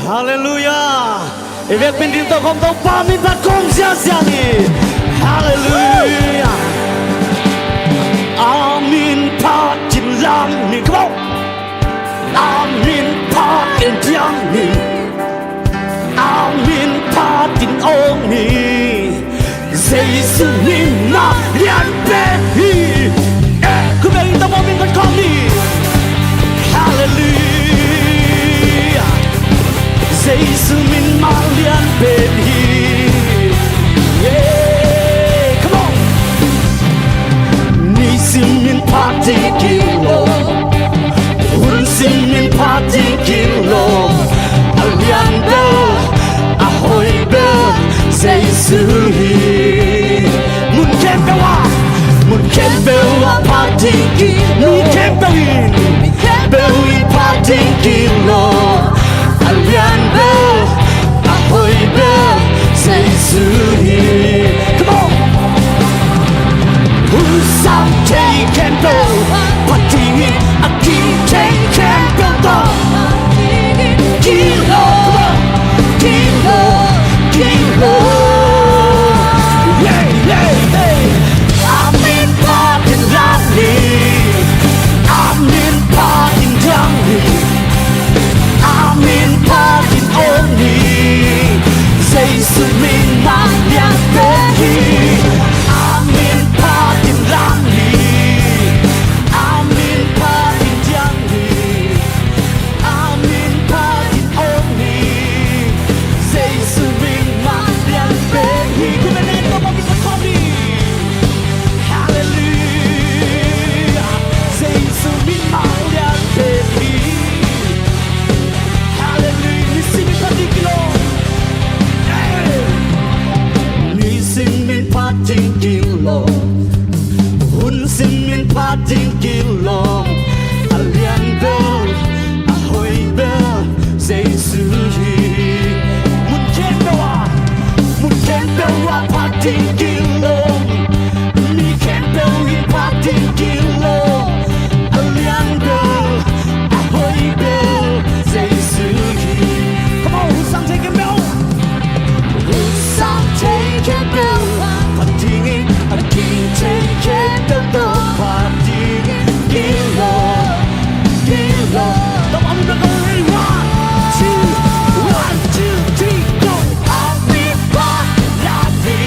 哈利路亚！因为本地的空都把命把攻下下你，哈利路亚！阿明帕金朗你，Come on！阿明帕金江你，阿明帕金欧你，耶稣名那两百亿，คือเป็นตัวผมเป็นคนของ你，哈利路亚！耶稣名那两百亿，Come on！你是名帕金基罗。Simin pating kilo Alianda Ahoy be Zeisuhi Mun kembewa pating kilo Mun kembewi pating kilo Alianda Ahoy be Zeisuhi Come on Usam take kembo Pating Aking take kembo Kilo Kilo Kilo Yeah yeah yeah Amin patin lani Amin patin jangi Amin patin oni Yesu min yang behi Amin patin lani Amin patin jangi Amin patin oni Yesu min yang behi Ku menento pamit kami Hallelujah Yesu min yang behi Hallelujah Nisimi patikilo Nisimin patikilo Hun simin patikilo Alian bel Ahoy bel Zeisuhi Mun kembewa patikilo Mi kembewi patikilo Alian bel Ahoy bel Zeisuhi Come on, who's on taking bell? Usang take a bell Patingin Aking take a bell Patingin Kilo Kilo Come on, we're going ready 1, 2, 3, go Amin pa lani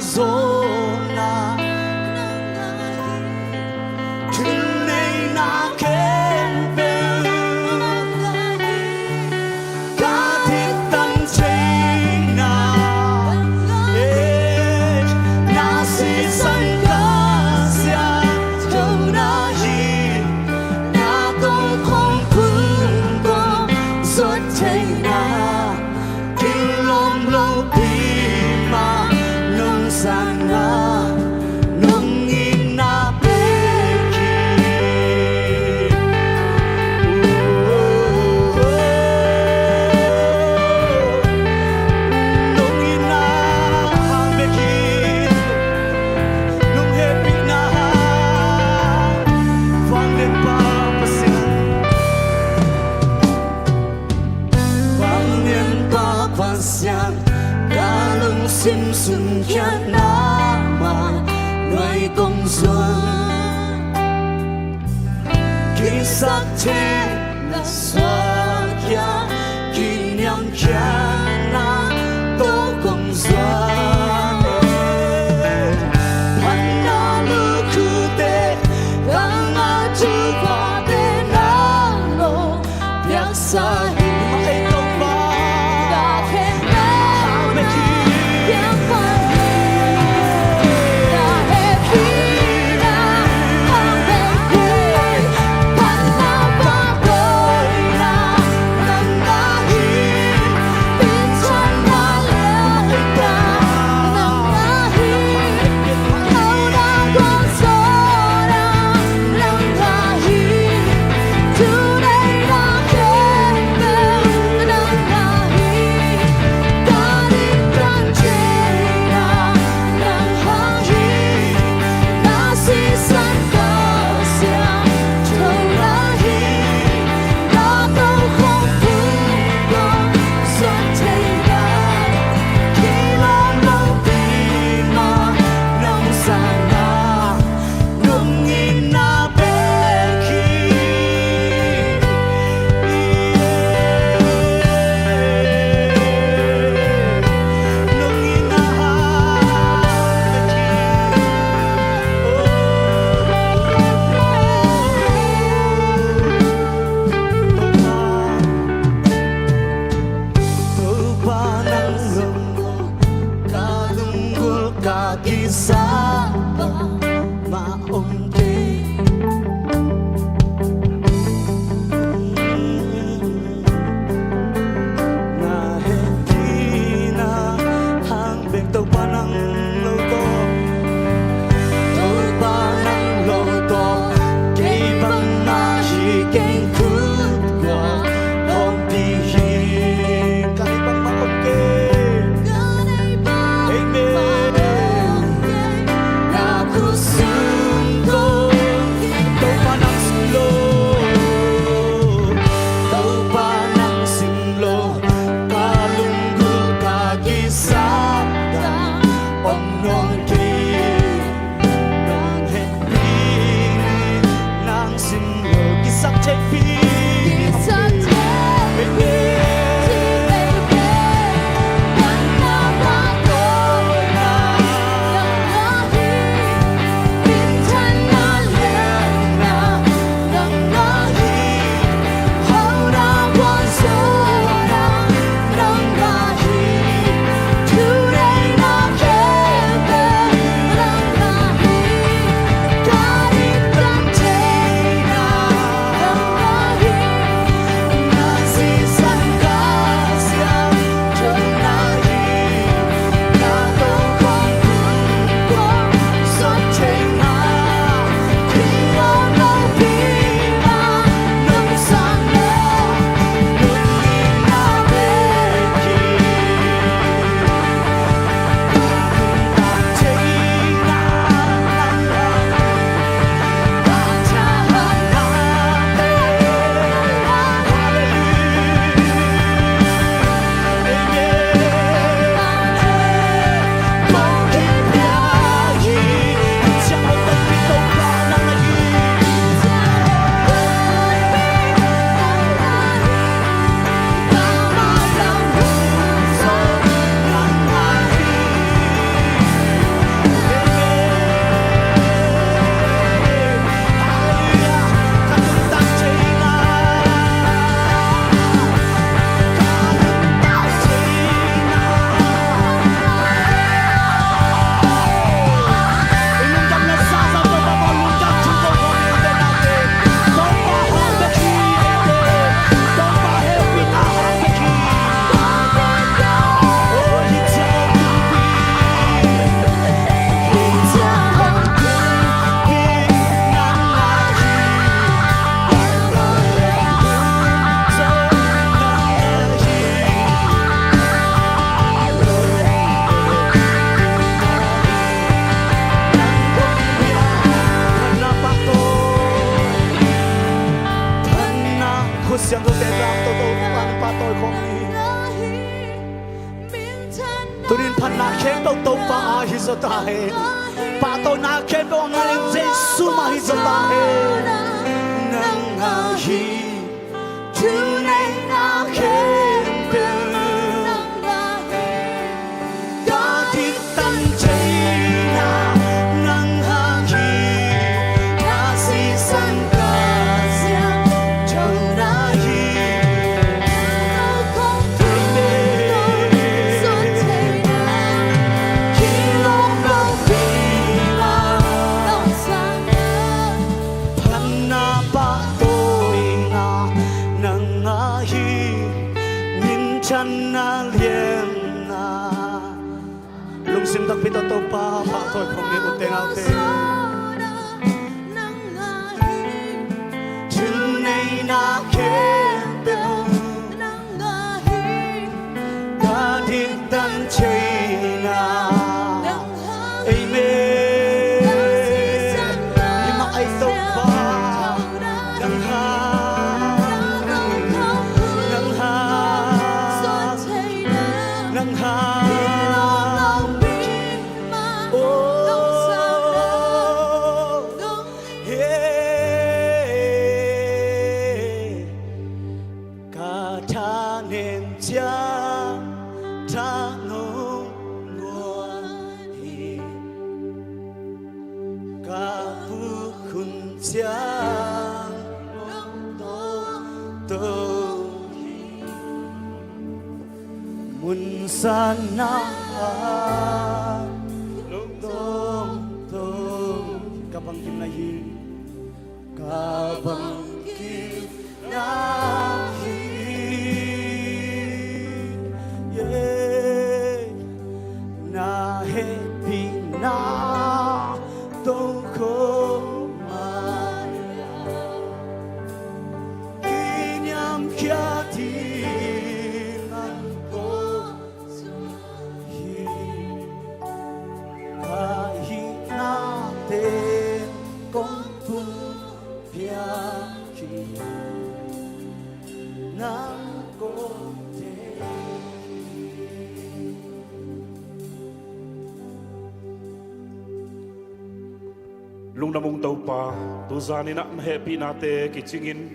zona Trên này na khen bèo Cá thiết tăng chơi na Na si sân cá xa Châu na hi Na công không phương công Giọt chơi na Kinh lom lâu bì mà Nông sang na Nông in na bê kì Nông in na hàng bê kì Nông hê bị na Vang lên pa pasian Vang lên pa pasian Galung sim sun kiat nama Noi công xuân Kisah cina swakya Kinyang kiana To công xuân Mana luku te Kang aju pate nalo Biasa hidup Kisah maomte Na hindi na Hang bek tàu pa ng loto Tàu pa ng loto Kay bang nahiging kutwa Hong pihin Kay bang maomte Amen ตุนินพันนาเข็มต้องตบปาฮิสตาเฮปาโตนาเข็มต้องงานเจสุมาฮิสตาเฮนังอาฮีจูในนาเข็มเป็นกาดิตันเจนานังอาฮีกาซิสันกาเซียเจ้านาฮี ฉันน่าเลี้ยงนาลุงซิมตักพิตโตปาพาถอยของนี้อุเตนาเตถึงในนาเข็มเป็นกาดิตันเชนาเอเมยิมาไอโตปาดังฮามุนสานาลุงตงตงkabang kim na hi kabang kim na hi yeah na happy na don't call Maria kinyam kyati lung namung tau pa tu zani na happy nate kichingin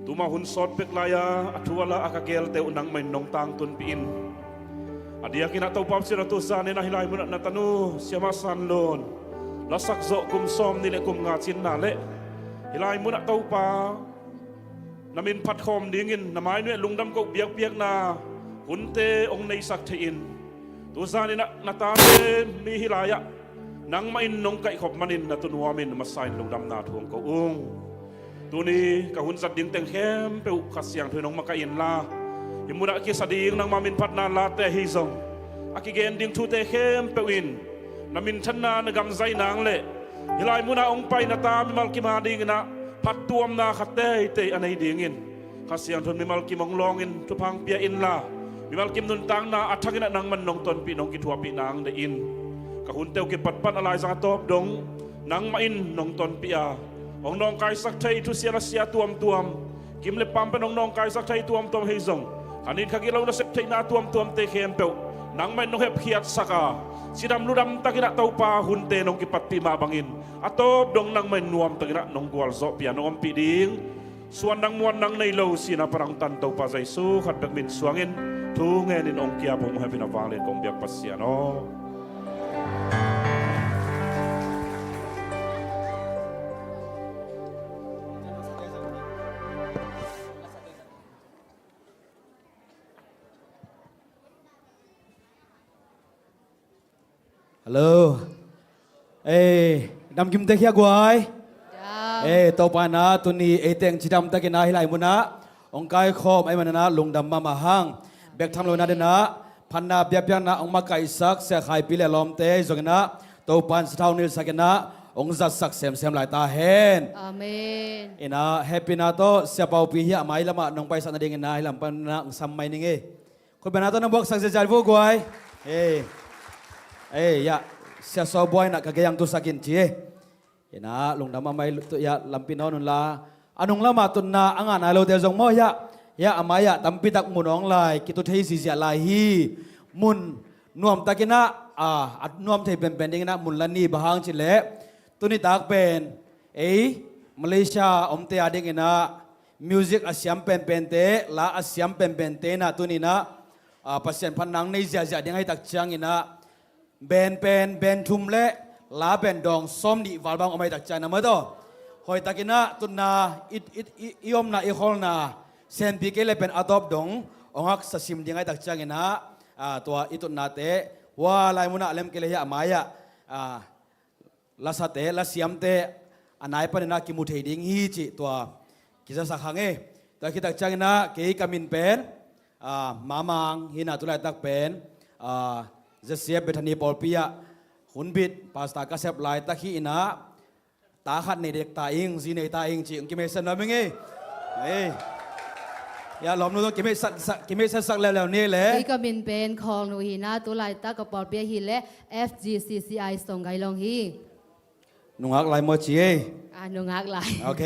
tu ma hun sot pek laya athuala akagel te unang main nong tang tun piin adia kina tau pam sira tu zani na hilai mun na tanu siama san lon la sak zo kum som ni le kum nga chin na le hilai mun tau pa namin phat khom dingin namai ne lungdam ko biak biak na hunte ong nei sak thein tu zani na ta mi hilaya nang main nong kai khop manin na tunuamin masain lungdam na thuang ko tuni ka hun sat ding teng khem pe khasiang thoi nong makain la himura ki sading nang mamin phat na la te hi zong aki gen ding thu te khem pe win namin thanna na gam zai nang le hilai muna ong pai na ta mi mal ki ma ding na phat tuam na khate te anei dingin khasiang thon mi mal ki mong longin tu phang pia in la mi mal kim nun tang na athakina nang man nong ton pi nong ki thua pi nang de in kahun teu ki pat alai sang top dong nang main nong ton pia ong nong kai sak thai thu sia la sia tuam kim le pam pe nong kai sak thai tuam hei zong anin khagi lo na sep thai na tuam te khem pe nang main nong hep khiat saka sidam ludam takina tau pa hun te nong ki pat pi ma bangin atop dong nang main nuam takina nong gwal zo pia nong pi ding suan nang muan nang nei lo sina parang tan tau pa zai su khat bek min suangin thu nge nin ong kia bong happy na valen kong biak pasiano hello dam kim te khia guai to pa na tu ni teng chidam ta ke na hilai muna ong kai khom ai manana lungdam ma hang bek tham lo na de na phanna bya bya na ong ma kai sak se khai pi le lom te zogna to pan sathau nil sakena ong zat sak sem lai ta hen amen ina happy na to se pau pi hi mai lama nong pai sa na ding na hilam pan na sam mai ning e ko bana to na bok sak se jar vo guai ya sia so boy na kagayang tu sakin chi ina lungdam mai tu ya lampino nun la anung lama tun na anga na lo te jong mo ya amaya tampi tak munong lai kitu thei si sia lai hi mun นวมตะกินะนวมไทยเป็นยังนะมุนลันนี่บางจิเล่ตุนิตากเป็นมาเลเซียอมเตอดิ่งนะมิวสิกอาเซียนเป็นเตลาอาเซียนเป็นเตนะตุนินะภาษาพันนังในเสียดิ่งให้ตักจังนะเป็นทุ่มเล่ลาเป็นดองซ้อมดีวาลบังออกมาตักจังนะมาต่อหอยตะกินะตุนนาอิอมนาอิคอลนาเซนปีเกเลเป็นอดอบดงองค์สัสิมดิ่งให้ตักจังนะตัวอิตุนนาเตว่าลายมุนาเลมเกลียมายะลาสเตลาเซียมเตอันไหนปนนักกิมุเทดิงฮีจิตัวกิจสักขังแต่คิดตักจังนะเกยกามินเป็นมามังฮินาตุลายตักเป็นเจเซียเบธานีปอลปียหุนบิดปาสตากาเซบลายตักฮีนะตาขัดในเด็กตาอิงซีในตาอิงจิงกิเมสันนะมึงอย่าหลอมนู้นกิเมสักแล้วนี่แหละอีกมินเป็นของหนูฮีนะตุลายตากระปอดเปียฮีและ FGCCI ส่งไกลงฮีนุ่งอักลายมอจีนุ่งอักลายโอเค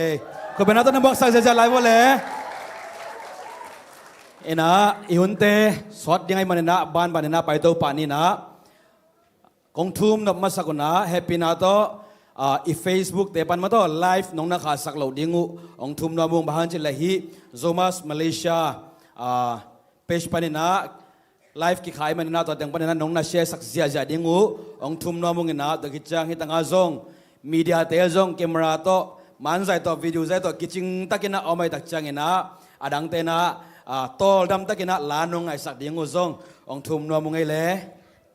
คุณเป็นนักต้นบอกสักจะลายว่าเลยนะอีหุ่นเตสอดยังไงมันนะบ้านนะไปตัวป่านี่นะกองทุมนับมาสักนะแฮปปี้นะโตอีเฟซบุ๊กเตปันมาโตไลฟ์น้องนักข่าวสักเหล่าดิ้งุองทุมนับมุงบ้านจิเลฮีโซมัสมาเลเซียเพจปันนะไลฟ์กี่ขายมันนะตัวแต่งปันนะน้องนักเชียร์สักเสียจะดิ้งุองทุมนับมุงนะตัวกิจจังฮิตังอาซงมีเดียเตะซงแคมราโตมันใจตัววิดีโอใจตัวกิจจิงตักินะเอาไม่ตักจังนะอดังเตนะโตดำตักินะลานงไอสักดิ้งุซงองทุมนับมุงไอเล่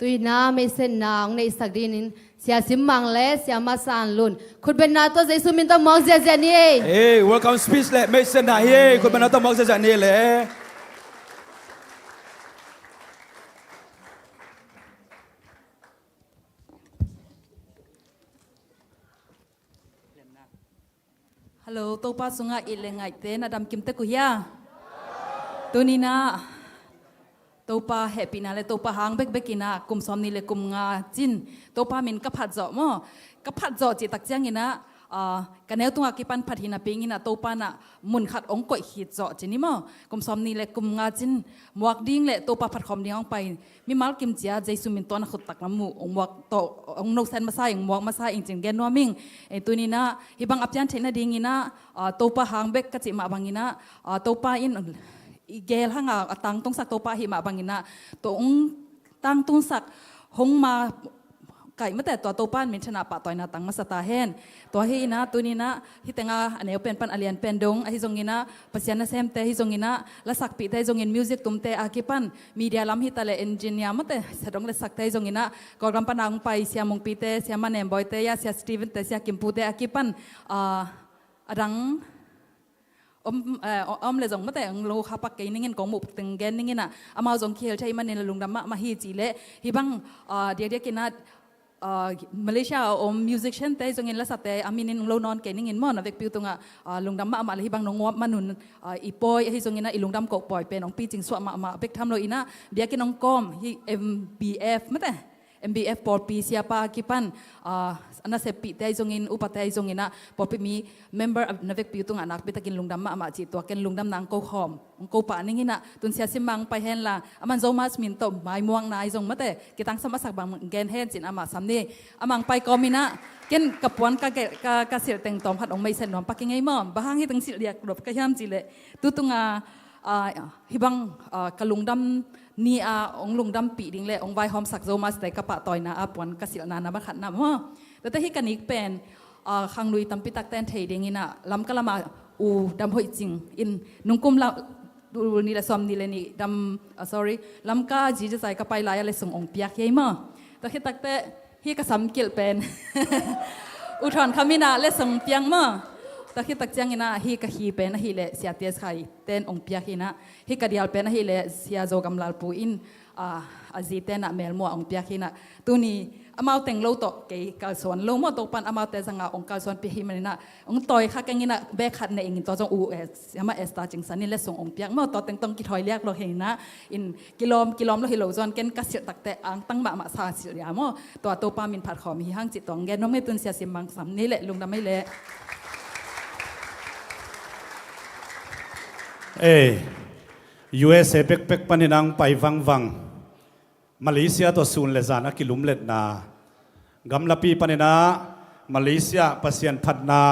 ตุยนาไม่เส้นนางในสักดินินเสียสิมังเล่เสียมาสานลุนคุณเป็นนาตัวใจสุมินต้องมองเสียนี่welcome speech เลยไม่เส้นนะคุณเป็นนาตัวมองเสียนี่เลยฮัลโหลตัวป้าสุงะอิเลงไงเต้นอดัมกิมเตกุยาตัวนี้นะตัวป้าแฮปปี้นะเลยตัวป้าหางเบกกินะกุมซ้อมนี่เลยกุมงาจินตัวป้ามินกับผัดจ่อมั้งกับผัดจ่อจิตักเจียงนี่นะกันแนวตัวกิปันผัดหินาปิงินะตัวป้าน่ะมุนขัดองก่อยขีดจ่อจินี่มั้งกุมซ้อมนี่เลยกุมงาจินหมวกดิ้งเลยตัวป้าผัดคอมดิ้งออกไปมีมัลกิมเจียใจสุมินตัวนักขุดตักน้ำมูองหมวกโตองนกเซนมาใส่องหมวกมาใส่อิงจินแกนนัวมิงไอตัวนี้นะฮิบังอับยันเทนดิ้งนี่นะตัวป้าหางเบกกะจิมาบังนี่นะตัวป้าอินอีเกลห้างตังตรงสักตัวป้าหิมาบังอินะตัวตังตรงสักหงมาไก่เมื่อแต่ตัวป้านมินชนะปะต่อยนาตังมาสตาเฮนตัวเฮนะตัวนี้นะฮิตงาอันนี้เป็นปันอเลียนเป็นดงฮิจงอินะปัศยานาเซมเตฮิจงอินะและสักปีเตฮิจงอินมิวสิกตุมเตอากิปันมีเดียลัมฮิตาเลเอนจิเนียร์เมื่อแต่สะดงและสักเตฮิจงอินะกอลกัมปันอังไปเสียมงปีเตเสียมันเนมบอยเตยาเสียสตีเวนเตเสียกิมพูเตอากิปันดังเลยจงมาแต่งโลคาปักเกนิ่งเงินกองหมุกตึงแกนนิ่งเงินอ่ะอามาจงเคียวใช้มันในลุงดำมาฮีจีเล่ฮิบังเดียกินนะมาเลเซียมิวสิกชันเตยจงเงินละสัตย์อามินินโลนอนเกนิ่งเงินมั่งนะเด็กปิวตรงอ่ะลุงดำมาฮิบังน้องงวบมานุนอีปอยฮิจงเงินนะอีลุงดำกบปล่อยเป็นน้องปีจิงสวมาเบกทำโลอีนะเดียกินน้องกอมฮิ MBF มาแต่ MBF ปอปีเซียปากิปันอันนั้นเสพติดได้จงอินอุปถัมภ์จงอินนะพอไปมี member นักเวกปิวตุงอานักไปตะกินลุงดำมาจีตัวกันลุงดำนางโกหอมโกป่านี่งินะตุนเสียสิมังไปเห็นละมันโจมาสมินตบไม้ม่วงนายจงมาแต่กิตังสมัสักบางแกนเห็นจินอามาสามนี่มังไปกอมินะเกินกับปวนกะเสียแต่งตอมผัดองไม่เส้นนอมปักยังไงมั่งบ้างให้ตั้งสิเรียกรบกระยำจีเลยตุตุงฮิบังกะลุงดำนี่องลุงดำปีดิ่งเลยองใบหอมสักโจมาสแต่กระปะต่อยนะปวนกะเสียนานะบัดขัดน้ำว่าแต่ที่กันอีกเป็นขังลุยตั้มปิตักแตนเทดิ่งนี่นะลำกะละมาอูดำหอยจริงอินนุ่งกุมละดูนี่ละซอมนี่เลยนี่ดำsorry ลำกะจีจะใส่กระไปลายอะไรส่งองเปียกยัยมั่งแต่ที่ตักแต่ที่กระสำเกี่ยวเป็นอุทธรคำมินาและส่งเปียงมั่งแต่ที่ตักเจียงนะฮีกะฮีเป็นฮีเลเสียเตียสไข่เต้นองเปียกฮีนะฮีกะเดียลเป็นฮีเลเสียโจกำลาปูอินจีเต้นนะเมลมัวองเปียกฮีนะตัวนี้อามาแต่งโลโตเกี่ยวกับส่วนโลมัวตกปันอามาแต่สังอาองการส่วนปีฮีมันนะองต่อยข้ากันงี้นะแบกขัดในอิงตัวจงอูเอสยามาเอสตาจิงสันนี่และส่งองเปียกมัวต่อแต่งต้องกิถอยเรียกเราเห็นนะอินกิโลมเราเห็นเราจวนเกณฑ์กระเสียตักแต่อังตั้งมาสาเสียมัวตัวปามินผัดขอมีห้างจิตตองแกน้องไม่ตุนเสียสิมังสามนี่แหละลุงดำไม่เละUSA เป็กปันนางไปวัง มาเลเซียตัวซูนเลจานักกิลุมเล็ดนากำลับปีปนินะมาเลเซียปัสยันพัดนา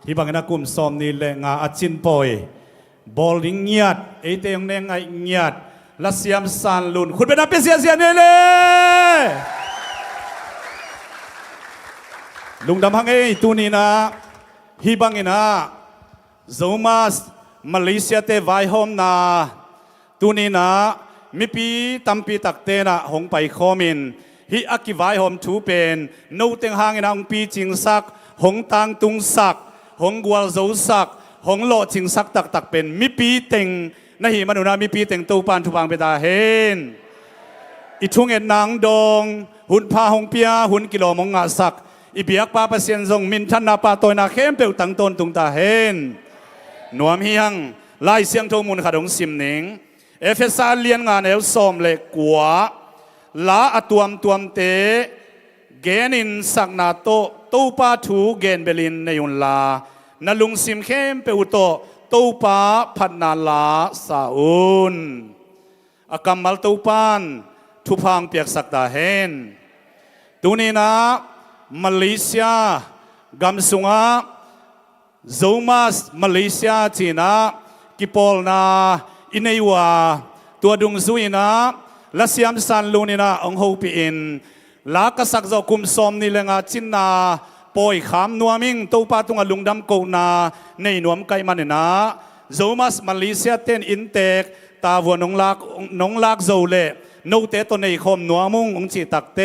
ฮิบังนักกุมซอมนี่เลงาอาจินปอยบอลลิงเงียดเอเตยงเนงไงเงียดลัสยามซานลุนคุณเป็นนักเสียเสียเนเลลุงดำฮังเอตูนี่นะฮิบังอินะโซมาสมาเลเซียเตไวโฮมนาตูนี่นะมีปีตัมปีตักเตนะหงไปคอมินฮิอักกิไวโฮมทูเป็นนูเต็งหางอินะองปีจิงซักหงตังตุงซักหงกวลโซซักหงโลจิงซักตักตักเป็นมีปีเต็งนะฮิมนุนามีปีเต็งตูปานทุบังเปตาเฮนอิทุงเอ็นนางดงหุ่นพาหงเปียหุ่นกิโลมงงาซักอีเบียกปาเปเซียนทรงมินทันนาปาโตยนาเข้มเปวตังตนตุงตาเฮนนวมเฮียงไล่เสียงโทมุนขาดงซิมหนิงเอฟเอสาเลียนงานเอลซอมเล็กกว่าลาอตวมเตเกนินสักนาโตตูปาทูเกนเบลินในยุนลานลุงซิมเข้มเปวโตตูปาพัดนาลาซาอุนอากัมมัลตูปานทุพังเปียกสักตาเฮนตูนีนะมาเลเซียกัมสุงาโซมาสมาเลเซียจีนะกิปอลนาอินเอวาตัวดุงซุยนะลัสยามซันลูนินะองโฮปีอินลากษักจะคุมซอมนิเลงาจินนาปอยขามนัวมิงตัวปาตุงลุงดำโกนาในนวมไกมันนะโซมาสมาเลเซียเต้นอินเตกตาวัวนงลักโซเลโนเตตัวในคมนัวมุงองจีตักเต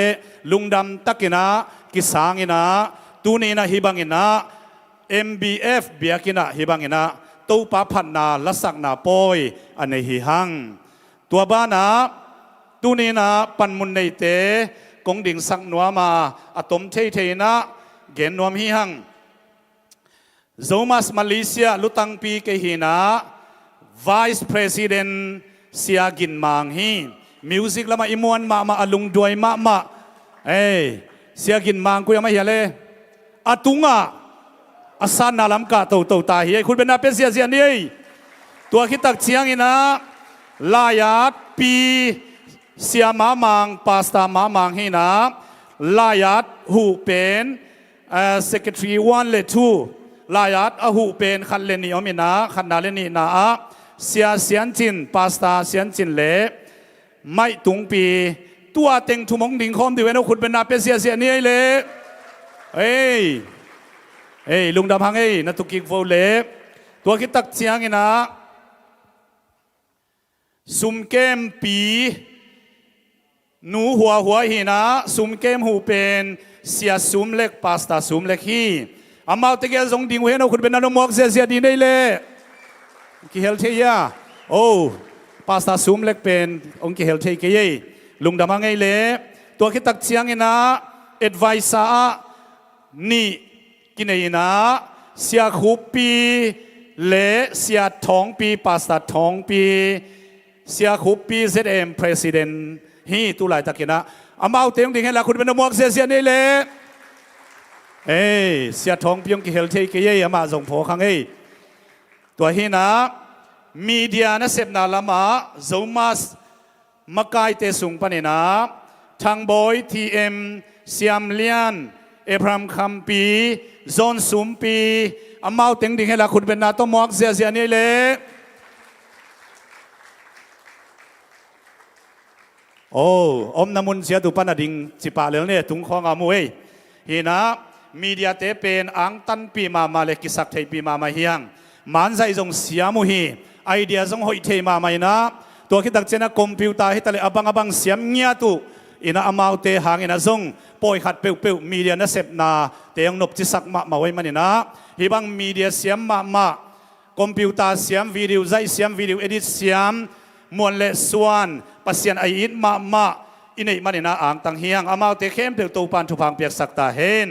ลุงดำตักินะกิสางินะตูนีนะฮิบังินะ MBF เบียกินะฮิบังินะตูปาพันนาลัสักนาปอยอันในฮิฮังตัวบ้านะตูนีนะปันมุนในเตกงดิ่งสักนัวมาอะตมเทนะเกนนวมฮิฮังโซมาสมาเลเซียลุตังปีเกฮินะ Vice President เสียกินมังฮีมิวสิกละมาอิมวนมาอลุงด้วยมาเอ้เสียกินมังกูยังไม่เห็นเลยอาตุงะอาสานนาลัมกาโตตาเฮียคุณเป็นนาเป็นเสียนี่ตัวคิดตักเชียงอินะลายาดปีเสียมามังปาสตามามังฮีนะลายาดหูเป็นSecretary 1 และ 2ลายาดหูเป็นขันเลนีอมินะขันนาเลนีนะเสียนจินปาสตาเสียนจินเล่ไม่ตุงปีตัวเต็งทุมงดิ่งคอมดิเวนคุณเป็นนาเป็นเสียนี่เลยเอ้ยลุงดำพังนัตุกิกโฟเล่ตัวคิดตักเชียงนะซุมเกมปีหนูหัวหินะซุมเกมหูเป็นเสียซุมเล็กปาสตาซุมเล็กฮีอามาตะเกียงส่งดิ่งเวนคุณเป็นนมอกเสียดีได้เลยกิเฮลเทียโอ้ปาสตาซุมเล็กเป็นองค์กิเฮลเทียกี่ลุงดำมังไงเล่ตัวคิดตักเชียงนะเอ็ดไวซ่านี่กินไอ้นะเสียคูปีเล่เสียทองปีปาสตาทองปีเสียคูปีZM President ฮีตุลายตะกินะอามาเอาเตียงดิ่งให้ละคุณเป็นนมอกเสียนี่เล่เสียทองปีองค์กิเฮลเทียกี่อามาส่งโผข้างตัวฮีนะมีเดียนะเสพนาละมาโซมาสมากายเตสุงปนินะทางบอยทีเอ็มเซียมเลียนเอพรามคัมปีโซนสุมปีอามาเต็งดิ่งให้ละคุณเป็นนาโตมอกเสียนี่เลยโอ้อมน้ำมุนเสียตุปนาดิ่งสิปาเลเนี่ยถุงของอามวยฮีนะมีเดียเตเป็นอังตันปีมาเลกิสักไทยปีมาเฮียงมันใจจงเสียมุฮีไอเดียจงหอยเทมาไม่นะตัวคิดตักเจนะคอมพิวเตอร์ให้ตะเลอังเสียมเงียตุอินะอามาเตหางอินะจงปอยขัดเปิวมีเดียนะเสพนาเตียงนบจิสักมาไว้มันนะฮิบังมีเดียเสียมมาคอมพิวเตอร์เสียมวิดีโอใจเสียมวิดีโอเอดิตเสียมมวลเลสวนปัสยานไออินมาอินไอมันนะอ่างตังเฮียงอามาเตเข้มเปิวตูปันทุพังเปียกสักตาเฮน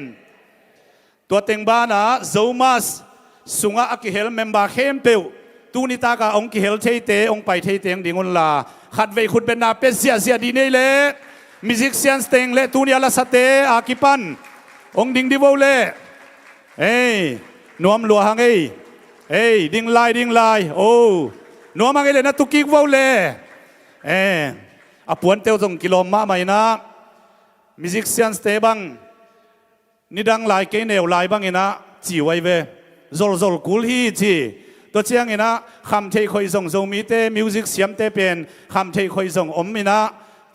ตัวเต็งบ้านะโซมาสสุงะอักเฮลเมมบาเข้มเปิวตูนิตากาองค์กิเฮลเทเตองไปเทเตงดิงุนลาขัดเวคุณเป็นนาเป็นเสียดีนี่เล่มิซิกเซียนสเตงเล่ตูนิอาลาสเตอากิปันองดิงดิโวเล่นวมหลวงดิงไลโอ้นวมอะไรนะตุกิกโวเล่ a puan teu jong kilom ma mai na musicians te bang ni dang lai ke neu lai bang ina chi wai ve zol zol kul hi chi to chiang ina kham thei khoi jong zo mi te music siam te pen kham thei khoi jong om ina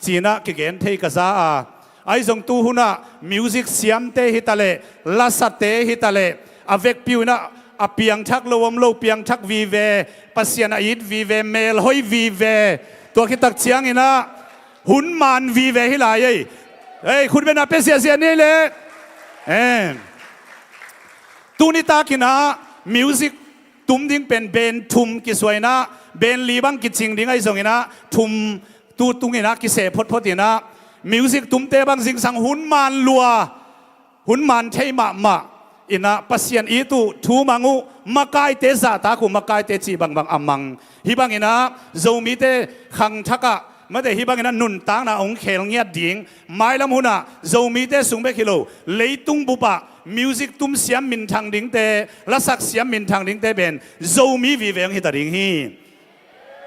chi na ki gen thei ka za a ai jong tu huna music siam te hitale la sa te hitale avek piu na a piang thak lowom lo piang thak vi ve pasian a it vi ve mel hoi vi ve to ki tak chiang ina hun man vi ve hi lai eiคุณเป็นอาเปเซียเซียนี่เลยตูนิตากินะมิวสิกตุ้มดิ้งเป็นเบนทุมกิสวยนะเบนลีบังกิจิงดิ้งไอ้ส่งนะทุมตูตุงนะกิเสพพดๆนะมิวสิกตุ้มเตบังสิงสังหุนมันลัวหุนมันเทมะมะอินะปัสยันอีตุทูมังูมากายเตซาตาคุมากายเตจีบังบังอามังฮิบังอินะโจมีเตขังทักะมาแต่ฮิบังนั้นนุนตางนะองเขลเงียดดิ่งไม้ลำหุนะโจมีเตสุงเบกิโลเลยตุงบุปะมิวสิกตุ้มเสียมมินทางดิ่งเตละสักเสียมมินทางดิ่งเตเป็นโจมีวิเวงฮิตาดิ่งฮี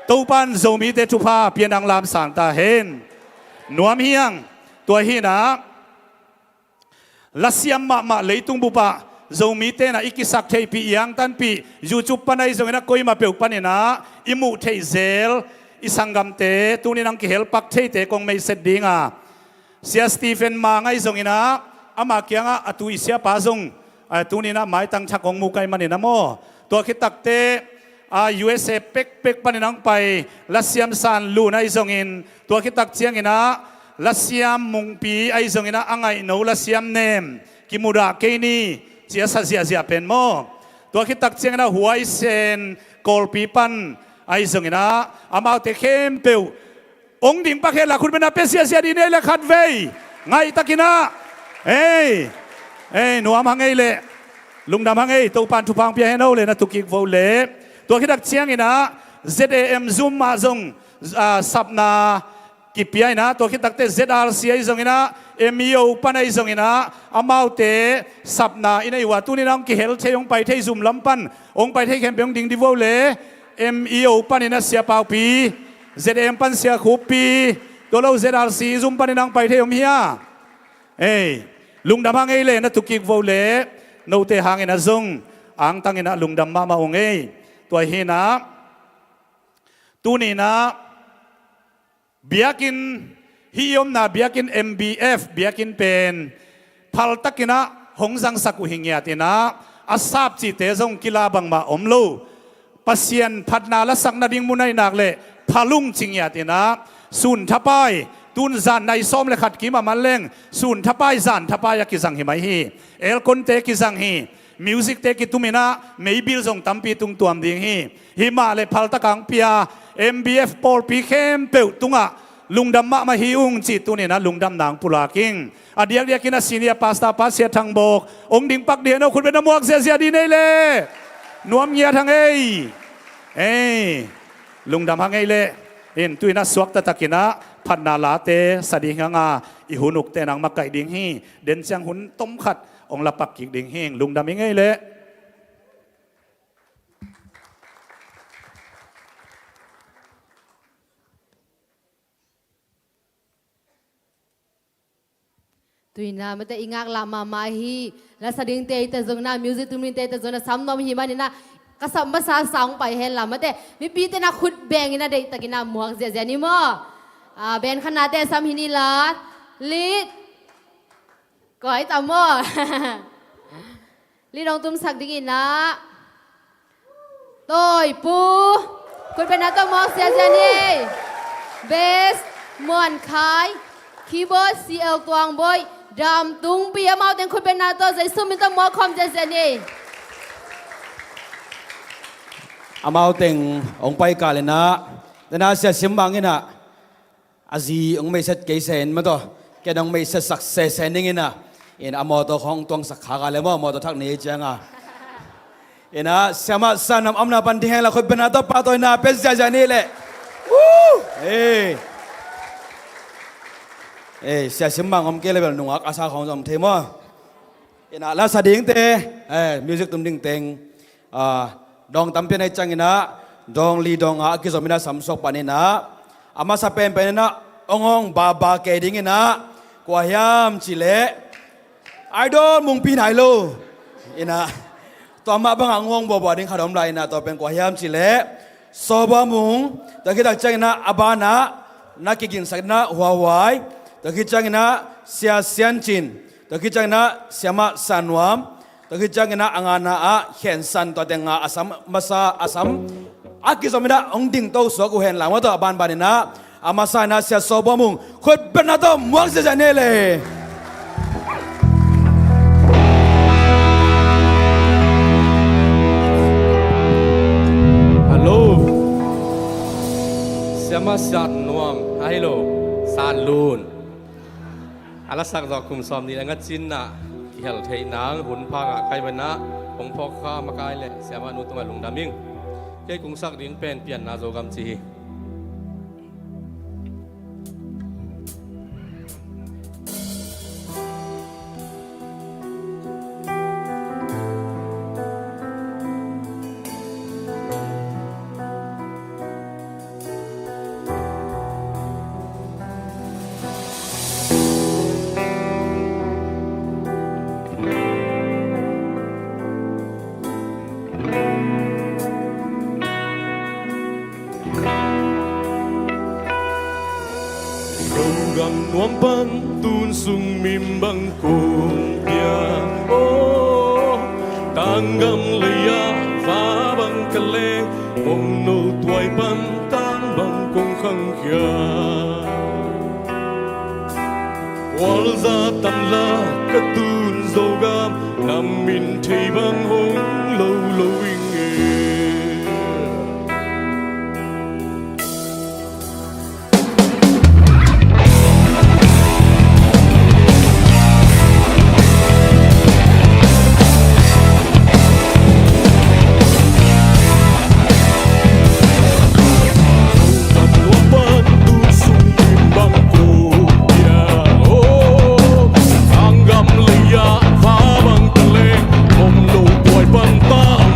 ตูปันโจมีเตทุพาเปียนังลามสางตาเห็นนวมเฮียงตัวฮีนะละเสียมมาเลยตุงบุปะโจมีเตนะอิกิสักเทปียังตันปียูจูปันไอโจนะกอยมาเปียวปันนะอิมุเทเซลอิสังกัมเตตูนี่นังกิเฮลปักเทเตกงไม่เสดดิ้งอ่ะเสียสตีเฟนมาไงจงอินะอามาเกียงอ่ะตุยเสียปาจงตูนี่นะหมายตั้งชักของมูไกมันนี่นะโมตัวคิดตักเตUSA เป็กปันนังไปรัสเซียมซานลูนไอจงอินตัวคิดตักเชียงอินะรัสเซียมมุงปีไอจงอินะอังไงโนรัสเซียมเนมกิมูระเกนี่เสียสัสเสียเป็นโมตัวคิดตักเชียงอินะหัวไอเซนกอลปีปันไอ้ส่งนะอามาเตเข้มเปียวองค์ดิ่งปะเขละคุณเป็นอาเปเซียดีเนละขัดเวไงตะกินะเอ้หนูอามังไงเละลุงดำมังไงตัวปันทุพังเปียให้โนเลยนะตุกิกโวเล่ตัวคิดดักเชียงนะ ZAM Zoom มาส่งสับนากิเปียนะตัวคิดดักเต ZRC ไอ้ส่งนะ MEO ปันไอ้ส่งนะอามาเตสับนาอินไอวาตุนี่น้องกิเฮลเทยองไปเทยซุ่มลำปันองไปเทยเข้มเปียงดิ่งดิโวเล่ MEO ปันนะเสียเปล่าปี ZM ปันเสียคูปีตัวเรา ZRC ซุ่มปันนังไปเทยมเฮียลุงดำหางเอเลยนะตุกิกโวเล่โนเตหางเอนะซงอังตังเอนะลุงดำมาองเอตัวเฮนะตูนี่นะเบียกินฮิยมนะเบียกิน MBF เบียกินเป็นพัลตักินะหงสังสักุหิงยาตินะอาซาบจิเตซงกีฬาบังมาอมลูปัสยันพัดนาละสังนาดิ่งมุนัยนักเลยพาลุงจิงยาตินะสุนทับไปตุนจานในซ้อมเลยขัดกีมามันเล่งสุนทับไปจานทับไปยากิสังหิมาฮีเอลคนเตกิสังฮีมิวสิกเตกิตุมินะไม่บิลซงตั้มปีตุงตัวมดิ่งฮีหิมาเลยพัลตะกังปีย MBF ปอลปีเข้มเปิวตุงะลุงดำมาฮิอุงจิตุนี่นะลุงดำนางปุลากิงอดียกกินซีเนียปาสตาปาเสียทางโบกองดิ่งปักเดียนคุณเป็นน้ำมวกเสียดีในเล่นวมเงียทางลุงดำหางเล่เห็นตุยนัสวกตะตะกินะพันนาลาเตสดิงงาอิหุนุกเตนังมาไก่ดิ่งฮีเด่นเสียงหุนต้มขัดองละปักกิกดิ่งฮีลุงดำยังไงเล่ตุยนามันแต่อิงากลามาฮีและสดิงเตยแต่จงนามิวสิกตุมินเตยแต่จงนาซ้ำนอมฮีมันนี่นะกษัตริย์ภาษาสองไปเห็นละมันแต่มีปีแต่นักขุดแบงนี่นะเด็กตะกินาหมวกเสียนี่มั้งแบงขนาดแต่ซ้ำฮินี่ละลิดก็ให้ตามมั้งลิดลองตุ้มสักดิกินนะต้อยปูคุณเป็นนักตมอกเสียนี่เบสมวนคายคีย์บอร์ด CL ตวงบอยดำตุงปีอามาเต็งคุณเป็นนาโตใจซุ่มมินตมอคอมเจเจนี่อามาเต็งองไปกาเลยนะแต่น่าเสียสิมบังนี่นะอาจีองไม่เสร็จเกยเซนมาตัวแกองไม่เสร็จสักเซเซนนี่นะเอ็นอามาตัวของตวงสักขากันเลยว่ามาตัวทักนี้จังอ่ะเอ็นนะเสียมาสานำอำนาบันที่ให้เราคุณเป็นนาโตปาตัวน่าเป็นเจเจนี่เลยเสียสิมบังอมเกลเลยแบบหนุ่มอาสาของจอมเทมเอ็นนะแล้วสดิ่งเตมิวสิกตุ้มดิ่งเต็งดองตั้มเป็นในจังอินะดองลีดองอากิสมินาสัมสกปานินะอามาสเปนเป็นนะ ongong baba ke dingina kwa yam chile idol mung pi nai lo ina to ma bang angong bo bo ding khadom lai na to pen kwa yam chile soba mung ta ki tak chang na abana na ki gin sakna huawai ta ki chang na sia sian chin ta ki chang na siama sanwam ta ki chang na angana a hen san to tenga asam masa asam aki somida ong ding to so ku hen la wa to ban ban na amasa na sia soba mung khot ben na to muang se ja ne le Hello Siapa siat nuang Hello San Lun Alasak dok kum som ni angat chin na Kihal thei nang hun phang a kai bana Hong phok kha makai le Siapa nu tunga lung daming Kei kung sak din pen pian na zo gam chi Gam nuam pan tun sung mim bang kung pia oh tanggam leya va bang kale mong no tuai pan tang bang kung khang khia wal za tam la katun zo gam nam min thei bang hong lo lo wing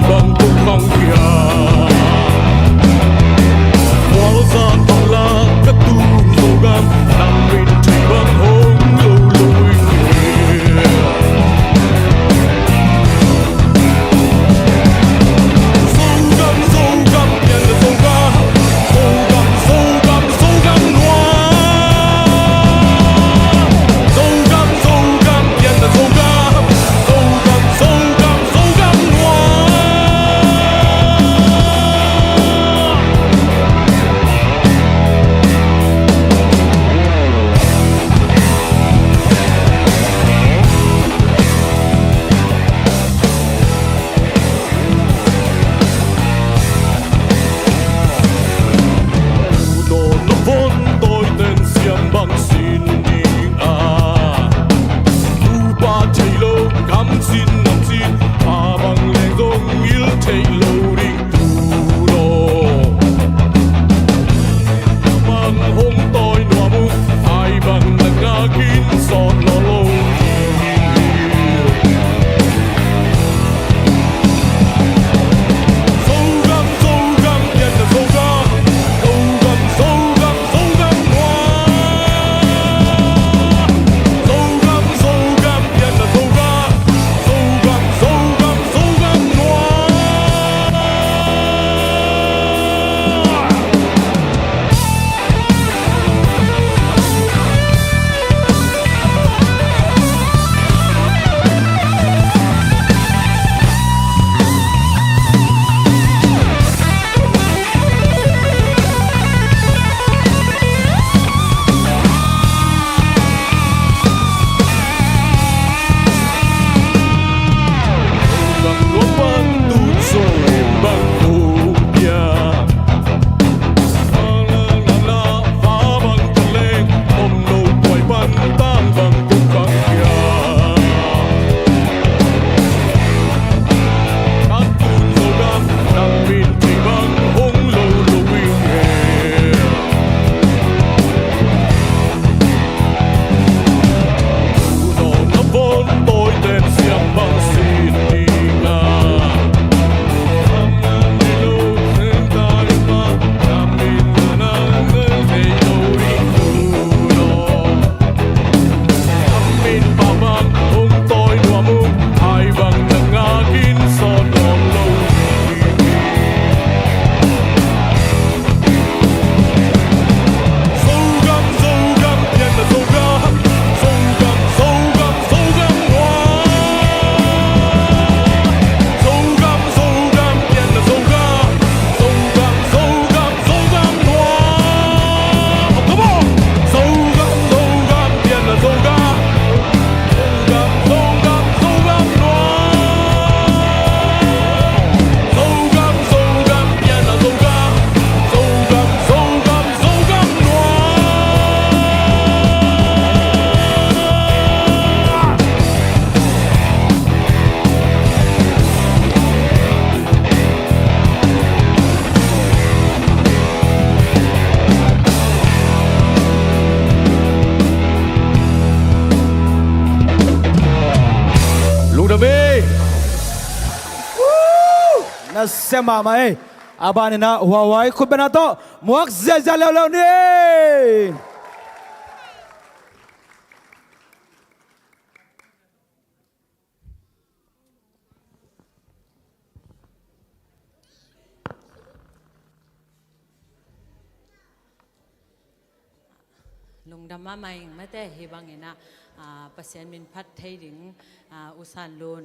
bang na sema mai abani na huawai kubenato muak zeza lelo ni ลุงดำมาใหม่ไม่แต่เฮบังเงินะปัสยานมินพัดไทยถึงอุสานลุน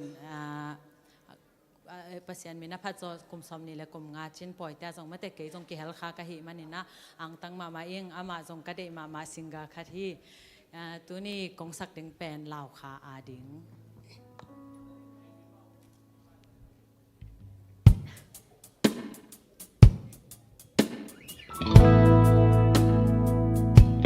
ปัสยานมินพัดจกุมสมนี่และกุมงาชินปล่อยแต่ส่งไม่แต่เกยส่งเกหลคากะหิมันนี่นะอังตั้งมาเองอามาส่งกระเดมาสิงกาคาที่ตัวนี้กงสักดึงแปลนลาวคาอาดิง เ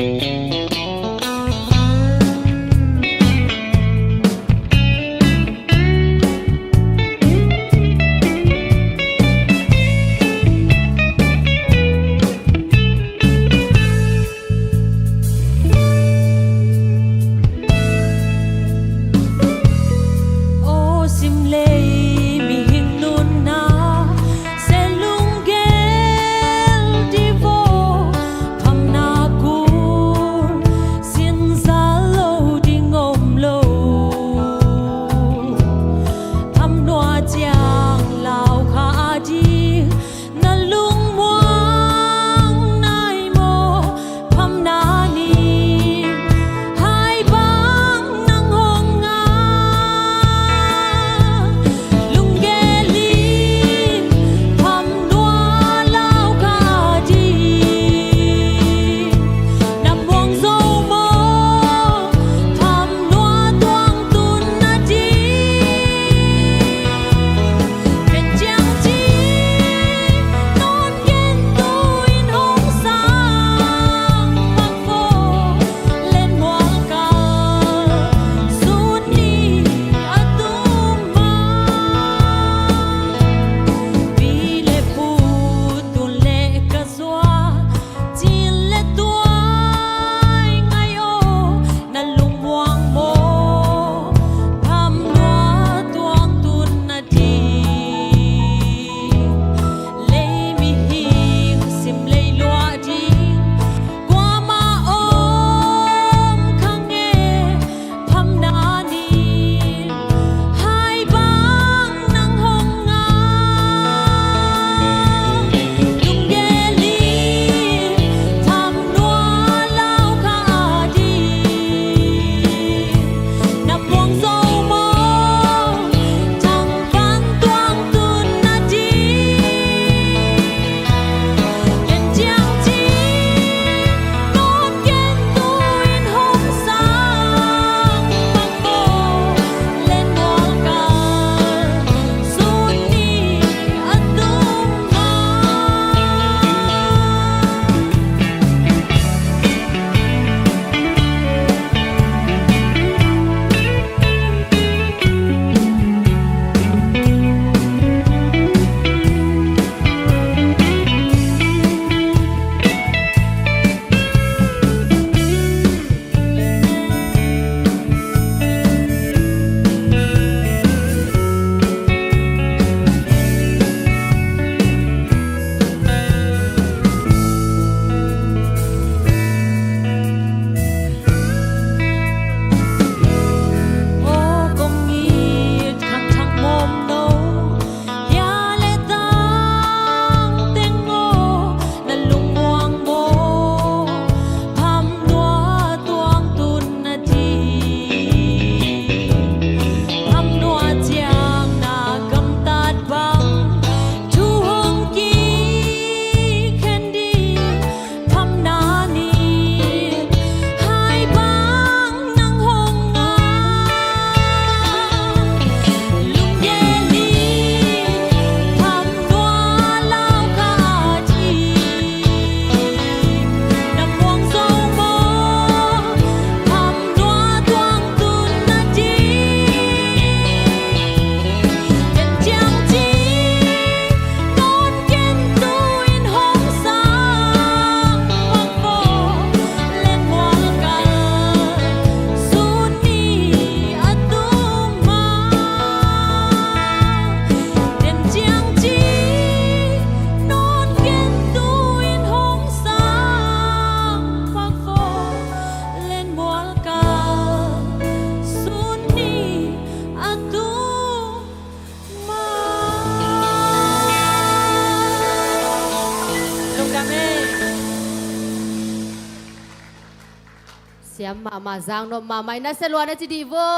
สียมาจางนมมาไม่น่าเสลัวน่าจะดีวู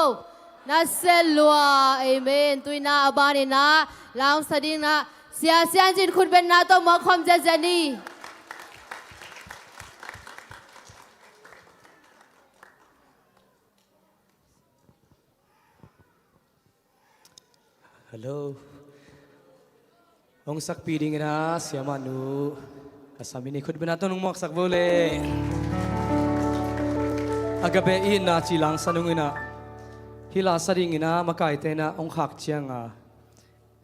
น่าเสลัวเอเมนตุยน่าบานีน่าลาวสดิน่าเสียจินคุณเป็นน่าต้องมาคอมเจเจนี่ Hello. Ong sak piring na siya manu. Asami ni khud binato nung mok sak bole. Agabe ina chilang sanung ina. Hila saring ina makaite na ong hak chiang a.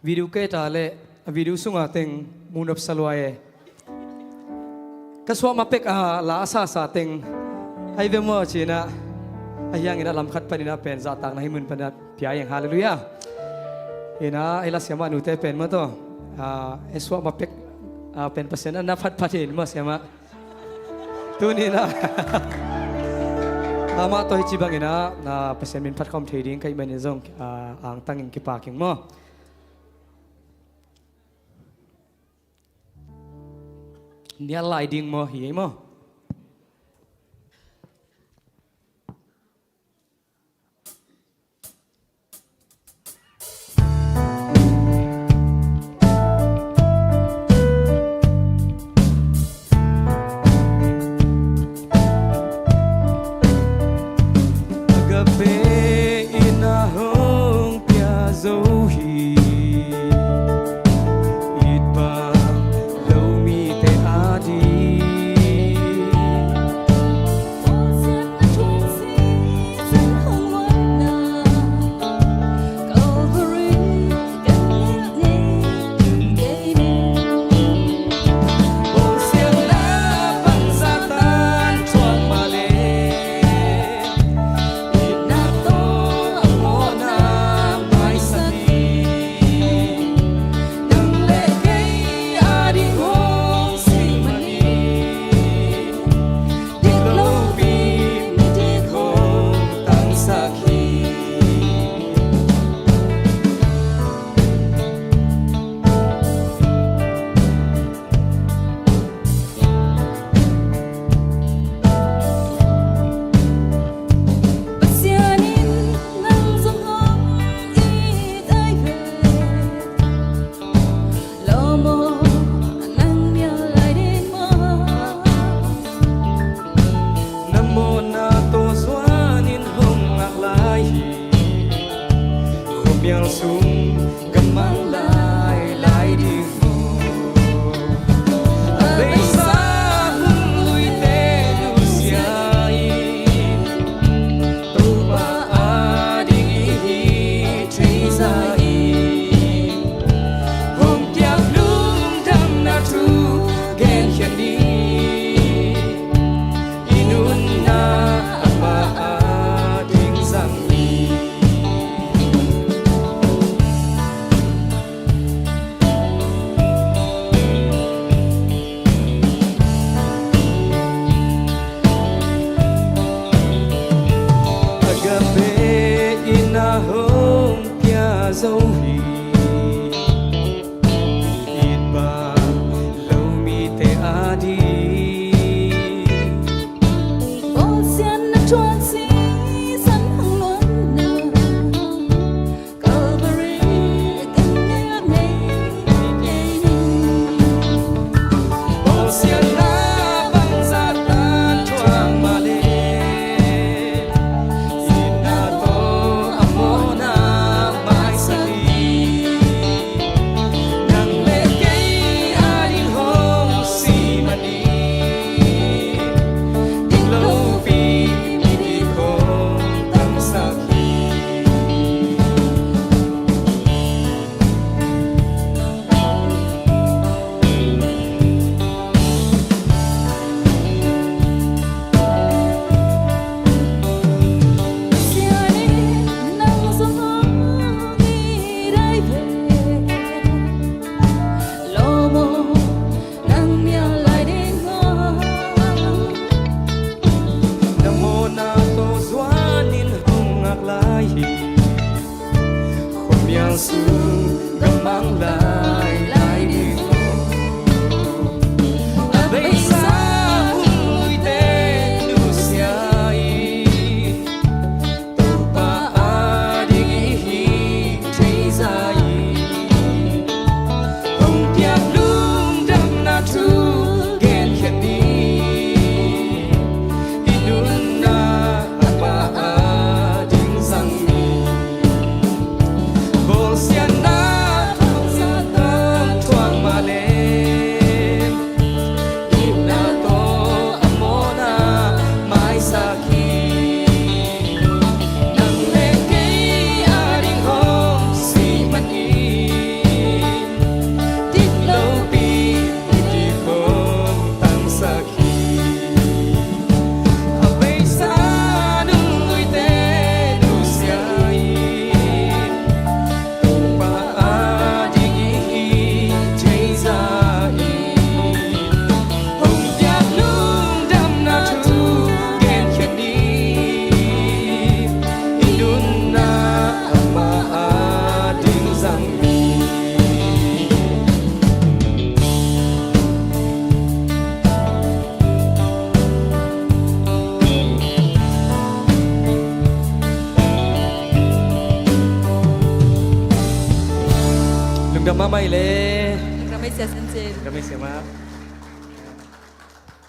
Video ke tale video sunga teng munop salwaye. Kaswa mapek a la asa sa teng ai ve mo china. Ayang ina lam khat panina pen za tak na himun panat piayang hallelujah. Ina ilas yama nute pen mo to eswa mapek pen pasena na phat phatin mas yama tuni na ama to hichibang ina na pasen min phat kom trading kai man zong ang tangin ki parking mo nia lighting mo hi mo drama mai le เราไม่เสียสันเจน kami siapa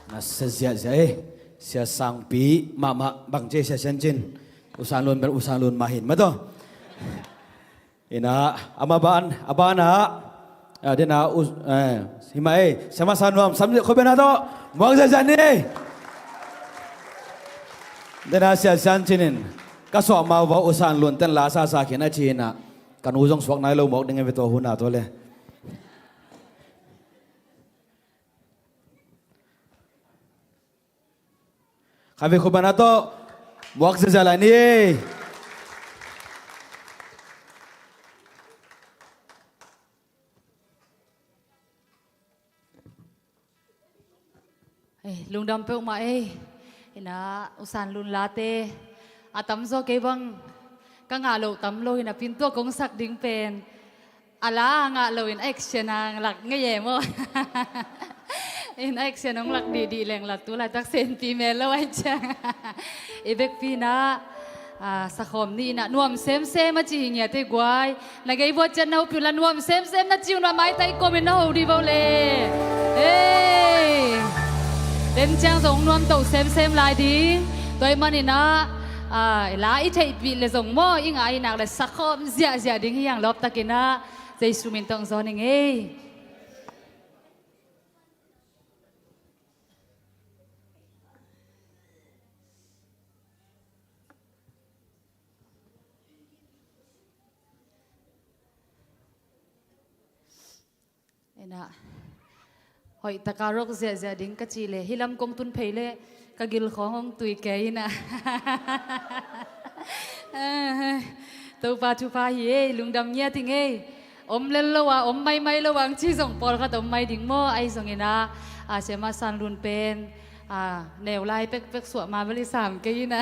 na sezia zai sia sang pi mama bang je sia senjin usan lun ber usan lun mahin ma to ina amaban abana dena himai sama sanwam samje ko bena to mong sa jan ni dena sia sanjinin ka so ma wa usan lun ten la sa sa khin a china kan uzong swak nai lo mok ding ve to huna to le kami ko bana to mok sa jalaniลุงดำเปิลมานะอุสานลุนลาเตอาตำโซเกบังกังอาโลตำโลนะพินตัวกงสักดิ่งเป็นอาลางาโลอินเอ็กซ์นางหลักเงี้ยมั้งอินเอ็กซ์นางหลักดีๆแรงหลักตัวหลักตักเซนปีเมลแล้วไอ้จังเอเบกพีนะสักคมนี่นะนวมเซมมาจีเงียเตกวายนักไอ้บวชจะน่าพิลนวมเซมนะจิวนะไม่ไต่ก็ไม่น่าหูดีเบลเล่เป็นจังสงนวมตัวเซมลายดีตัวมันนี่นะลายไทยปีเลยสงโม่ยิ่งไอ้นักเลยสักคมเสียดิ้งอย่างลบตะกินนะใจสูมินต้องสอนเองนะหอยตะการกเสียดิ้งกะจีเลยฮิลำกงตุนเพลเลยกะกิลของตุยแกยนะตัวปาทุพาเย่ลุงดำเงียทิ้งอมเล่นละว่าอมไม่ละวังชีส่งปอลก็ตัวไม่ดิ้งโม่ไอส่งเงินะเสียมาสันรุนเป็นแนวไล่เป็กสวมาบริสามกยนะ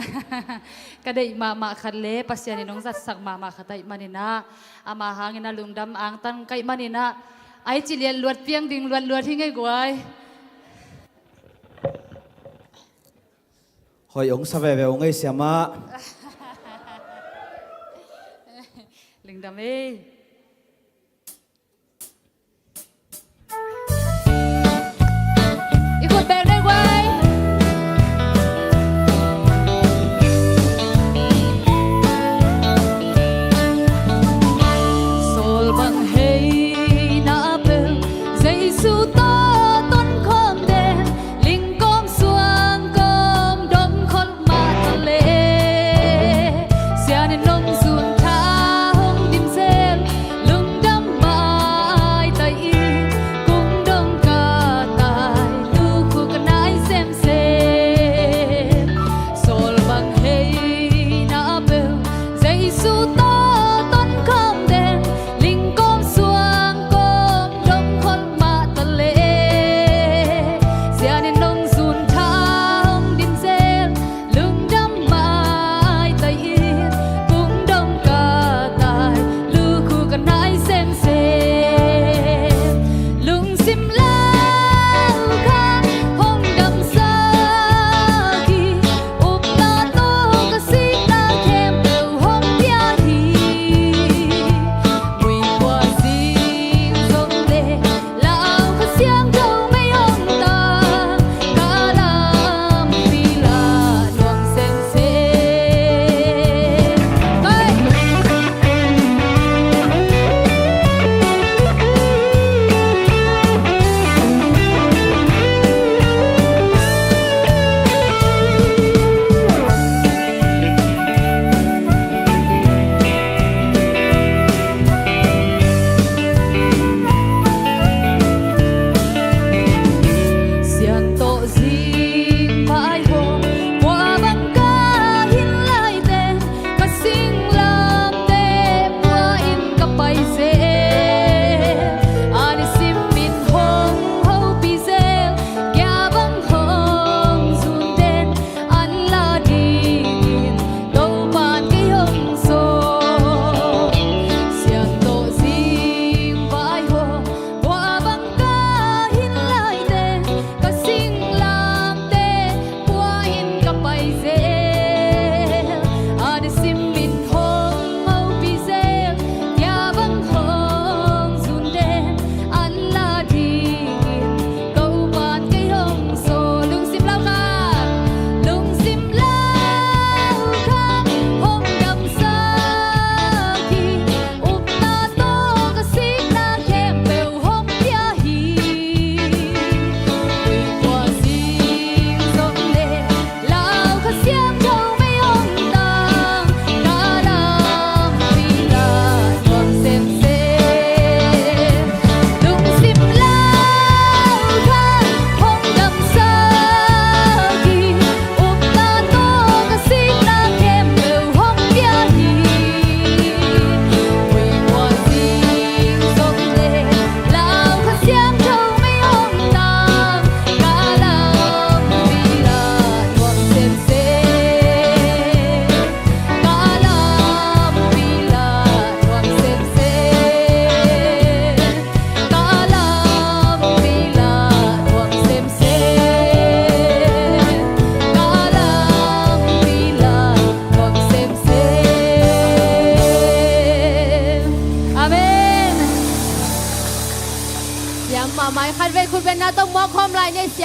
ก็ได้มาขัดเล่ปัสยานิน้องสัตสักมาขัดไตมานินะมาหาเงินลุงดำอ่างตันไกมานินะไอจิเลียนลวดเปียงดิ่งลวดที่ไงกวยหอยองสเวเวองไอเสียมาลิงดำอีกคนแบงได้ไว้โซลบังเฮนาเปลใจสู้ต่อต้นคอมแดงลิงกอมสวงกอมดมคนมาทะเลเสียในนมส่วนท้าห้องดิมเซล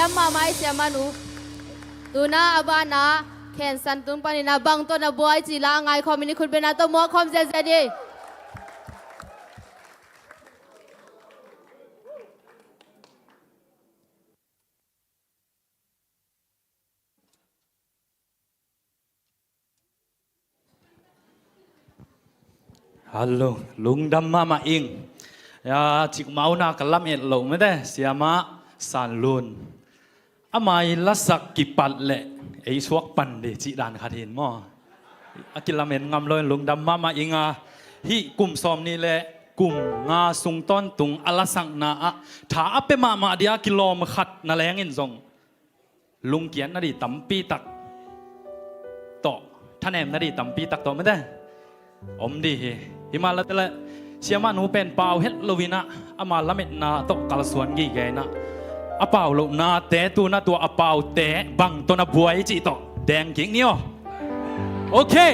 สียมาไม่เสียมาหนูตูน่าอบานาแขนสันตุนปานินาบังตัวนาบัวจีลาไงคอมินิคุณเป็นนาตัวมัวคอมเจเจดี Halo, lung dam mama ing. Ya cik mau na kalam et lo mede siama san lun. Amai lasak kipat le. Ei suak pan de cik dan khatin mo. Akilamen ngam loin lung dam mama inga. Hi kum som ni le kum nga sung ton tung alasang na a. Tha ape mama dia kilom khat na lengin zong. Lung kian na di tampi tak. To, thanem na di tampi tak to mede. Om di Himala tela siama nu pen pau het lovina ama lamet na to kalsuan gi ge na apau lo na te tu na tua apau te bang to na buai chi to deng king nio okay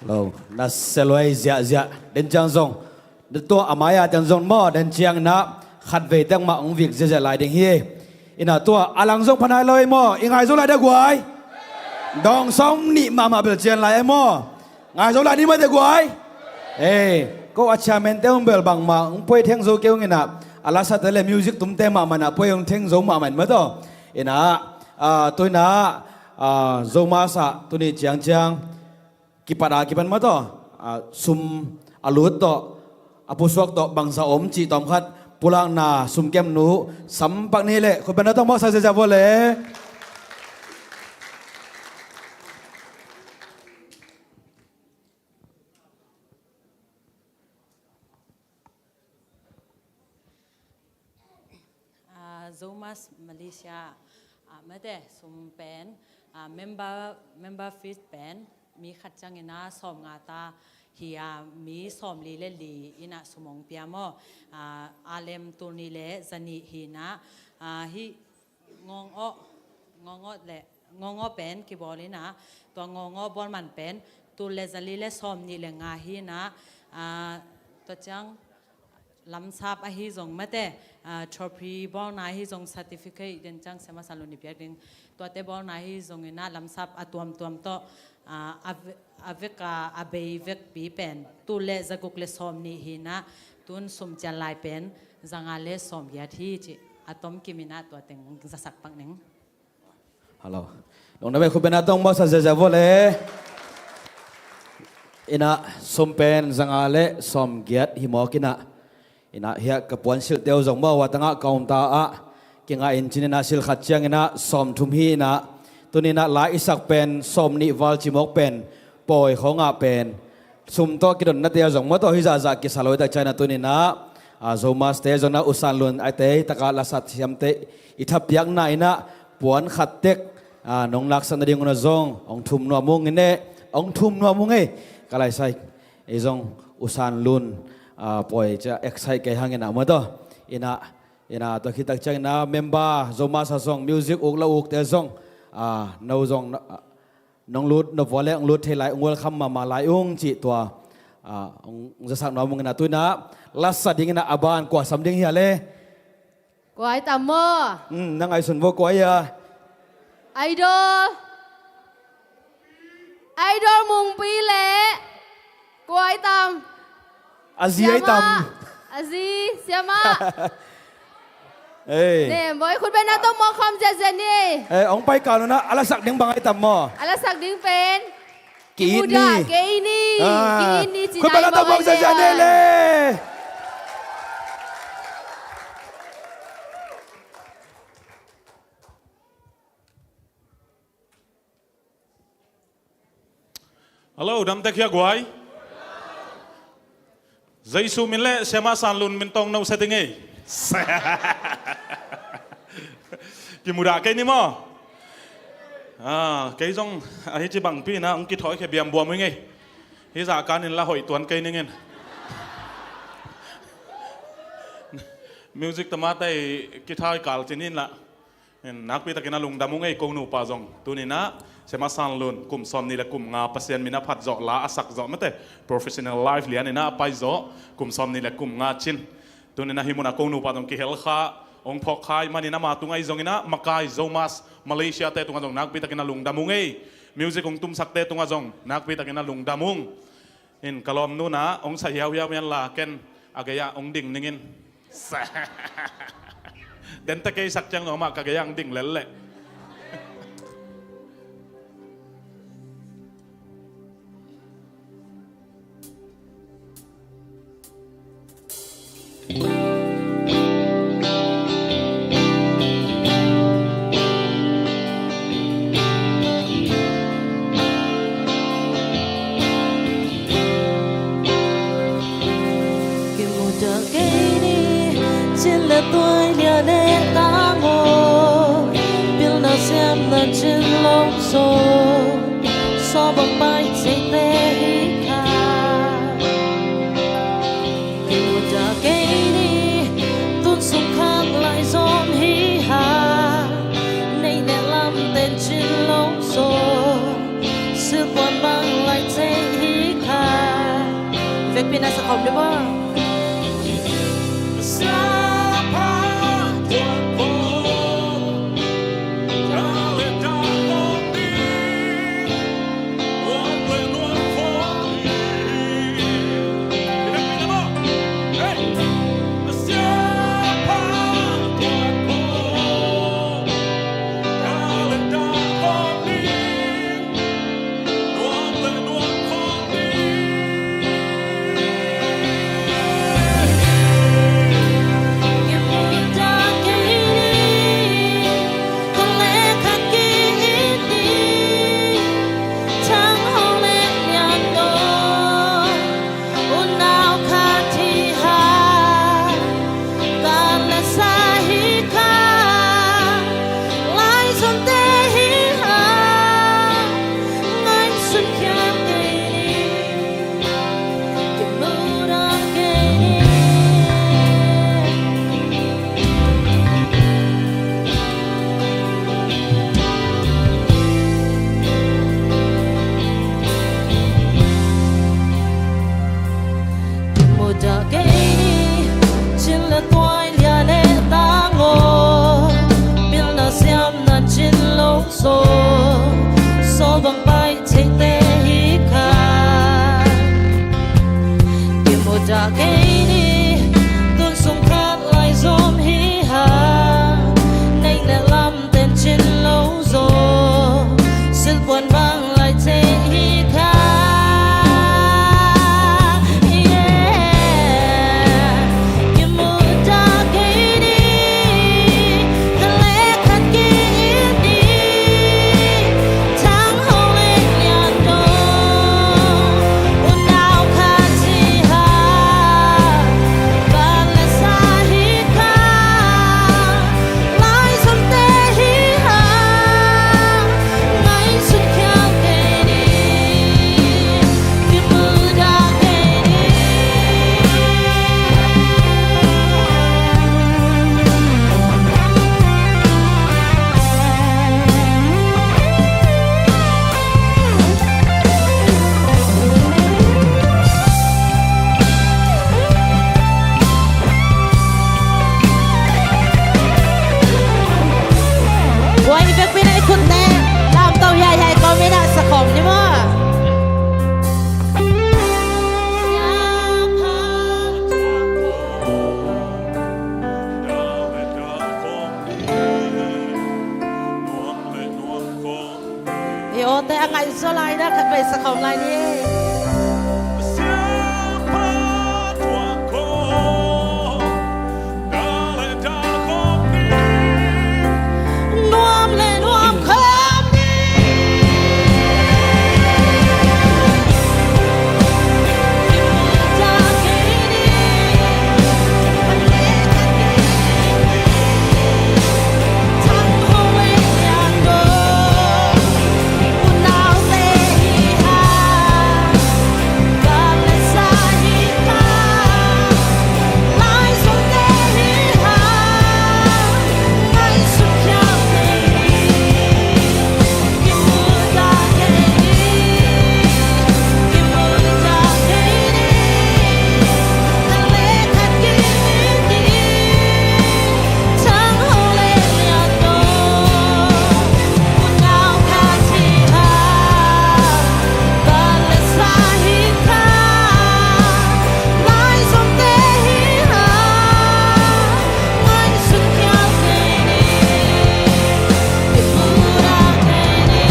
Lâu na seloi zia zia đến trang zong đến tua amaya trang zong mo đến chiang na khát về tăng mạng việc zia zia lại đến hi ina tua alang zong panai loi mo ingai zong lại được guai dong song ni mama bel chiang lại mo ngai zong lại ni mới được guai ê có achievement te bel bang ma poi theng zo kêu ngina ala sa tele music tum te ma na poi theng zo ma man ma to ina tôi na zo ma sa tôi ni chiang chiang kipada kipan ma to sum alut to apuswak to bangsa om chi tom khat pulang na sum kem nu sam pak ni le ko ben to mo sa sa bo le Zomas Malaysia ไม่ได้สมเป็นmember fit เป็นมีขัดจังเงินะสอมงาตาเฮียมีสอมลีเลลีอินะสมองเปียโมอาเลมตัวนี้เลจันีฮีนะฮิงงอ้แหละงงอ้เป็นกี่บอลเลยนะตัวงงอ้บอลมันเป็นตัวเลจันีเลสอมนี่เลงาฮีนะตัวจังลำซับอาฮิจงไม่แต่ทรอพีบอลนายฮิจง certificate เดินจังเสมาสารุนิเปียดึงตัวเตบอลนายฮิจงน่าลำซับตัวมโตอาเวกอาเบยเวกปีเป็นตัวเลจะกุกเลสอมนี่ฮินะตุนสมจันลายเป็นจังอาเลสอมยาที่จิอะตอมกิมินาตัวเต็งจะสักปังหนึ่งฮัลโหลลงน้ำไปคุณเป็นอาตองบอสเซจาวเลยอินะสมเป็นจังอาเลสอมเกียรติหิมอกินะอินะเฮียกับปวนสิลเตียวจงบ่ว่าตั้งอ่ะกาวตาอ่ะกิงอ่ะอินจินนาสิลขัดเชียงอินะสอมทุมฮีนะตัวนี้นะหลายอิสักเป็นสอมนิวัลจิมอกเป็นปอยของอ่ะเป็นสุมโตกิดนนัดเตียวจงบ่ตัวฮิจาจากิสาลอยตะใจนะตัวนี้นะโซมาสเตจงนะอุสันลุนไอเตตะกาลาสัตยามเตอิทับยักนายนะปวนขัดเต็กน้องลักษณะดิ่งอุนจงองทุมนัวมุงเน่องทุมนัวมุงก็เลยใส่ไอจงอุสันลุนปอยจะเอ็กไซต์แกหังอินะมาตัวอินะตัวคิดตักใจนะเมมเบอร์โซมาสะซงมิวสิกอุกละอุกเตจงนาวจงน้องลุดนบวอลเล่องลุดเทไลองวลคัมมาลายองจิตัวองจะสักน้อยมุงนะตัวนะลัสดิ่งนะอาบานกว่าสำดิ่งเฮียเลยกวยตามโมนั่งไอสุนโวกวยไอดอลมุงปีเละกวยตามอาซีไอตามอาซีเสียมาเนี่ยบอยคุณเป็นนักต้องมองคอมเจเจนี่องไปก่อนนะอาลาสักดิ่งบางไอตามมออาลาสักดิ่งเป็นกีนี่คุณเป็นนักต้องมองเจเจนี่เลยฮัลโหลดำตะเคียกไว้ใจสูมินเล่เสมาสันลุนมินตองนาวเซติงเอกิมุดาเกนี่มั้งเกยจงอาฮิจิบังปีนะองค์กิถอยแค่เบียมบัวมึงไงฮิจากการนินละหอยตัวนเกยนี่เงินมิวสิกตมาแต่กิทายกาลจินินละนักปีตะกินาลุงดามุงไงกงนูปาจงตัวนี้นะเสมาสันลุนกุมซอมนี่แหละกุมงาเปอร์เซ็นต์มินาพัดจ่อลาอาศักจ่อไม่แต่ professional life เลียนนี่นะไปจ่อกุมซอมนี่แหละกุมงาชินตัวนี้นะฮิมุนากงนูปาจงกิเฮลข้าองพอกขายมันนี่นะมาตุงไอจงนี่นะมาไกโซมัสมาเลเซียเตตุงจงนักปีตะกินาลุงดามุงไงมิวสิกองตุมสักเตตุงจงนักปีตะกินาลุงดามุงอินกลอมนู่นนะองใส่ยาวยาวยันลาเกนอากายะองดิ่งนิ่งเดินตะเกียสักจังหน่อมากกะยังดิ่งเล่นแหละtôi nhờ đến ta ngồi biết là xem lần trên lông xô so bằng bay chạy tê hít hà tìm một giờ cây đi tuôn sông khác lại giòn hí hà nay nè làm tên trên lông xô sự quan băng lại chạy hít hà việc bên này sẽ không được không te angai so lai na khat bai sa khom lai ni Siapa tuaku Dale dalkom ni nuam le nuam khom ni ta ke ni man le khat ni thang ho le yang do unao le ha ga le sa hi ta lai so te hi ha ngai su kya ni ki mu ta ke ni ki mu ta ke ni ta le khat ki ni thang ho le yang do unao kha chi ha ga le sa hi ta lai so te hi ha ngai su kya ni ki mu ta ke ni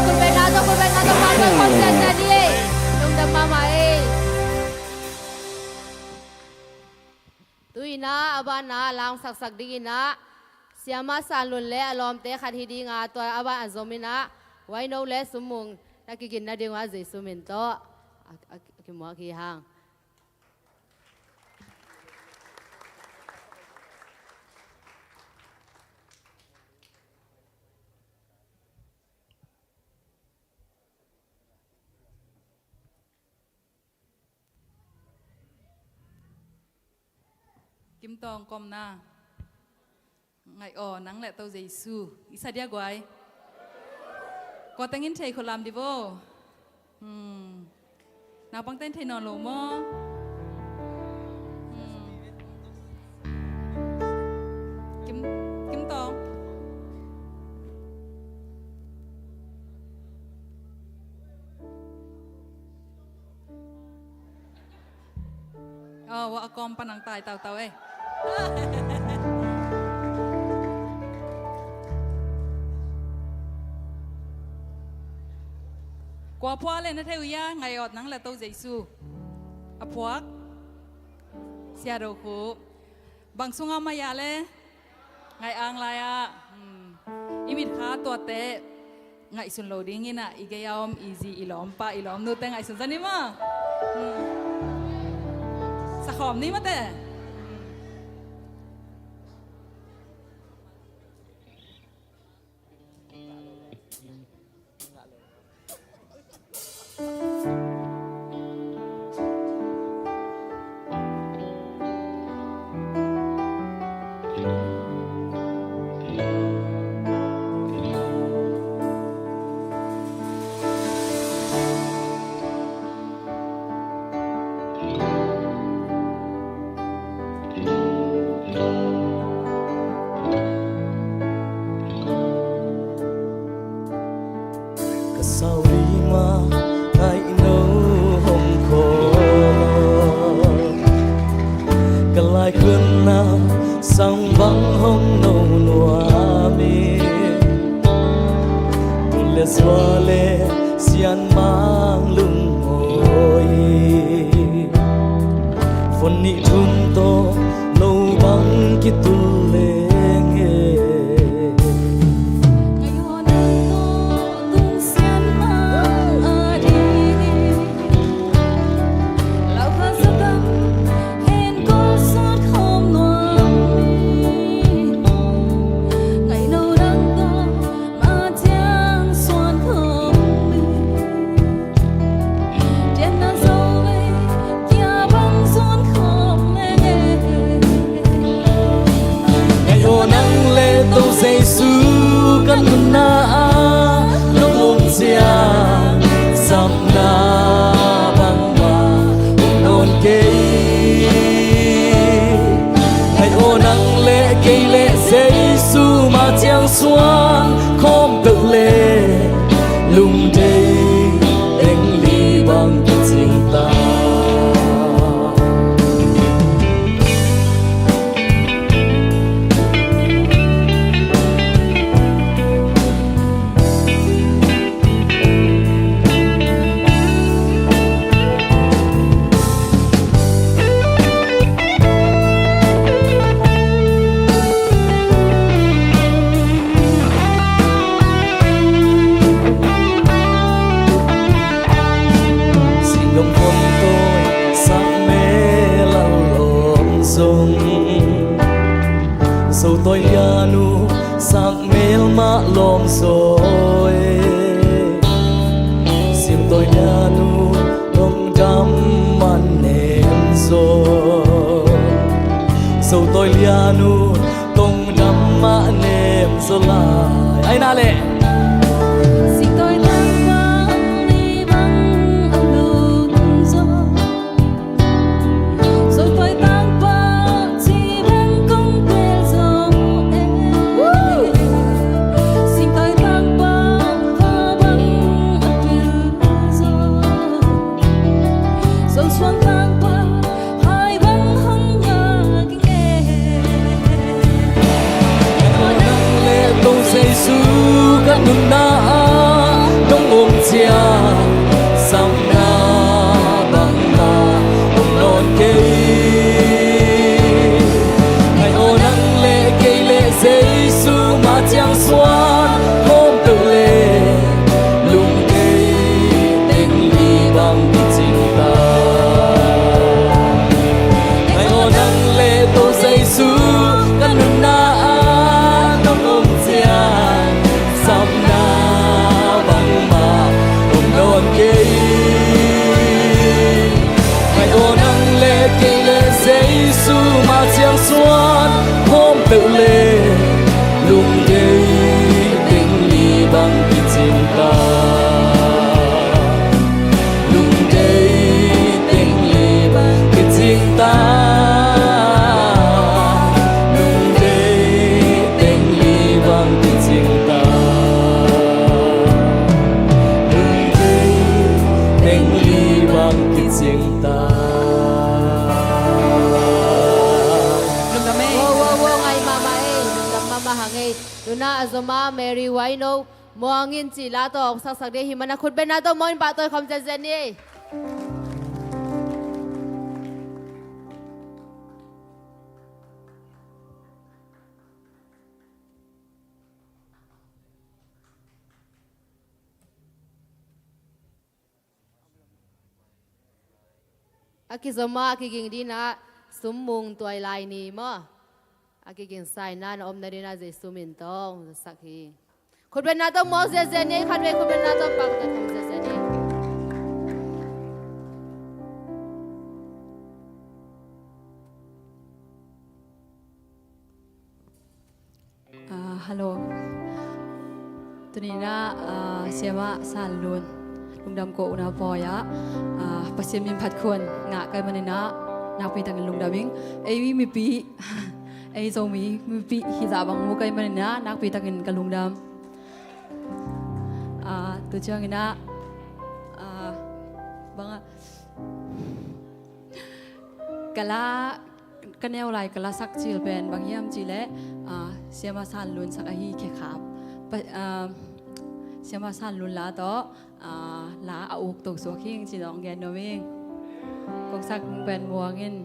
คุณเป็นนาต้องฟังด้วยคอนเสิร์ตนะดิลุงดำมาใหม่ตุยนะอบานาลางสักดีนะเสียมาสารลุนเล่อารมณ์เตะขัดฮีดีงาตัวอบาอันซมินะไว้โนเล่สมุงนักกินนาดีว่าใจสมินโตกิมัวกี่หางกิมตองกอมนาไงอ๋อนังแหละเต้าเจซูอิสาเดียกไว้ก็ตั้งยินเทคนลำดิโวนาปังเต้นเทนอนโลมอกิมตองว่าอากอมปนังตายเต่าเอ้กว่าพ่อเล่นนะเทวยาไงอดนังแหละเต้าเจซูอพวกเสียโดคูบางสุงอามายาเลยไงอ่างลายอ่ะอิมิดค้าตัวเตะไงสุนโลดิ้งนี่นะอีกยอมอีซีอีหลอมปะอีหลอมนูแต่ไงสุนสันนี่มาสักหอมนี่มาแต่sang vắng hông nâu nua mi le xóa le xian mang lung ngồi phun nị thum to lâu băng ki tu le nghe Giêsu kan na nong ong sia giêsu mà chẳng xoan không tự lệ lùng đây đánh ly bằng cái tình ta tôi lianu sang mel ma lom soi sim tôi lianu dong dam man nem so tôi lianu dong dam ma nem so lai ai na le nung na dong ôm chia sam na bang na ôm non kê ngày ô nắng lệ cây lệ giêsu mà chẳng xoan hôm tự lệ lùng cây tình ly bằng cái tình ta ngày ô nắng lệ tô giêsu căn nung na dong ôm chia sam na bang ma ôm non kê ngày ô nắng lệ cây lệ giêsu mà chẳng xoan hôm tự lệ lùng đây tình ly bằng cái tình ta lùng đây tình ly bằng cái tình ta lùng đây tình ly bằng cái tình ta lùng đây tình ly bằng cái tình ta Wow, ngay mama mama hangai. Tuna azoma Mary Wino. Moangin sila to. Saksak de himana khud ben na to moin pa to khom zen ni. Akizoma akiging dina sumung tuai lai ni mo. Akiging sai na om na dina je sumin tong sakhi. Khud ben na to mo zen ni khan ve khud ben na to pak ta khom zen ni. Hello. Tunina siapa salun. Lungdam ko una poya. Pasien min phat khon nga kai manina nak pi tang lungdaming. Ai mi pi ai zo mi pi hi za bang mu kai manina nak pi tang ka lungdam. Tu chang ina bang kala kanel lai kala sak chil ben bang yam chi le siapa salun sak a hi khe khap siapa salun la to la a uk tok so khing chi dong gen no ming kong sak ben muangin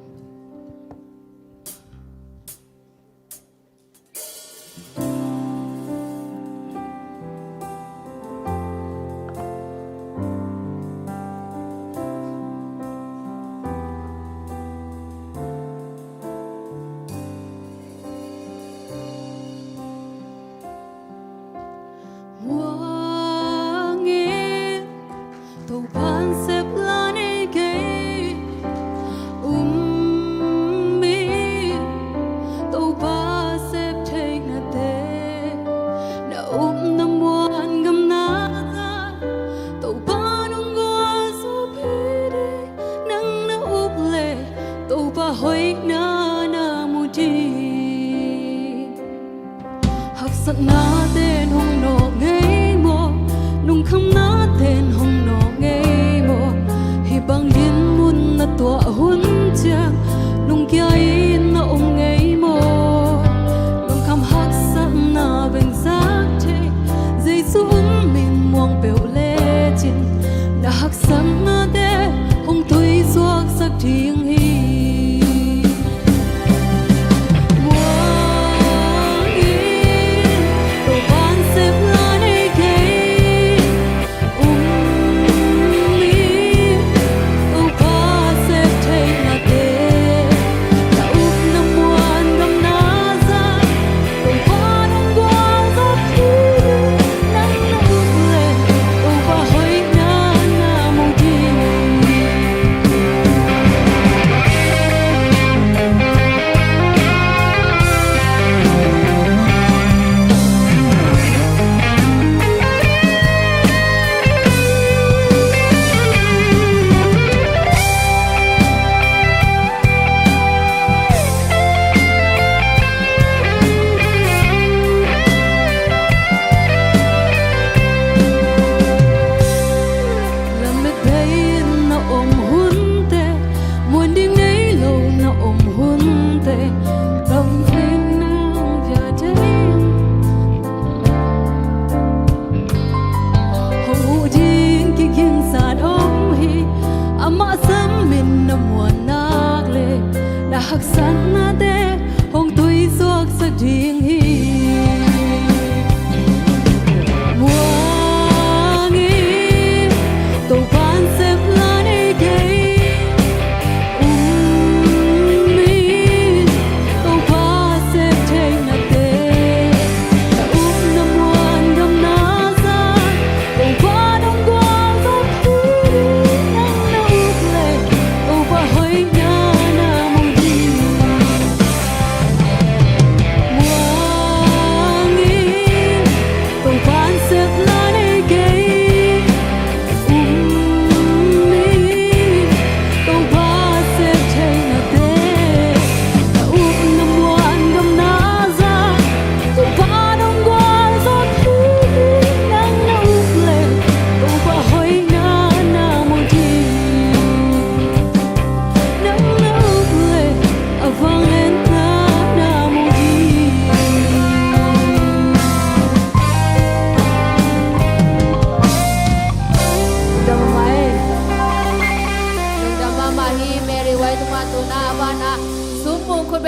Take na te สักนาเต้นห้องนอกไงโมนุ่งคำนาเต้นห้องนอกไงโมให้บางดินมุนนาตัวหุ่นเจียงนุ่งใหญ่นาองไงโมนุ่งคำหักสักนาเป็นสักเทใจสูงมินมองเปลวเล่จินนาหักสักนาเต้ห้องตุยสวกสักทีงฮีหักสันนาเดห้องตุยสวกสักทีงฮีมัวงีตัวปานเซฟลาในเกยมีตัวปาเซฟเทนาเดแต่น้ำวันดำนาซาตัวปาดงกวางสักทีนั่งน้ำเลยตัวปาหอยงา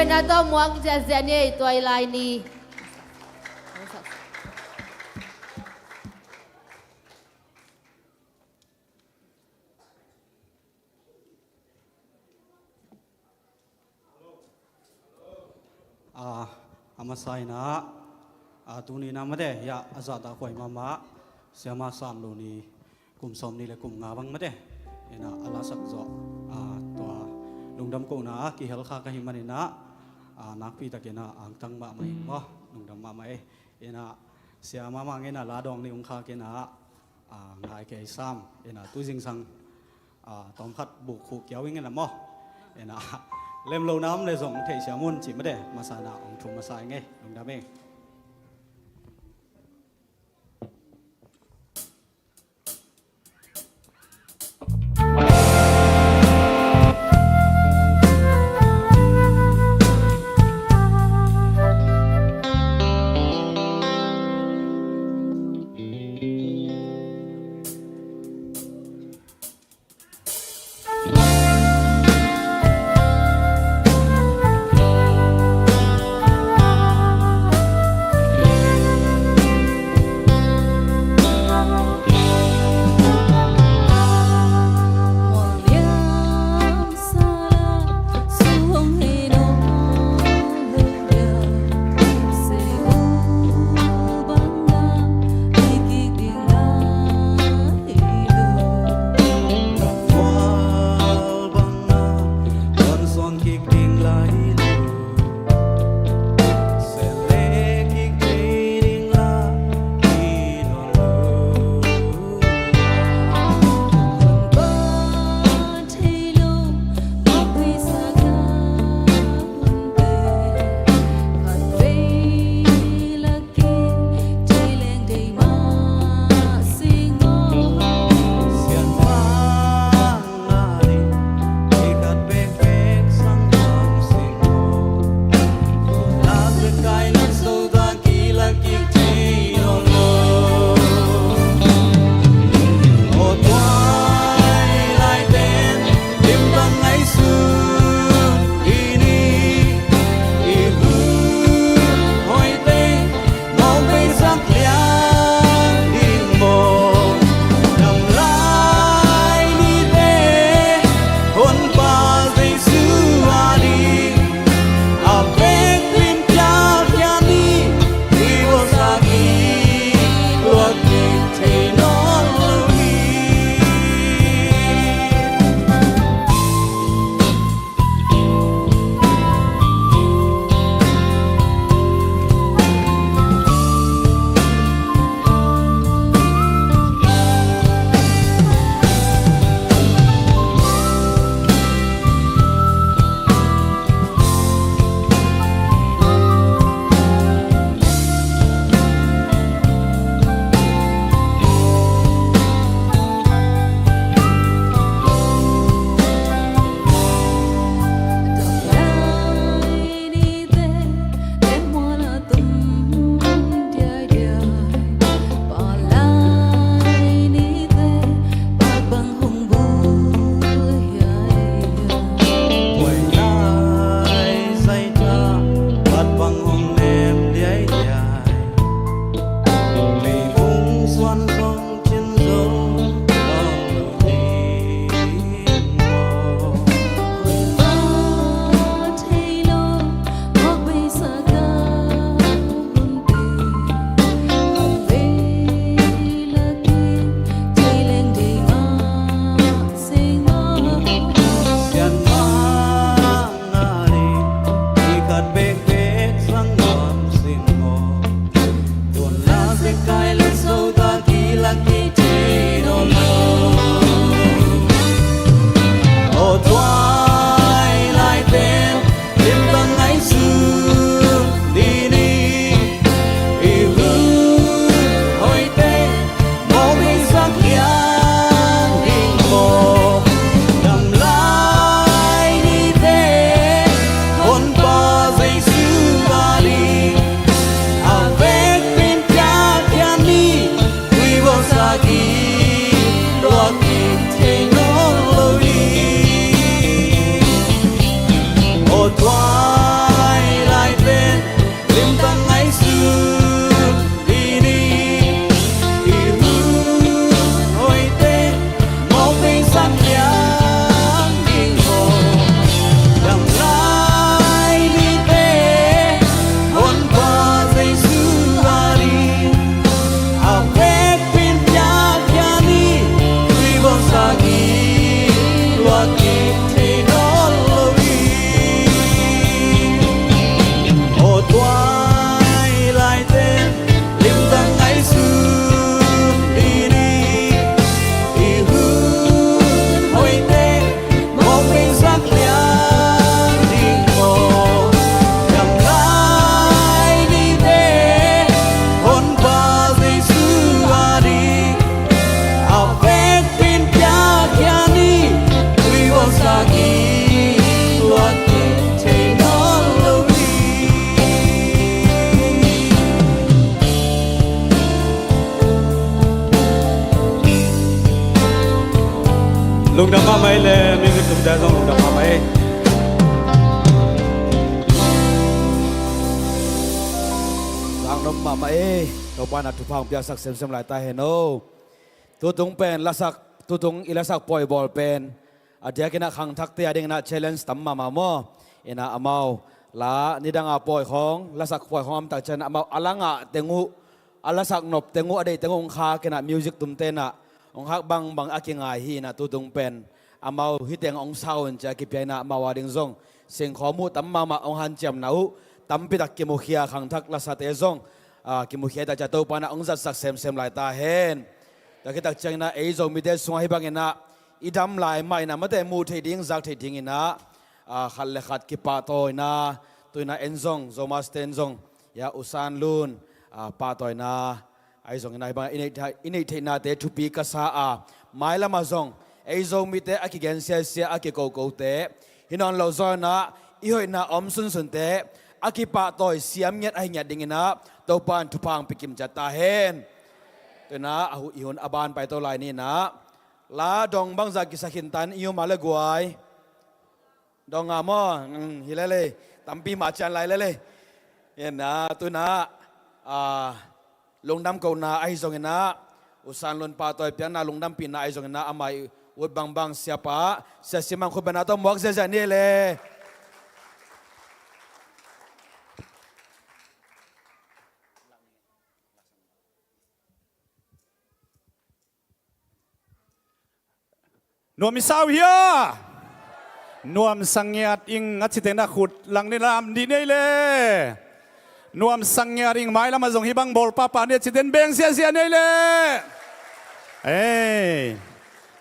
เป็นอาตัวมวงจะเสียเนี่ยตัวลายนี้อามาใส่นะตัวนี้นะไม่ได้ยาอาซาตาคอยมาเสียมาสานลูนี่กลุ่มสมนี่เลยกลุ่มงาบังไม่ได้นะอาลาสักจอตัวลุงดำกูนะกี่เฮลคาก็หิมันนะนักพี่ตะเกียนะอ่างตั้งมาไม่บ่ลุงดำมาไม่นะเสียมาเงินนะลาดองนี่องคาเกนะงายเกยซ้ำนะตู้จิงสังตอมพัดบุกขู่เกี่ยววิ่งเงินละบ่นะเล่มโลน้ำเลยส่งเทเสียมุนจิไม่ได้มาสานาองทุ่มมาใส่ไงลุงดำเอง ลุงดำมาไม่เลยมิวสิกลุงแต่ซองลุงดำมาไม่ Lang nom mama to pa na tupang pia sak sem sem lai ta he no tutung pen lasak tutung ilasak poi ball pen adia kina khang thak te ading na challenge tam mama mo ina amau la nidang a poi khong lasak poi khom ta chen amau alanga tengu alasak nop tengu ade tengu kha kina music tum te na ong hak bang akinga hi na tutung pen amau hi teng ong sound cha ki pe na mawading zong sing khomu tam mama ong han cham nau tam pi tak ki mu khia khang thak la sa te zong ki mu khia ta cha to pa na ong zat sak sem sem lai ta hen ta ki tak chang na ei zo mi te sunga hi bang ina idam lai mai na ma te mu thei ding zak thei ding ina khal le khat ki pa toy na tuina en zong zo ma sten zong ya usan lun pa toy na ai zong ina bang inei thei na te thu pi ka sa mai la ma zong ei zo mi te akigen sia sia akiko te hinon lo zo na i hoi na om sun sun te akipa toy siam nyat ai nyat dingina to pan thupang pikim jata hen te na ahu ihon aban pai to lai ni na la dong bang za ki sakhin tan iu ma le guai dong amo hilale tampi ma chan lai le yen na tu na lungdam ko na ai zong na usan lon pa toy pian na lungdam pin na ai zong na amai ud bang siapa sia simang ko bana to mok za ni leนวมมิสาวเฮียนวมสังเกตอิงอัจฉริยะขุดหลังในลำดีนี่เลยนวมสังเกตอิงไม้ละมาส่งฮิบังบอลป้าป่าเนี่ยจิตเด่นเบงเสียนี่เลย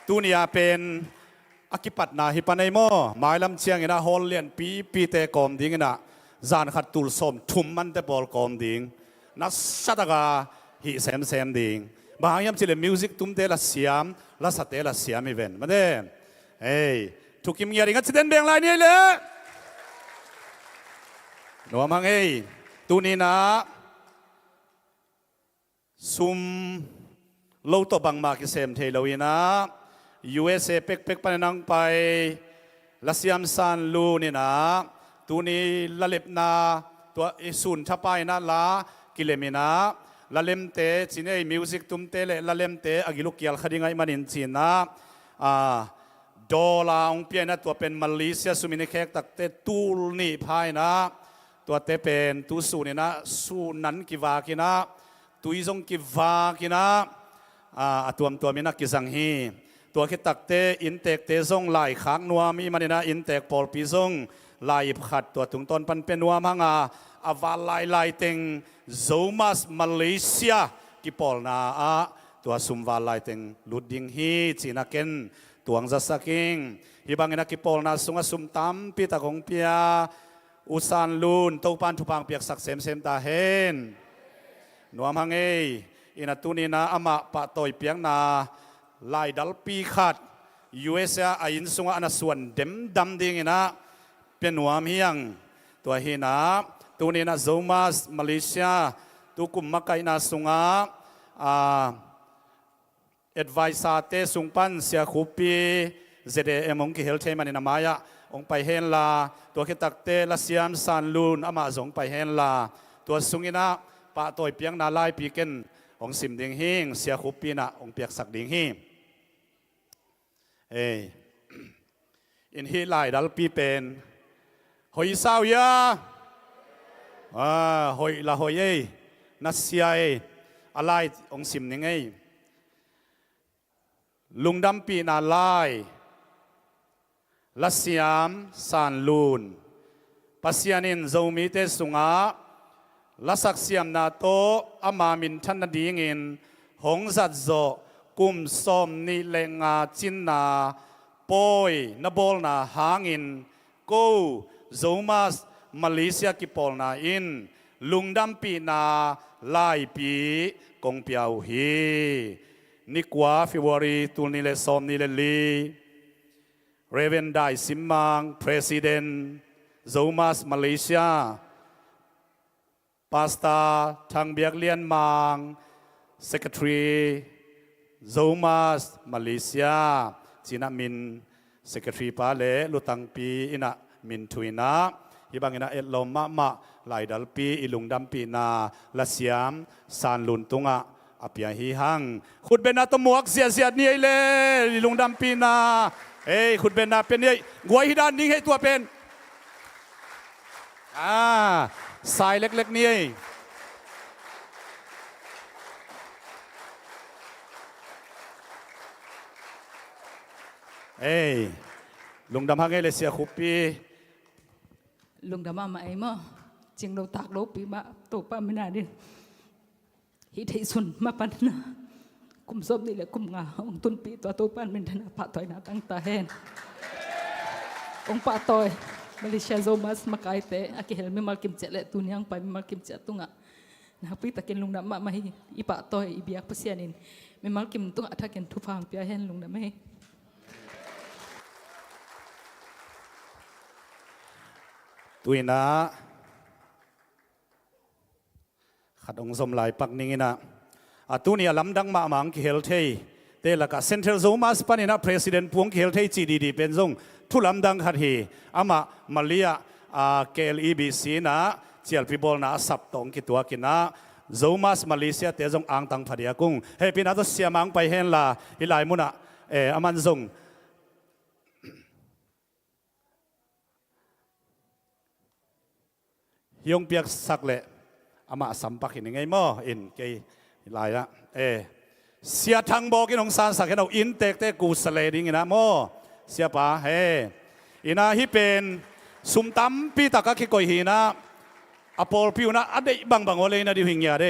ตัวนี้เป็นอากิปัตนาฮิปันไอโมไม้ลำเชียงนะฮอลเลียนปีเตะกอมดิ้งนะจานขัดตุลสมทุ่มมันเตะบอลกอมดิ้งนักสัตว์กาฮิเซมดิ้งบางอย่างจิเลมิวสิกตุ้มเตะละเสียมละสเตละเสียมอีเวนมาเด้ทุกยิมยาริงัดจิตเด่นเบงลายนี่เลยหนูมังตัวนี้นะซุมโลตัวบังมาคิเซมเทลวินะ USA เป็กปนนังไปลัสยามซานลูนี่นะตัวนี้ละเล็บนาตัวสุนทับไปนะละกิเลมินะละเล็มเตจินไอมิวสิกตุ้มเตเลละเล็มเตอากิลุกยาลคดีไงมันอินจีนะดอลลาร์องเปียนะตัวเป็นมาเลเซียสุมินิเคกตักเตตูลนี่พายนะตัวเตเป็นตูสูนี่นะสูนันกิวากินะตุยซงกิวากินะตัวมีนักกิสังฮีตัวคิดตักเตอินเตกเตซงลายขางนัวมีมันนะอินเตกปอลปีซงลายขัดตัวถุงต้นปันเป็นนัวมังอาวาลายเต็งโซมัสมาเลเซียกิปอลนาตัวซุมวาลายเต็งลุดดิงฮีจีนักเก็นตัวงจัสกิงฮิบังนักกิปอลนาสุงซุมตัมปีตะกงเปียอุสานลูนตัวปันทุพังเปียกสักเซมตาเฮนนัวมังอินาตุนีนาอามาปะตอยเปียงนาลายดัลปีขัด USA อายินสุงอันส่วนเด็มดำดิ่งนะเป็นหัวเมียงตัวหินาตัวนี้นะโซมาสมาเลเซียตัวกุมมักไกนาสุงเอ็ดไวซาเตสุงปันเสียคูปีเจเดเอมงกิเฮลเทมันนามายะองไปเฮนลาตัวคิตักเตลาเซียมซานลูนอามาสงไปเฮนลาตัวสุงินะปะตอยเปียงนาลายปีเกนองสิมดิงหิงเสียคูปีนะองเปียกสักดิงหิงอินฮีลายดัลปีเป็นหอยสาวยาหอยละหอยนัสยาอะไรองสิมนิงลุงดำปีนาลายลัสยามซานลูนปัสยานินโซมิเตสุงาลัสักเสียมนาโตอามามินทันนดีงินหงสัดโซกุมสมนิเลงาจินนาปอยนบอลนาหางินกูโซมาสมาเลเซียกิปอลนาอินลุงดำปีนาลายปีกงเปียวฮีนิกว่าฟิวารีตุนิเลสอมนิเลลีเรเวนไดซิมมังประธานโซมาสมาเลเซียปาสตาทางเบียกเลียนมัง Secretary โซมาสมาเลเซีย จีน่ามิน secretary ปาเลลุตังปีอินะมินทุยนะฮิบังอินะเอลมมาลายดัลปีอิลุงดัมปีนาละเสียมซานลุนตุงะอภิยฮีหังขุดเบนาตมวกเสียนี่เลยอิลุงดัมปีนาเอ้ยขุดเบนาเป็นนี่กวยฮิดานนิ่งให้ตัวเป็นสายเล็กๆนี่เอ้ยลุงดำฮังเอเลเซียคุปปี lùng đam mà ấy mà chừng đầu tạc đấu bị bạ tổ ba mươi nà đi hít thấy xuân mà pan na cùng sớm đi là cùng ngà ông tuân bị tòa tổ ban mình thân phạt tội na tăng ta hen ông phạt tội Malaysia zomas makai te akihel mi malkim cele tunyang pa mi malkim cele tunga na pi takin lung dam ma hi ipa toy ibiak pasianin mi malkim tunga thakin thufang pia hen lung dam hi ตุยนะขัดองสมลายปักนิงนะตุนี่ลำดังมามังกิเฮลเทยเตละกะเซ็นทรัลโซมัสปานินะประธานพวงกิเฮลเทยจีดีเป็นทรงทุลำดังขัดฮีอามาเลียKLEBC นะเจียลพิบอลนะสับตองกิตัวกินะโซมัสมาเลเซียเตจงอังตังพัดยากุ้งเฮปีนาตัวเสียมังไปเห็นละฮิลายมุนะอามันทรงยงเปียกสักเละอามาสัมปักอินไงมั่อินเกยลายละเสียทางบอกินองซานสักเราอินเตกเตกูสเลดิงนะมั่เสียป่าอินาฮิเป็นสุมตั้มปีตากะคิโกยฮีนะอพอลพิวนะอันเดบังบังโอเลยนะดิหิงยาเด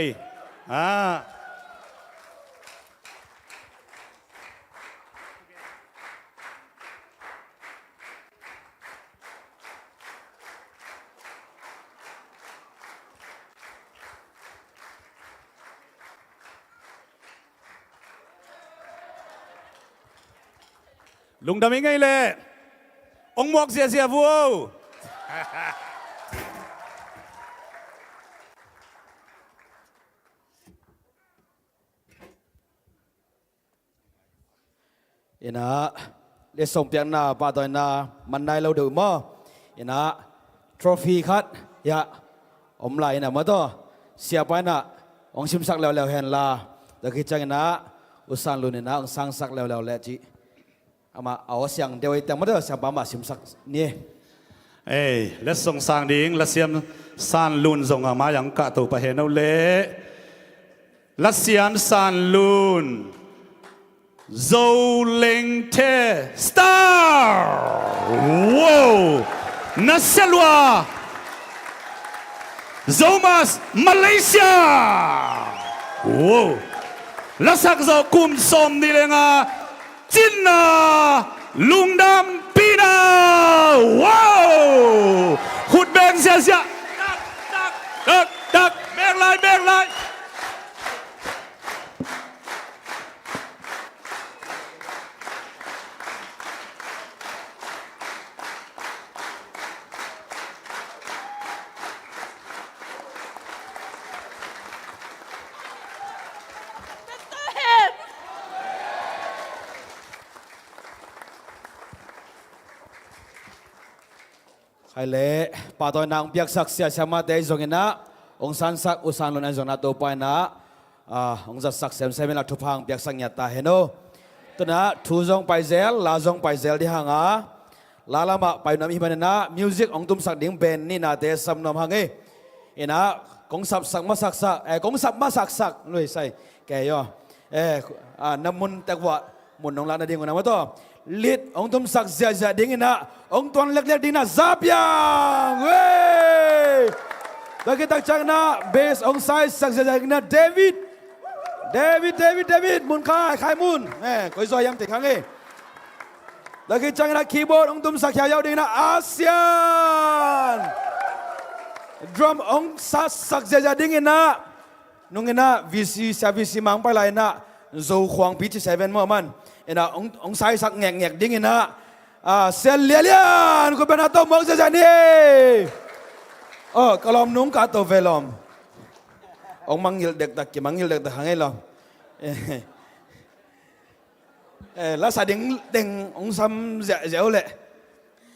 ลุงดำยังไงเลยองหมวกเสียวัวนะเดี๋ยวส่งเปียงนาป้าตอยนามันได้เราดูมั้ยนะทรอฟีคัดยะอมไหลนะมาต่อเสียไปนะองชิมสักแล้วเห็นลาแต่คิดจังนะอุสันลุนนะองสังสักแล้วแล้วจีอามาเอาเสียงเดียวแต่มาต่อเสียงป้ามาชิมสักนี่และส่งสางดิ่งและเสียมซานลุนส่งมาอย่างกะตัวไปเห็นเอาเละและเสียมซานลุนโซเลงเทสตาร์ว้าวนัสเซลวาโซมัสมาเลเซียว้าวและสักจะคุมสมดีเลยนะจินนาลุงดำปีนาว้าวขุดแบงเสียดักแบงไล่ไอ้เล่ป้าตอยนางเปียกสักเสียชมาเตยจงนะองสันสักอุสันลุนไอจงนาตัวไปนะองจัดสักเสียมเซมินาทุพังเปียกสังยาตาเห็นโนตัวนะทูจงไปเซลลาจงไปเซลที่หางลาลามาไปน้ำอิมันนะมิวสิกองตุ้มสักดิ่งเบนนี่นาเตสัมนำหางนะกงสับสักมาสักกงสับมาสักลุยใส่แกย่อน้ำมุนแต่ว่ามุนน้องลานาดิ่งกันนะว่าตัวลิดองตุ้มสักเสียดิ่งนะองตวนเล็กๆดิ่งนะซับยังเว้ยแล้วก็ตั้งใจนะเบสองไซส์สักเสียดิ่งนะเดวิดมุนค่ายมุนก็ซอยยังติดครั้งนี้แล้วก็จังนะคีย์บอร์ดองตุ้มสักยาวดิ่งนะอาเซียนดรัมองสักเสียดิ่งนะนุ่งนะVCมังไปเลยนะโจควงพีช7มั่วมันนะองไซสักแงกดิ่งนะเซลเลียนก็เป็นตัวมองเสียนี่กลอมนุ่งกาตัวเวลอมองมังยิลเด็กตะกี้มังยิลเด็กตะหางไงล่ะ lá sa đeng ông sam dẻo lệ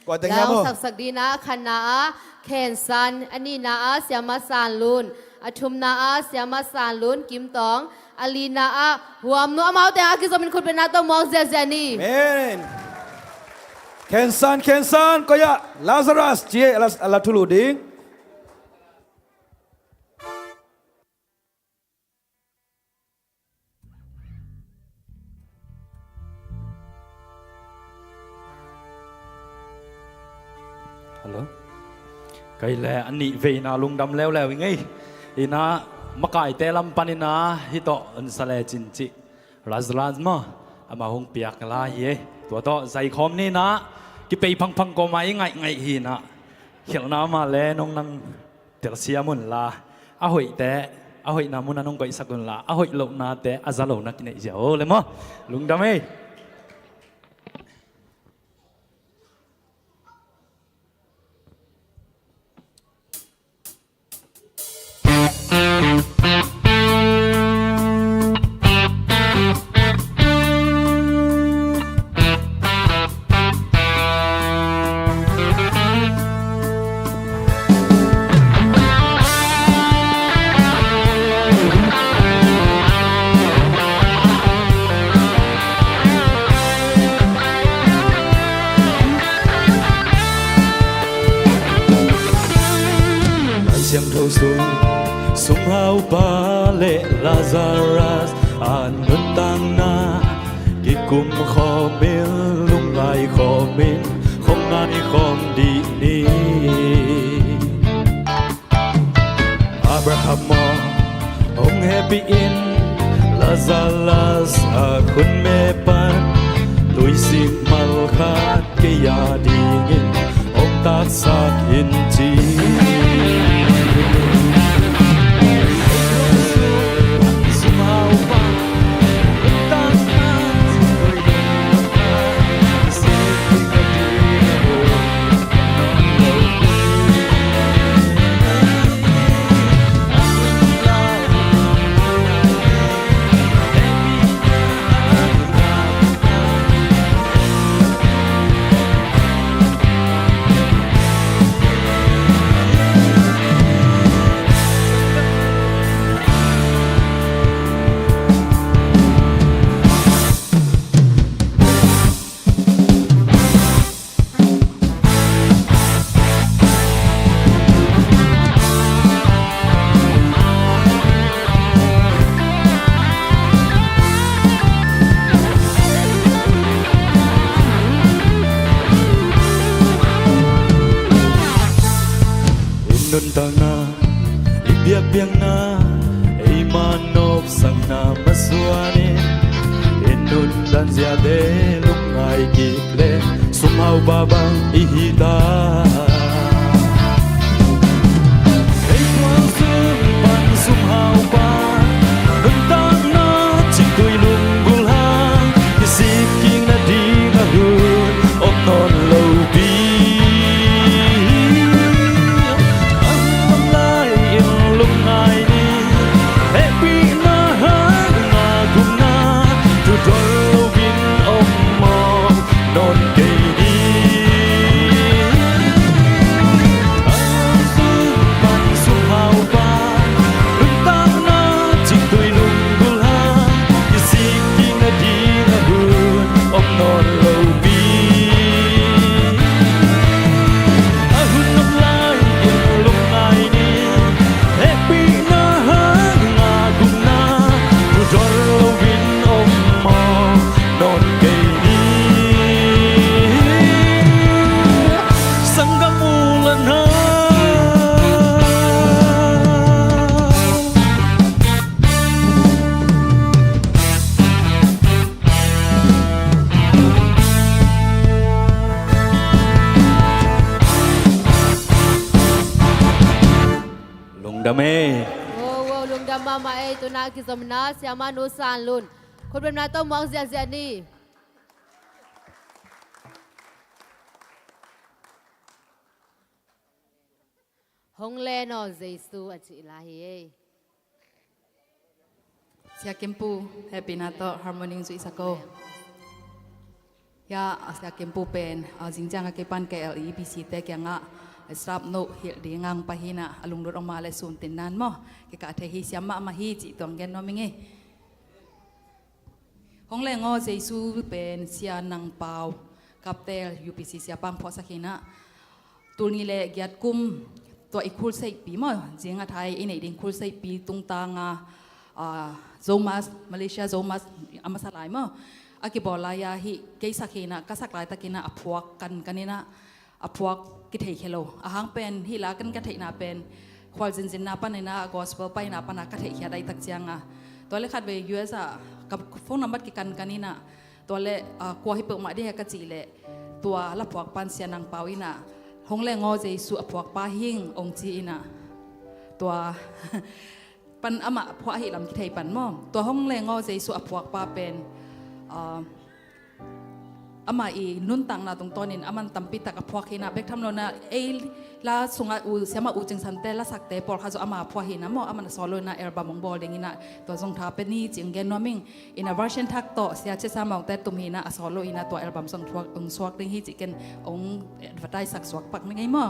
quả tiếng แล้ว nhau สักดีนะคณะเคนซันอันนี้นะเสียมาสานลุนอทุมนะเสียมาสานลุนกิมตองอลีนะหัวมนัวมาแต่อากิจมินคุณเป็นนาตัวมองเจนี่ Amen Kensan kaya Lazarus cie ala tulu ding Hello. Cái lẽ anh nị về na lung đâm leo leo ngay. Ina makai telam panina hito an sale cinci. Razraz ma ama hong piak la ye. Tua to zai khom ni na. Ki pei phang phang ko mai ngai hi na. Hiểu na ma le nong nang tel sia mun la. A hoi te a hoi na mun nong ko isakun la. A hoi lo na te azalo na kinai jao le mo. Lung đâm ei. Siam thâu sung hao ba lệ Lazarus nun tang na ki kum kho mil lung ai kho min không ai khom đi ni Abraham mo ông happy in Lazarus khun me pan tôi xin mal khat ke ya dingin ông ta sak in chi nun tang na ibiak biang na ei manop sang na maswani nun dan zia de lung ngai ki le sumau babang ihita ei kwang sun pan sumau pa nun tang na chi tui lung gul ha ki sik king na di na hun op non lo bi Dame. Wow, lung dam mama tu nak kizamna siapa nusan lun. Kau benar tahu mau zia ni. Hong le no Jesu aci ilahi. Sia kempu happy nato harmony zu isako. ya asya kempu pen jingjang ke pan ke LEBC te kya nga strap no hil di ngang pahina alung dur oma le sun tin nan mo ke ka the hi siama ma hi chi tong gen no minge hong le ngo jesu pen sia nang pau kaptel UPC sia pang pho sakina tulni le gyat kum to ikul sei pi mo jinga thai inei ding kul sei pi tung tanga zomas Malaysia zomas amasalai mo akibolaya hi keisa khina kasaklai takina aphuak kan kanina aphuak ki thei khelo ahang pen hi la kan ka thei na pen khwal jin jin na panina gospel pai na pana ka thei khia dai tak chianga tole khat be US a ka phone number ki kan kanina tole ko hi pe ma de ka chi le tua la phuak pan sia nang pawina hong le ngo jesu aphuak pa hing ong chi ina tua pan ama phwa hi lam ki thei pan mo tua hong le ngo jesu aphuak pa pen ama i nun tang na tung tonin aman tampi tak aphuak hina bek tham lo na e la sunga u siama u ching san te la sak te por kha zo ama phwa hina mo aman solo na album mong bol ding ina to jong tha pe ni ching gen noming in a version thak to sia che sa maung te tum hina a solo ina to album song thuak ong swak ding hi chi ken ong advertise sak swak pak ngai mo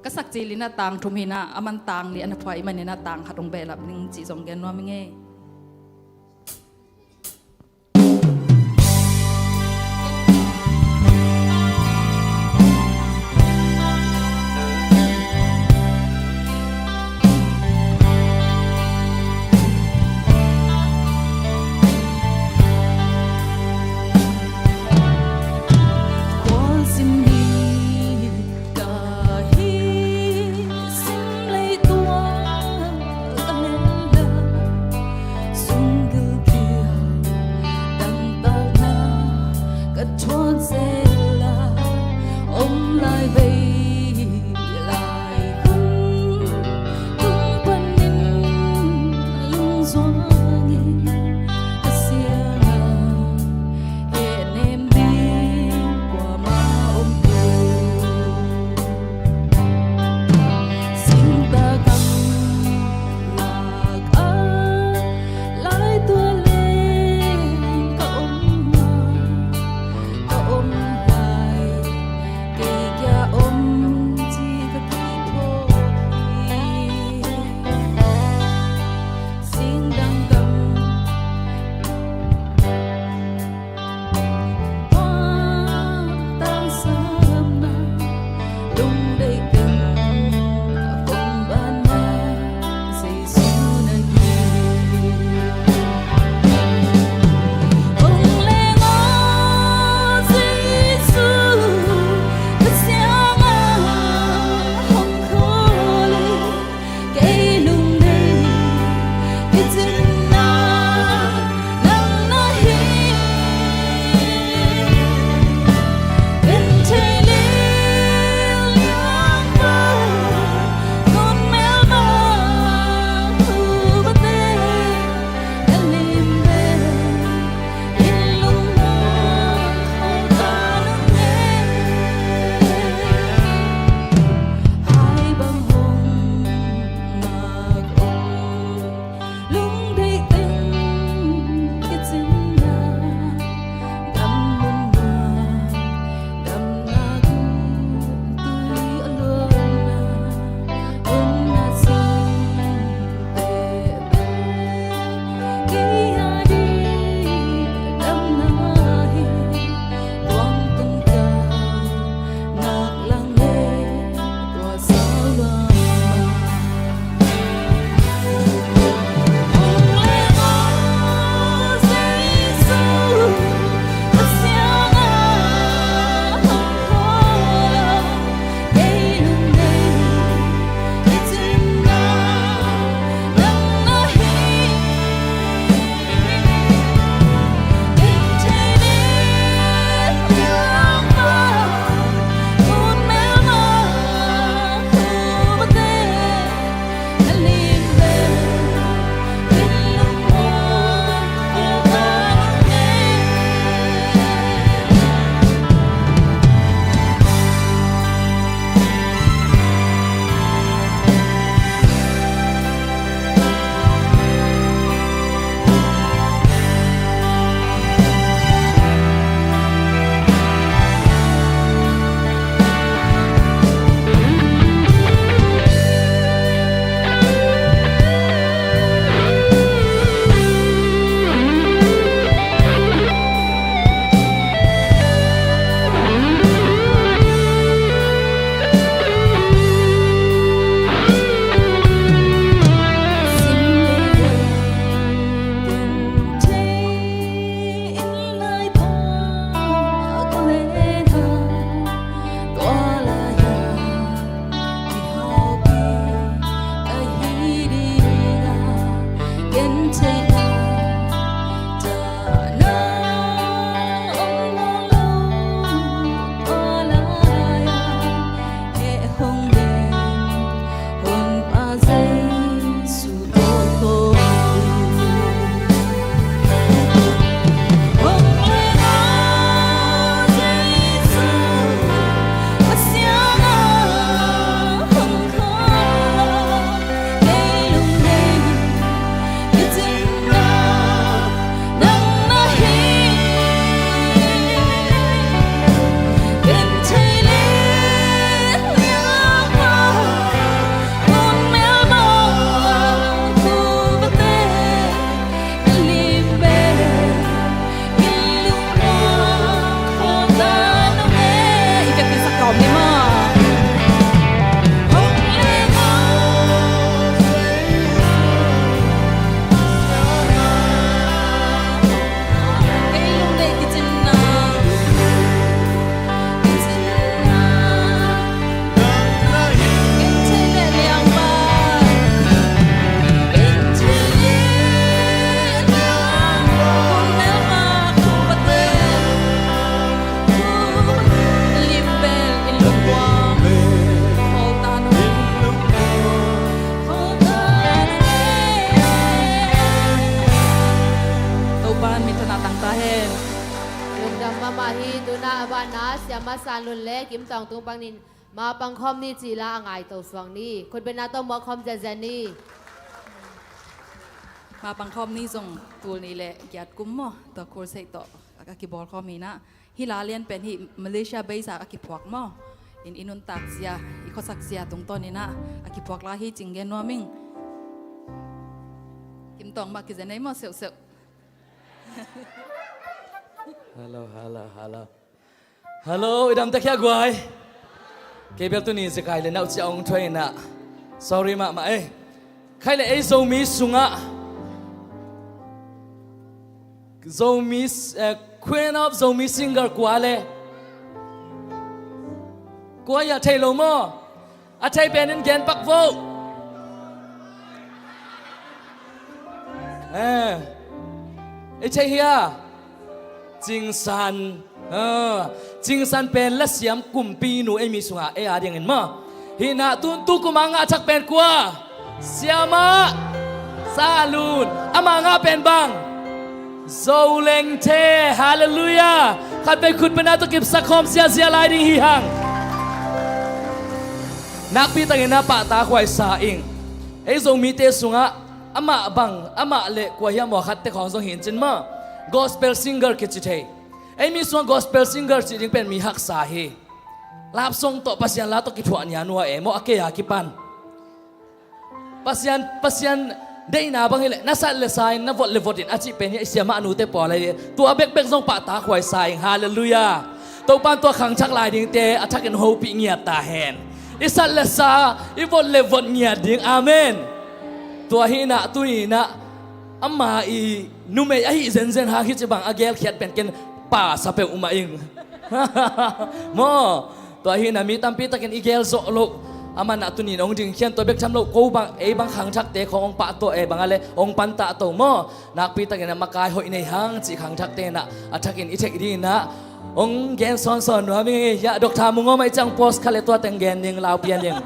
ka sak chi lina tang thum hina aman tang li an phwa i man ina tang khatong be lap ning chi jong gen noming e มาฮีตุนาบานาเสียมาสานลุนเล่กิมตองตุงปังนินมาปังคอมนี่จีลาอ่างไอตัวสวงนี่คนเป็นนาต้องมอคอมเจเจนี่ มาปังคอมนี่ส่งตัวนี้แหละหยัดกุมมั้งตัวโคร์เซต่ออากิบอลคอมีนะฮิลาเลียนเป็นฮิมาเลเซียเบย์จากอากิพวกมั้งอินุนตักเสียอีกสักเสียตรงต้นนี้นะอากิพวกลาฮิจิงเกนนัวมิงกิมตองมากิจไหนมั้งเสียวฮัลโหลอีดำตะเคียกวยเก็บตัวนี้จะใครเลยนะจะเอาถ้วยนะ sorry มาเอ้ใครเลยไอ้โซมิสุงะโซมิqueen of โซมิ singer กว่าเลยกว่าอย่าเทลงมั้งอาชัยเป็นนั่นแกนปักโวไอ้ชัยเฮียจิงซันจิงซันเป็นและเสียมกุมปีหนูไอ้มีสุงะไอ้อาเดียงเห็นมั้งฮินาตุนตุกุมังอาชักเป็นกว่าเสียมาซาลูนอามางาเป็นบังโซเลงเทฮาเลลูยาขัดไปขุดเป็นนาตกิบสักคมเสียลายดิ่งฮีหังนักปีตังเงินปะตาควายสาอิงไอ้ทรงมีเตสุงะอามาบังอามาเละกว่าเฮียหมอขัดแต่ของทรงเห็นจินมั้ง gospel singer กิจเทไอ้มีส่วน gospel singer จริงเป็นมีหักสาเหลาบทรงต่อปัสยันลาตกิถวานยานัวโมอาเกียกิปันปัสยันได้นาบางทีเลยน่าสั่นเลยสายน่าเลวดินอาชีพเป็นเสียมาอนุเตปออะไรตัวเบกทรงปะตาควายสายฮาเลลูยาตัวปันตัวขังชักลายดิ่งเตอาชักกันโฮปีเงียตาแหนอิสันเลสาอิวเลวดเงียดิ่งอาเมนตัวฮีนะตุยนะอามาอีนุเมย์ไอเซนหาคิดจะบังอาเกลเขียนเป็นกันป่าสเปอุมาเองโมตัวฮีนะมีตั้มปีตะกันอีเกลโซโลอามันตุนีน้องจึงเขียนตัวเบกช้ำโลกูบังบังขังชักเตะขององค์ปะตัวบังอะไรองค์ปันตะตัวโมนักปีตะกันมากายหอยในห้างจีขังชักเตนะอาชักอินอิเทกดีนะองค์แกนสอนว่ามียาดอกทามุงไม่จังโพสคาเลตัวแต่งแกนยังลาวเปียนยัง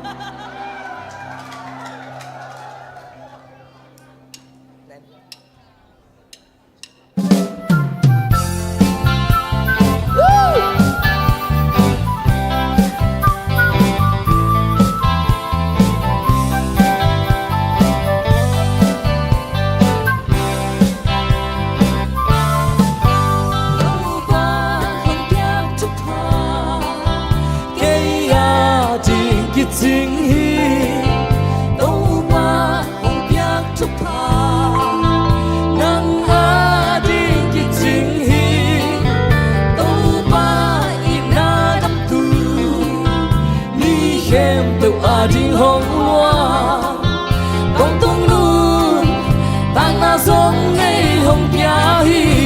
จริงฮีตู้มาหงอยากทุกพานังอาดิงกิจริงฮีตู้มาอีน่าดำตูนี่เข้มตัวอาดิงหงว่าต้องนู่นตั้งนาสงให้หงยาฮีน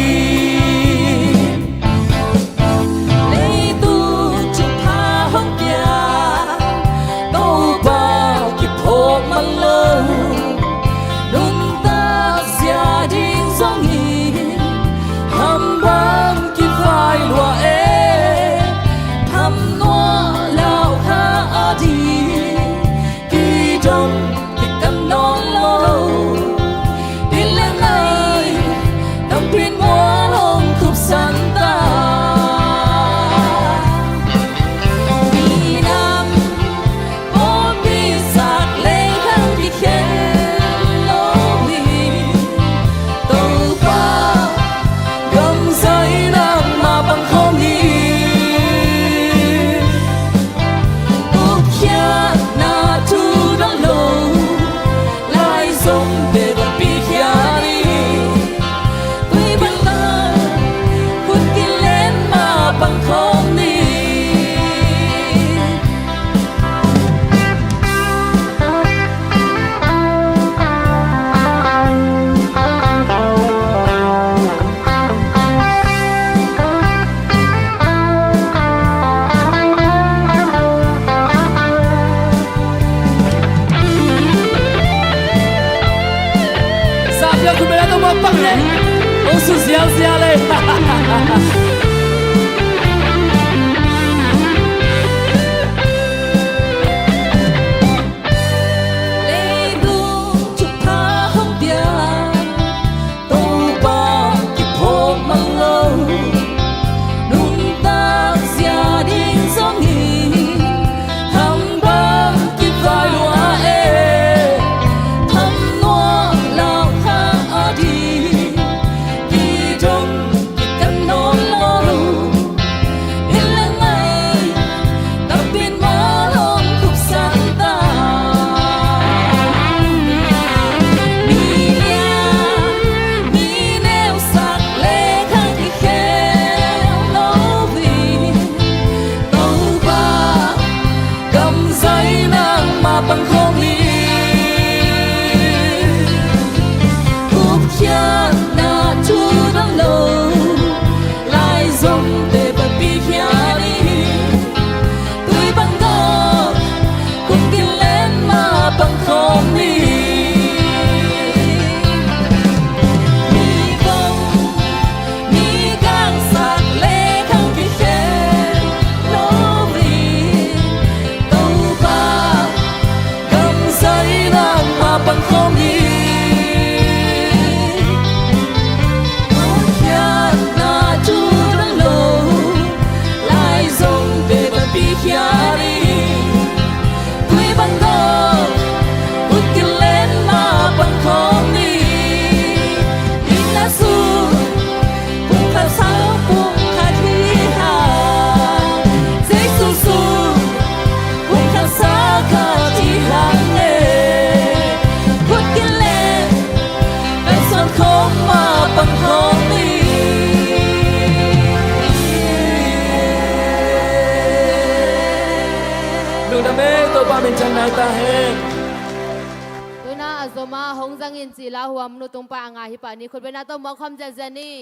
ตาเฮง ตุนาอาซมาหงจังอินจีลาหัวมนุตุงปะงาฮิปานี่คุณเป็นนาต้องมอคอมเจเจนี่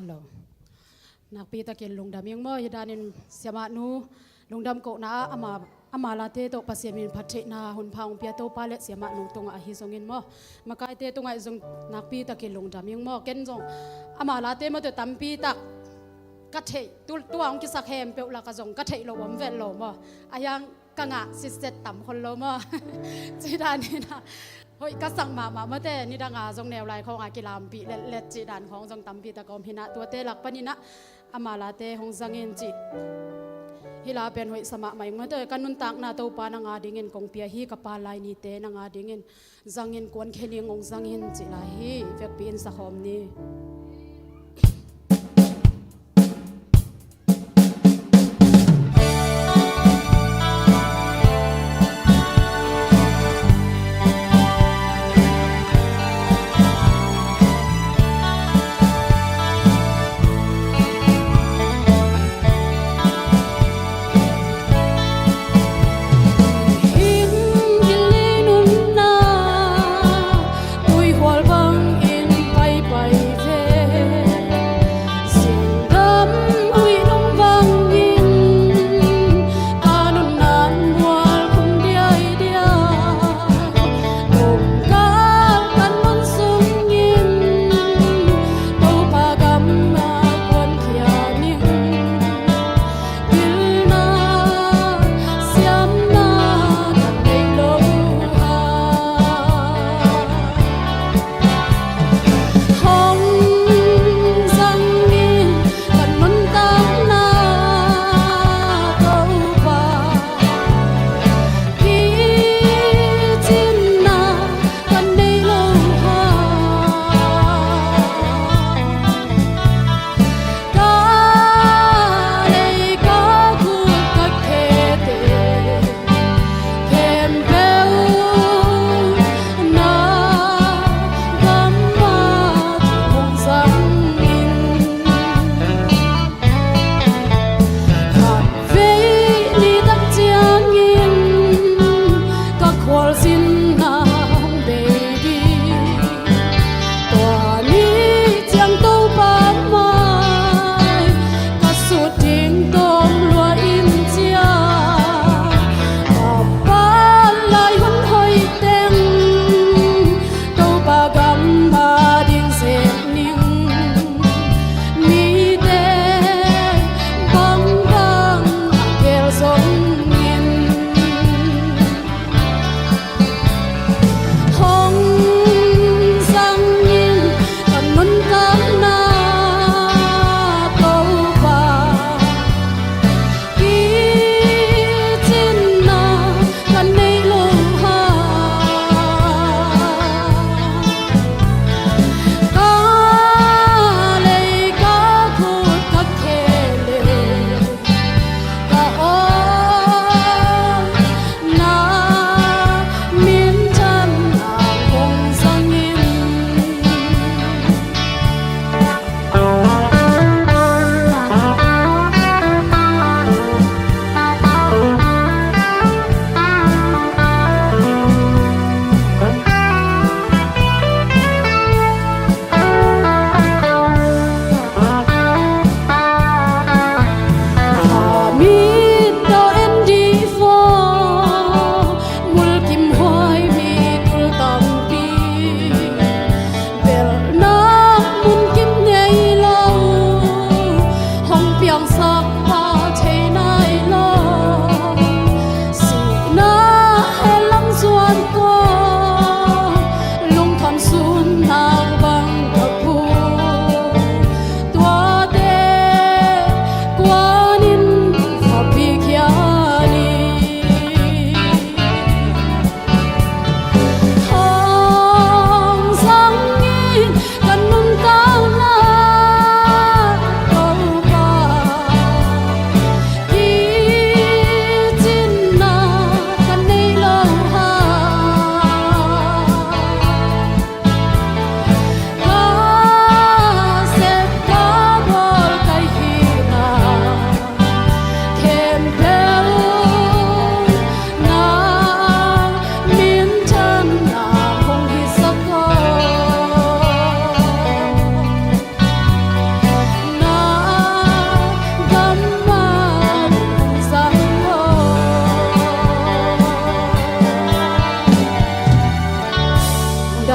ฮัลโหลนักปีตะเกียนลงดำยังม่ยดานินเสียมานูลงดำโกนาอามาลาเตโตปัสเซียมินพัชนาหุนพางเปียโตปาเลเสียมานูตรงอาฮิซงเงินม่มาไกเตตรงไอซงนักปีตะเกียนลงดำยังม่เก็นซงอามาลาเตมาตัวตัมปีตักกัดเทตัวองกิสักแฮมเปลลากะซงกัดเทโลวมเวลโลม่อายังกังะสิเซตต่ำคนโลม่จีดานี่นะเฮ้ยก็สั่งมาเมื่อแต่นี่ดังอาจงแนวลายของอากิลามปีเล็ดจีดานของจงตำปีตะกอมพินะตัวเตหลักปนินะอามาลาเตหงสังเงินจีฮิลาเป็นหอยสมะใหม่เมื่อแต่กันนุนตักนาตัวปานางาดิเงินกงเปียฮีกับปาลายนี่เตนางาดิเงินสังเงินกวนเคลียงงสังเงินจีลาฮีเฟกปีนสักหอมนี่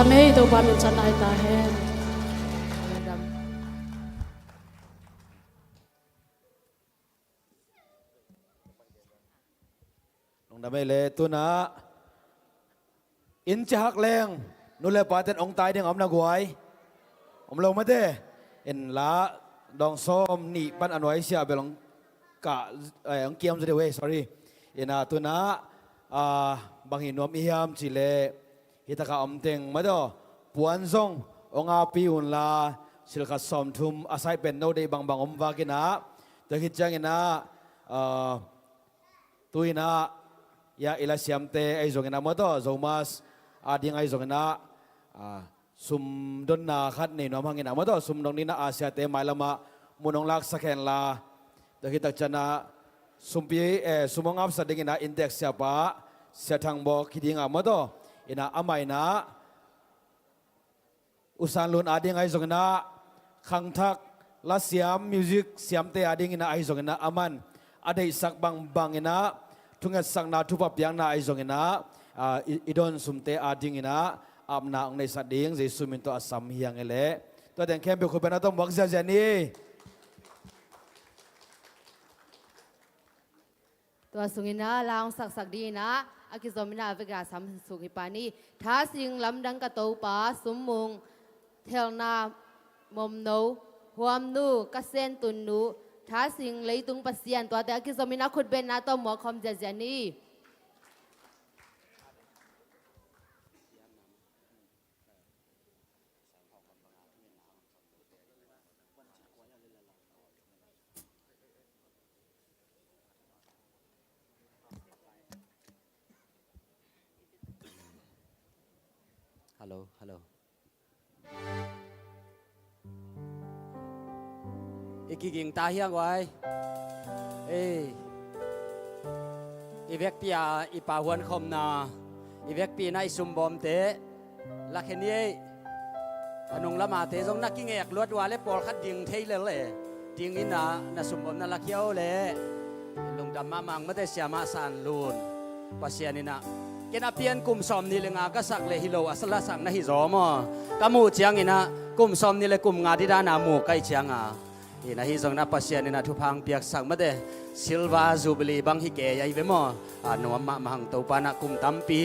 ดำให้ตัวปามินชันไอตาเฮ ลงดำไม่เลยตัวนะอินจะหักแรงนู่นเลยปาเต็นองตายเด้งอมนากวยอมลงมาเด้เอ็นละดองส้มนี่ปันอันไว้เสียเบลงกะองเกียมจะเดเว้ sorry เอ็นตัวนะบางหินนวมอิยามจิเลฮิตากาอมเต็งมาดอปวนซงองอาปีอุนลาสิลกัสอมทุมอาศัยเป็นโนเดบางอมวากินะแต่คิดจังเอ็นะตุยนะยาอิลาเซียมเตไอซงนะมาดอโซมัสอาดิงไอซงนะซุมดนนาขัดในน้องพังเงินมาต่อซุมดงนี้นะอาเซียเตมายละมามุนองลักสักแห่งลาแต่คิดตักจันนะซุมปีซุมองอับสัดดิงนะอินเด็กซ์เสียปะเสียทางบอกคิดยังมาต่ออินะอามัยนะอุสานลุนอาดิงไอซงนะขังทักลาเซียมมิวสิกเสียมเตอาดิงนะไอซงนะอามันอาได้สักบางนะทุกสักนาทุบปยังนะไอซงนะอิดอนซุมเตอาดิงนะอาบน้ำในสัตว์ดิ้งจะสุมินตัวสัมเฮียงเอเล่ตัวแต่งเข้มเป็นคนเป็นนักต้องบอกเสียเจนี่ตัวสุงินะลางสักดีนะอากิจอมินาเวกาสัมสุขิปานีท้าสิงลำดังกะโตปาสมมุงเทลนามอมโนหัวมนูกะเซนตุนนูท้าสิงเลยตุงปัสเซียนตัวแต่อากิจอมินาขุดเป็นนาตัวหมอคอมเจนี่ฮัลโหลอีกกิ่งตาเฮียงไว้อีเวกปีอีป่าหวนคมนาอีเวกปีในซุมบอมเตะลักเฮนี้นงละมาเตะทรงนักกิ่งเอกลวดว่าเล็บปอลคัดดิ่งเทเลยดิ่งอินะน่ะซุมบอมน่ะลักเขียวเลยลงดำมามังไม่ได้เสียมาสานลูนปัสเซียนี่นะเกณฑ์เพียนกลุ่มสอมนี่เลยงาก็สักเลยฮิโลอัสละสักนะฮิโซมอกมูเจียงอินะกลุ่มสอมนี่เลยกลุ่มงาที่ด้านนามูใกล้เจียงอินะฮิโซนะปัสเซียนี่นะทุพังเปียกสักไม่ได้ซิลวาจูบลีบางฮิเกยยัยเวมอนวมมาหังตัวปานะกลุ่มตัมปี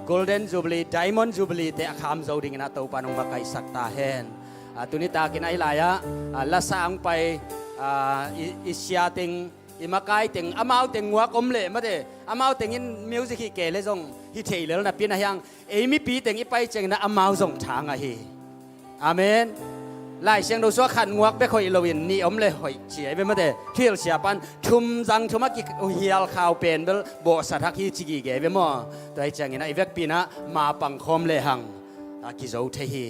โกลเด้นจูบลีไดมอนด์จูบลีเตะขามโจดิ่งนะตัวปานงมาใกล้สักตาเฮนตุนิตากินไอลายะละสังไปอิสยาติงอิมากายติงอามาวติงวักอมเล่มาเดอามาวติงอินมิวสิกฮิเกเลซงฮิเทเลนะปีนะยังมีปีติงอิไปเจงนะอามาวซงทางฮีอาเมนไล่เสียงดูสัวขันงวกไปคอยลวินนี่อมเลยหอยเฉียไปมาเดเที่ยวเสียปันชุมจังชุมกิเฮียลข่าวเป็นเบลโบสัทฮิจิกิเกไปมั่วตัวไอเจงนะอีเวกปีนะมาปังคมเลยหังกิโจเทฮี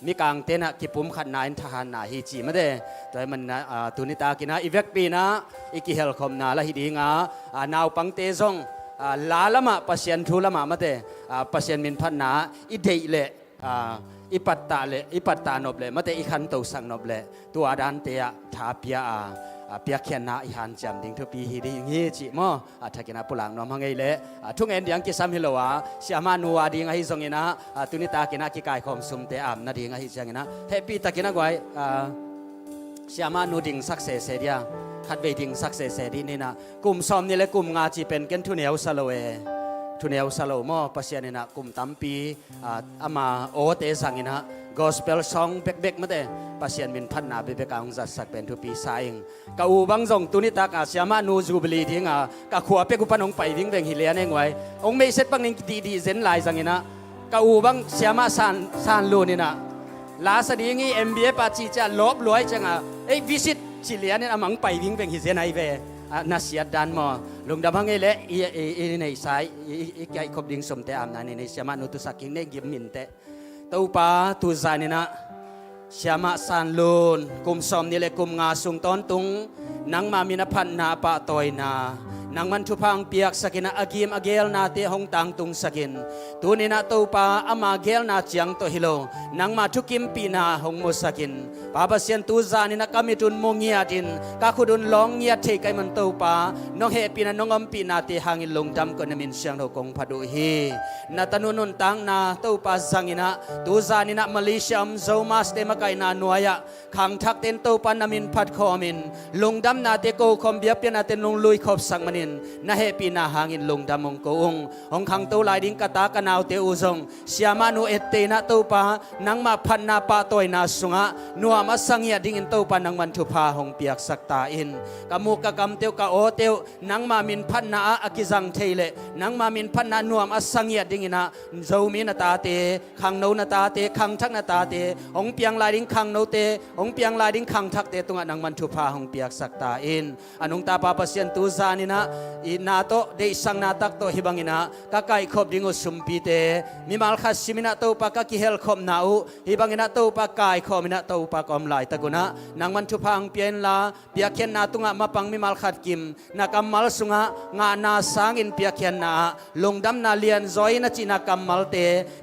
มีกางเตนะกิปุ่มขันนายทหารนาฮิจิมาเดตัวมันตุนิตากินะอีเวกปีนะอีกิเฮลคอมนาละฮิดีงานาวปังเตซงลาละมาปัสเซียนทูละมาเดปัสเซียนมินพันนาอีเดเลอีปัตตาเลอีปัตตานบเลมาเดอีขันโตสังนบเลตัวดันเตะทาเปียเปียเขียนนาอีหันจำดิ่งทุกปีฮิดีงี้จิมอถ้ากินะปุลังน้อมหังไงเลทุกเอ็นยังกิซัมฮิโลวะเสียมานัวดิ่งไอซงเงนะตุนิตากินะกิกายคอมซุมเตอามนาดิ่งไอจังเงนะเฮปีตากินะกวยเสียมานูดิ่งสักเสเสดียขัดเวดิ่งสักเสเสดีนี่นะกลุ่มซอมนี่และกลุ่มงาจีเป็นกันทุเนียวซาโลเอทุเนียวซาโลมอปัสเซียนี่นะกลุ่มตัมปีอามาโอเตสังเงนะgospel song bek mate pasien min phan na be ka ong za sak pen thu pi saing ka u bang jong tunita ka siama nu jubilee dinga ka khua pe ku panong pai ding beng hi le ne ngwai ong me set bang ning di zen lai jangina ka u bang siama san lu ni na la sa dingi mba pa chi cha lob loi changa ei visit chi le ne amang pai ding beng hi zen ai ve na sia dan mo lung dam hang le i nei sai i kai khop ding som te am na ni siama nu tu saking ne gim min te tau pa tu zanina siama san lun kum som ni le kum nga sung ton tung nang ma mina phan na pa toy na นางมันทุพังเปียกสกินอากิมอาเกลนาเตหงตังตุงสกินตูนินาตูปาอามาเกลนาเจียงโตฮิโลนางมาทุกิมปีนาหงมุสกินปาบเซียนตูซานินากามิตุนมงเงียดินกาคุดุนลองเงียเทไกมันตูปาน้องเฮปีนาน้องอมปีนาเตหางินลงดำกนมินเสียงโลกงพัดุฮีนาตนุนุนตังนาตูปาซังินะตูซานินามาเลเซียมโซมาสเตมากายนานัวยะขังทักเต็นตูปานามินพัดคอมินลงดำนาเตโกคอมเบียเปียนาเตนลงลุยขอบสังมันินนาเฮปีนาหางินลงดำมงโกงองขังตูลายดิ้งกตากนาวเตอุซงเสียมานุเอตเตนะตูปานังมาพันนาปาตอยนาสุงะนัวมาสังเงียดิ้งอินตูปานังมันทุพาหงเปียกสักตาอินกามุกกำเตียวกาโอเตียวนังมามินพันนาอากิจังเทเลนังมามินพันนานัวมาสังเงียดิ้งอินะโจมีนาตาเตขังโนนาตาเตขังทักนาตาเตองเปียงลายดิ้งขังโนเตองเปียงลายดิ้งขังทักเตตุงนังมันทุพาหงเปียกสักตาอินอนุงตาปาปเซียนตูซานินะอินาโตเดสังนาตักโตฮิบังอินะกะไกขบดิ้งอุสุมปีเตมิมัลคัสซิมินะโตปากะกิเฮลขบนาอุฮิบังอินะโตปากายขมินะโตปากอมลายตะกุนะนังมันทุพังเปียนลาเปียเขียนนาตุงะมาปังมิมัลขัดกิมนักมัลสุงะงานาสางอินเปียเขียนนาลงดำนาเลียนซอยนาจินักมัลเต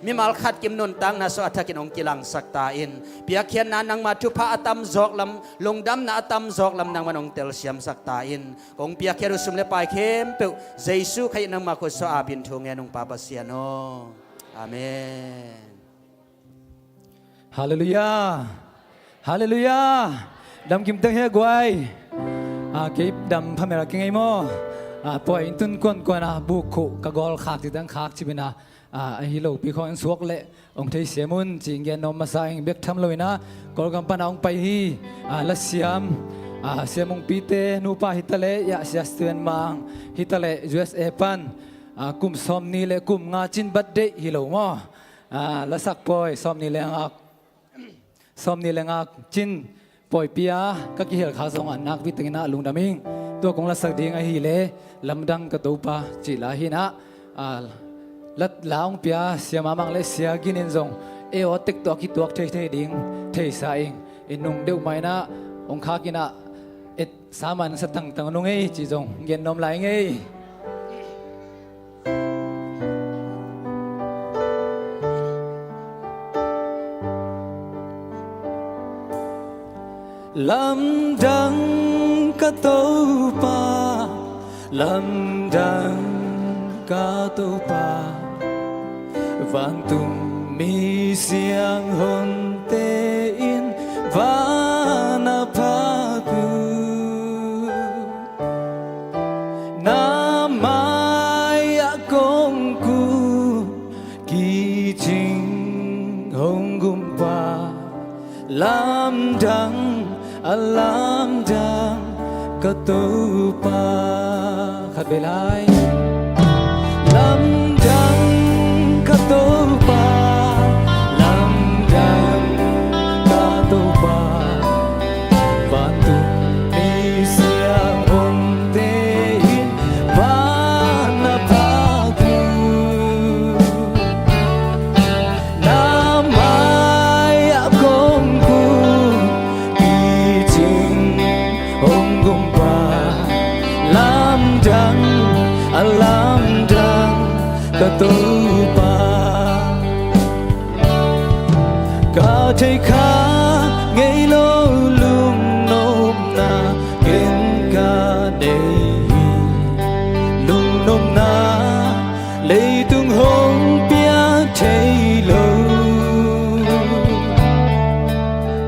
มิมัลขัดกิมนุนตังนาสอัฐกินองกิลังสักตาอินเปียเขียนนานังมาทุพะอตัมจอกลำลงดำนาอตัมจอกลำนังมันองเตลเซียมสักตาอินกงเปียเขียนสุมเลปายเข้มเปวเยซูใครนังมาคุสอาบินทงเงนองปาปเซียโนอาเมนฮาเลลูยาฮาเลลูยาดำกิมตังเฮกวยเก็บดำพเมรักไงโมปล่อยตุนกวนกวนบุกขุกะกอลขากติดังขากจิบินะฮิโลปีคอนสวกเละองเทเสียมุนจิงเกนนมมาใส่เบียกทำเลยนะกอลกัมปนาองไปฮีลัสยามเสียมงปีเตนูปาฮิตาเลยาเสียสเตียนมังฮิตาเลยูเอสเอปันกุมซอมนี่เลกุมงาจินบัดเดฮิโลโมละสักปอยซอมนี่เลงักซอมนี่เลงักจินปอยปียก็กิเฮลขาสองอันนักวิตกินะลุงดามิงตัวของละสักดีงาฮิเลลำดังกระตูปาจิลาฮินะลัดลาวปียเสียมามังเลเสียกินินซงเอวติกตัวกิตัวเทยดิ้งเทยสายอินนุงเดียวไม่นะองคากินะเอ็ดสามันสตังตังนุงเอจีจงเย็นนมไหลไงลำดังกะโตปาลำดังกะโตปาฟังตุมมีเสียงหนเตอินวานาพากูนาไมายกงกูกีจิงหงกุมปาลำดังลำดังกะตูปาขัดเวลาลำดังกะตูปาลำดังกะตูปาบานตุมีเสียงอนเตหินวานาพากูนาไมายกงกูองกุมปาลำดังลำดังกะตูปากะเทขาไงโลลุงนมนาเกินกะเดลุงนมนาเลยตุงหงเปียเทโล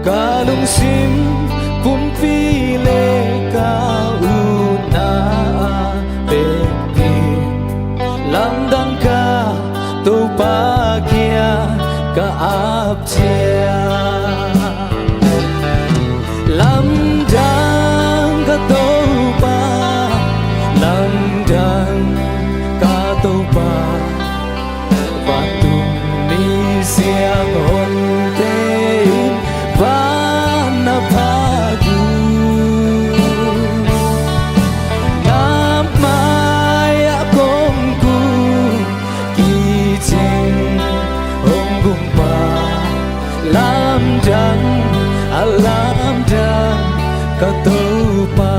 กะลุงซิมปุ่มฟีเลกาอูนาเบกีลำดังกาตูปาเกียกาอาบเชียลำดังกาตูปาลำดังกาตูปาบาตุมีเสียงหนเตวานาพาลำดังกะตูปา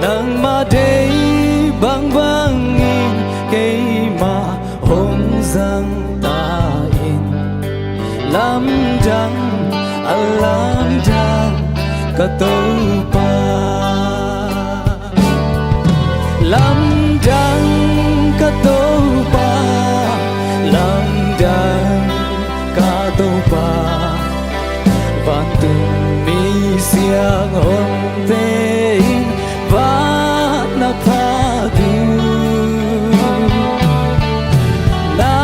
nang ma day bang bang in kay ma hong zang ta in lam dang alam dang ka tau pa lam dang ka tau pa lam dang ka tau pa van tung mi siang hon te in va na pha du na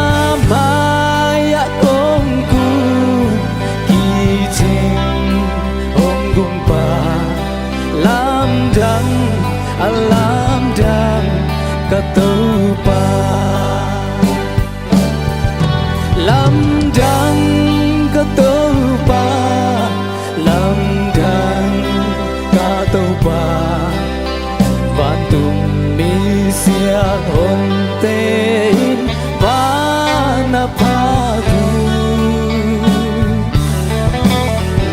maya kong ku ki ching hong gung pa lam dang alam dang ka tau pa lam dang ka tau pa lam dang ka tau pa van tung mi siang hon te in va na pha du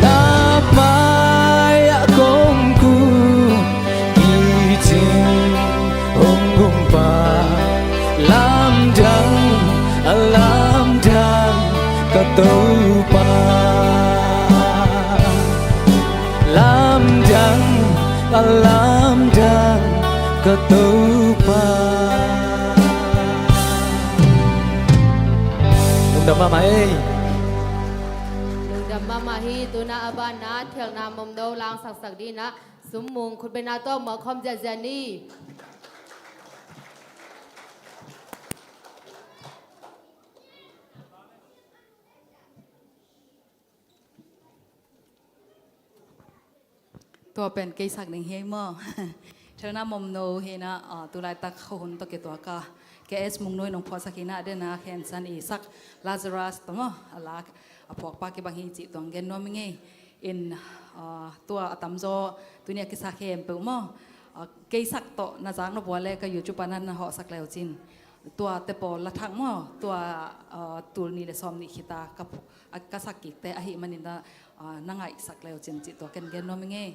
na maya kong ku ki ching hong gung pa lam dang alam dang ka tau pa lam dang alam dang ka tau pa Lung Dam Ma ơi Lung Dam Ma hi tu na aba na thiel na mom do lang sak sak di na sum mung khut be na to ma khom ja ja ni ตัวเป็นเกสักหนึ่งเฮมอเธอหน้ามอมโนเฮนะตุลายตักคนตะเกตัวกาแกเอสมุงน้อยน้องพอสักหินะเดนะแคนซันอีสักลาซารัสตัวมั้งลักพวกปากเก็บางฮีจิตัวเงินน้อมิงเงอินตัวตั้มโจตัวเนี้ยกิสักเฮมเปิลมั้งเกสักโตน่าจังนบัวเล่ก็อยู่จุปานันเหาะสักแล้วจินตัวเตปอละทังมั้งตัวตูนี่เลซอมนี่ขิตากับกษักกิแต่อหิมันนี่นะนั่งไงสักแล้วจินจิตัวเงินน้อมิงเง เ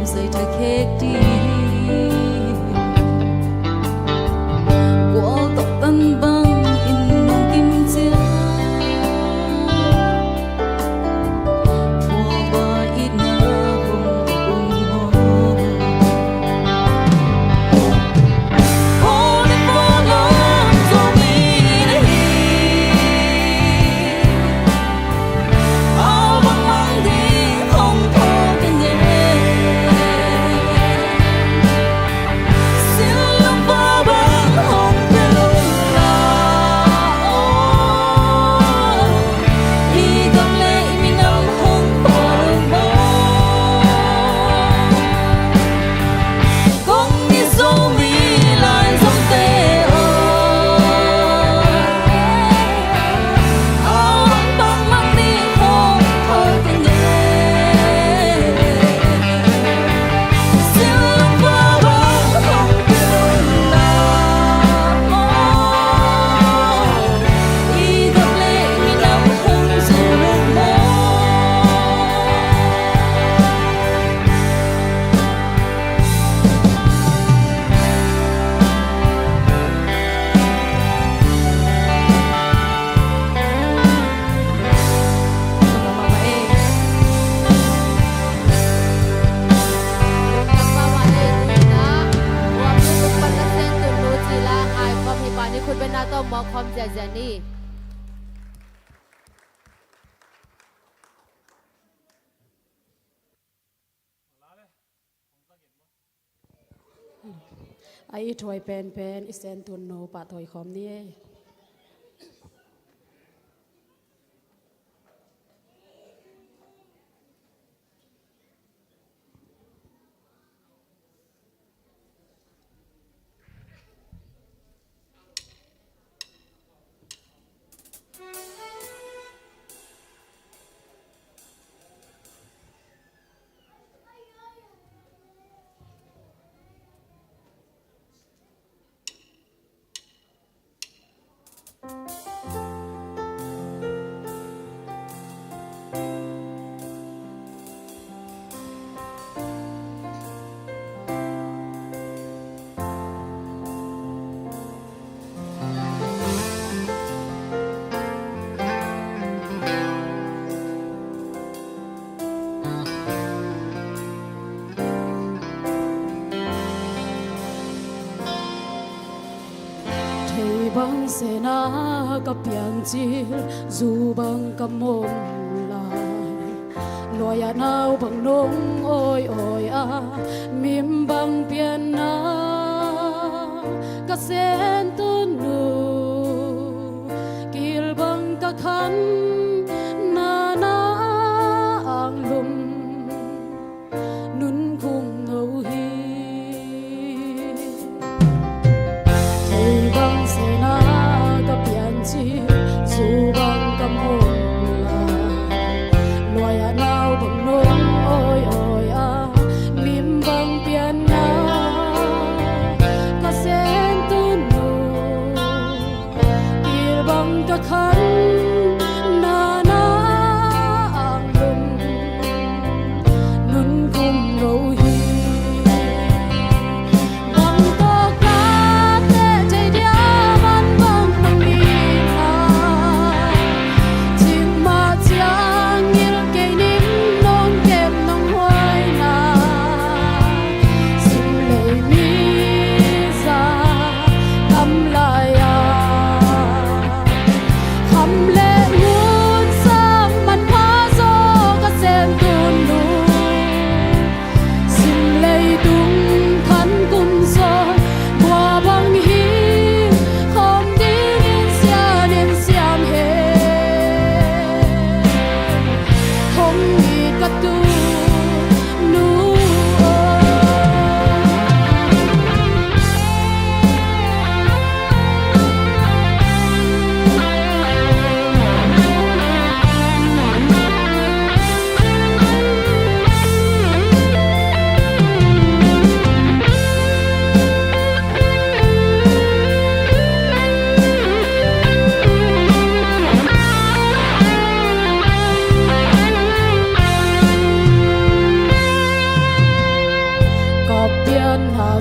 say ta khek đi của tộc tân bang in kim chia thua ba ít na hồng ung ho hôn phố lắm cho mi đi áo băng mang đi không thua cái nghề xin lòng bao băng hồng về lung là đi cầm lệ mi nắm hồng bỏ lung bó con đi dấu mi lại dòng tê áo băng mang đi không thua cái nghề xin lòng bao băng hồng về lung là đi cầm lệ mi nắm hồng dù lung bóคุณเป็นนาโตมอคอมเจเจนี่ ไอ้ถอยเป็นอิเซนตุนโนปะถอยคอมนี่băng xe na cặp piang chi dù băng cầm mồm lại loài à nao bằng nông ôi ôi à mìm băng pian na cắt sen tuôn nụ kil băng cắt khăn na na ang lum nun khung ngâu hi băng xe na cặp pian chi dù băng cầm hồn lại loài à nao bằng nông ôi ôi à mìm băng pian na cắt sen tuôn nụ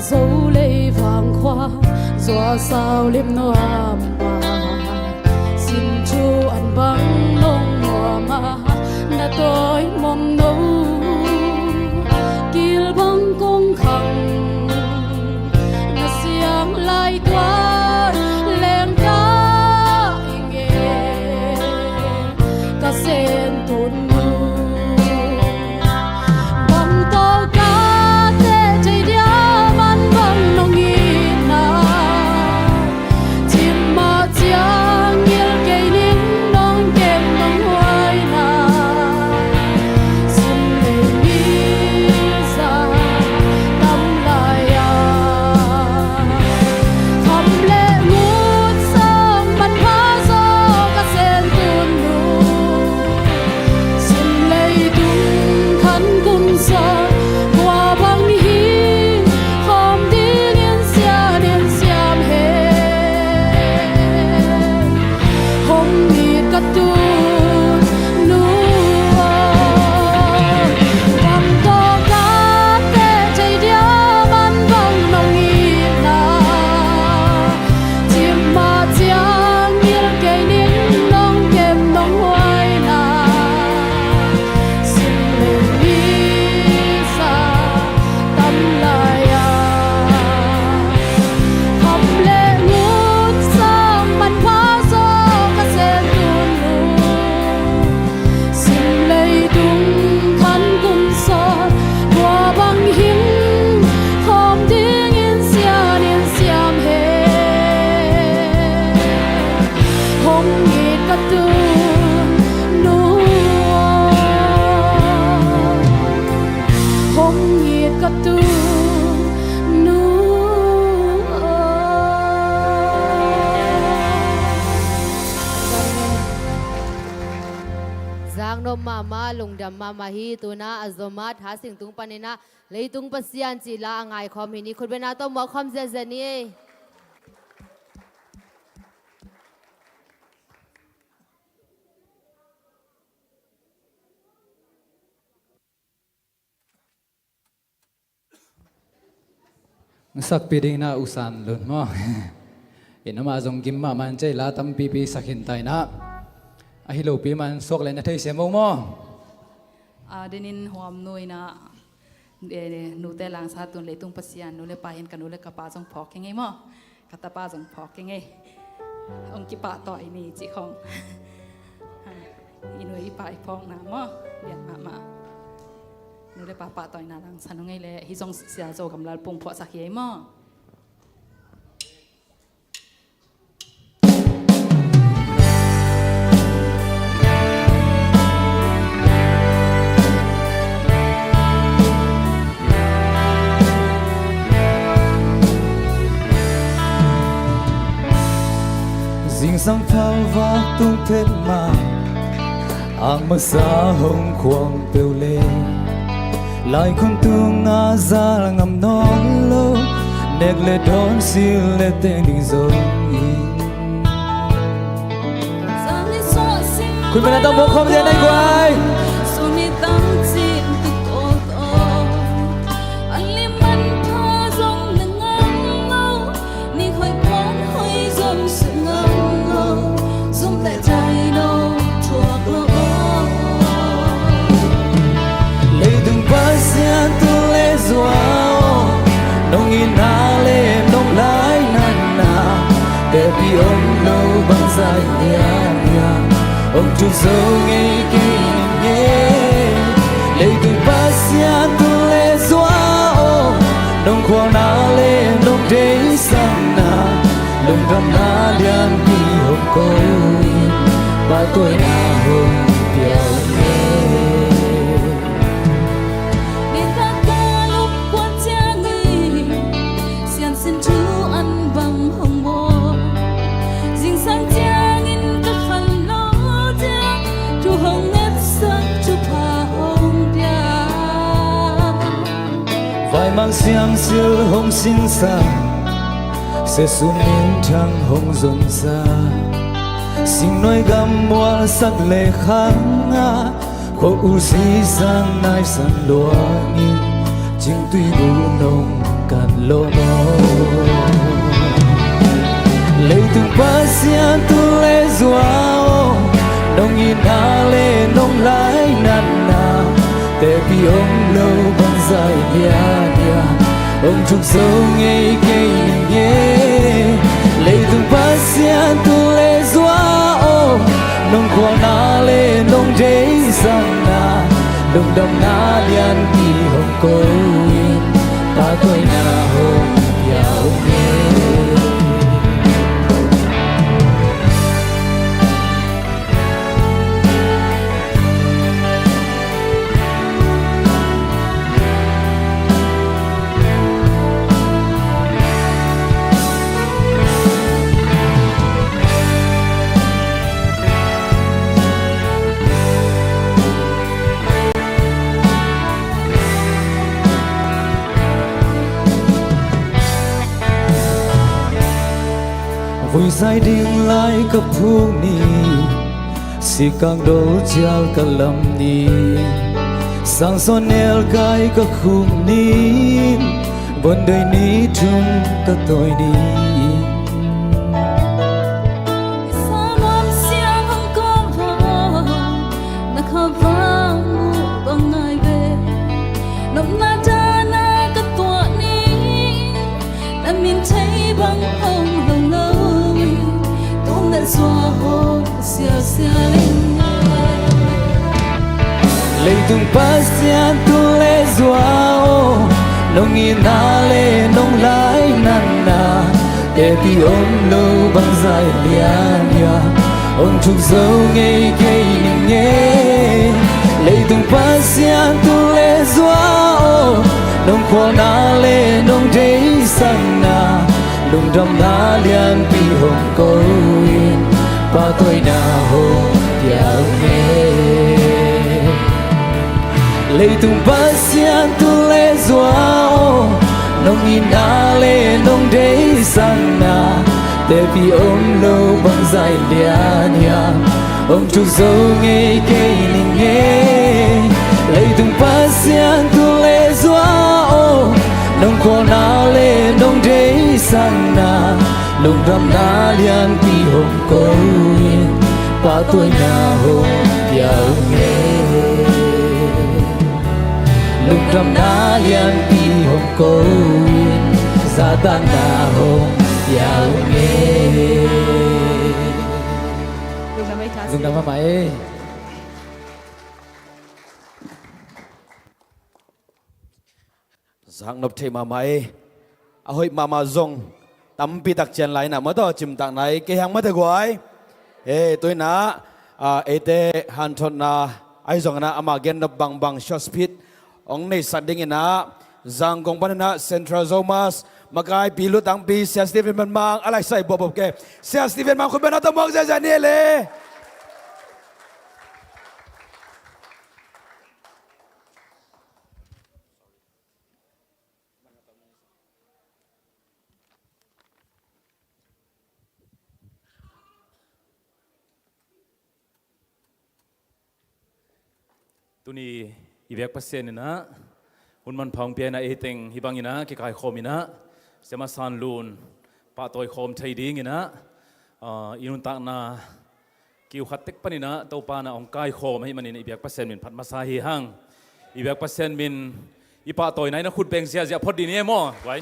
dấu lấy vàng khoa gió sao liếm noa mà xin chú ăn băng nông mùa mà đã tôi mong nấu kil băng công khăng đã xiang lại toa lên cá nghe cá sen tồn Giang no mama lungdam mama hi tuna azoma tha sing tung panina leitung pasian chila angai khom hi ni khutbena to mo khom je je ni sak piding na usan lun mo inama jong kim ma man chei la tam pi pi sakhin tai na a hi lo pi man sok le na thei se mo mo denin huam noi na nu te lang sa tun le tung pasian nu le pa hin kan nu le ka pa jong phok ke ngai mo kata pa jong phok ke ngai ong ki pa to ai ni chi khong inoi pa ai phok na mo lian ma nu le pa to na lang san ngai le hi jong sia zo kam lal pung pho sa khi mo dinh dáng phao vác tung thêm mà ang masa hồng khoang bêu lê lại không tương ngã ra ngầm non lâu nét lệ đón siêu lệ tên đình dấuคุณเป็นต้องบอกคำเดียวได้กว่าnông in na lên nông lái nan na để bị ông lâu bằng dài nhà ông chung sâu nghe kinh nghe lấy từng bát xiên tu lê xóa nông khoang na lên nông đế sang na lùng đầm na lian đi hồng coi ba tuổi na hồng piao mang xiang siêu hồng xin xa sẽ xuống miền trăng hồng rộn ra xin nói gam mua sắc lệ kháng khổ u si sang nai san loa nhìn chính tuy bu nồng cạn lo mo lấy tung pasien tu le zuao nong ina le nong lai nan na te pi ông lâu bằng dài nia nia ông trục sâu nghe cây nghe lấy tung pasien tu le zuao nong qua na le nong dei sang na nong đam na lian pi hong ko ta tôi na hong yao nghe vui dài điên lại cấp phung ni si càng đổ chial cả lâm ni sang son nel gai cả khung ni vấn đời ni chung cả tôi ni lấy tung pasien tu le zuao nong ina le nong lai nan na te pi ông lâu bằng dài lian ya ông trục dâu nghe cây nghe lấy tung pasien tu le zuao nong khoa na le nong dei sang na nong đam na lian pi hong ko ba tôi na hong tiao nghe lấy tung pasien tu le zuao nong ina le nong dei sang na te pi ông lâu bằng dài lian ya ông trục dâu nghe cây nghe lấy tung pasien tu le zuao nong khoa na le nong dei sang na nong đam na lian pi hong ko ba tôi na hong tiao nghe lúc trong na lian pi hong ko za tan na hong yao nghe dùng đam mày giang nộp thêm mà mày ahoi mama zong tam pi tak chen lai na mà to chim tak này cái hàng mà thế gọi tôi na ete han thon na ai zong na ama gen na bang bang short speed ông này sát đinh na giang công pan na Central Zomas makai pilu tang pi sia Stephen man mang alai sai bob bob ke sia Stephen mang khuyên na mong ra ni le tu ni ibek pasien na hun man phang pia na eteng hibang ina ki kai khom ina sema san lun pa toy khom thai ding ina inun tak na kiu khat tek panina to pa na ong kai khom hi manin ibek pasien min phat ma sa hi hang ibek pasien min ipa toy nai na khut peng sia ja phot di ni mo wai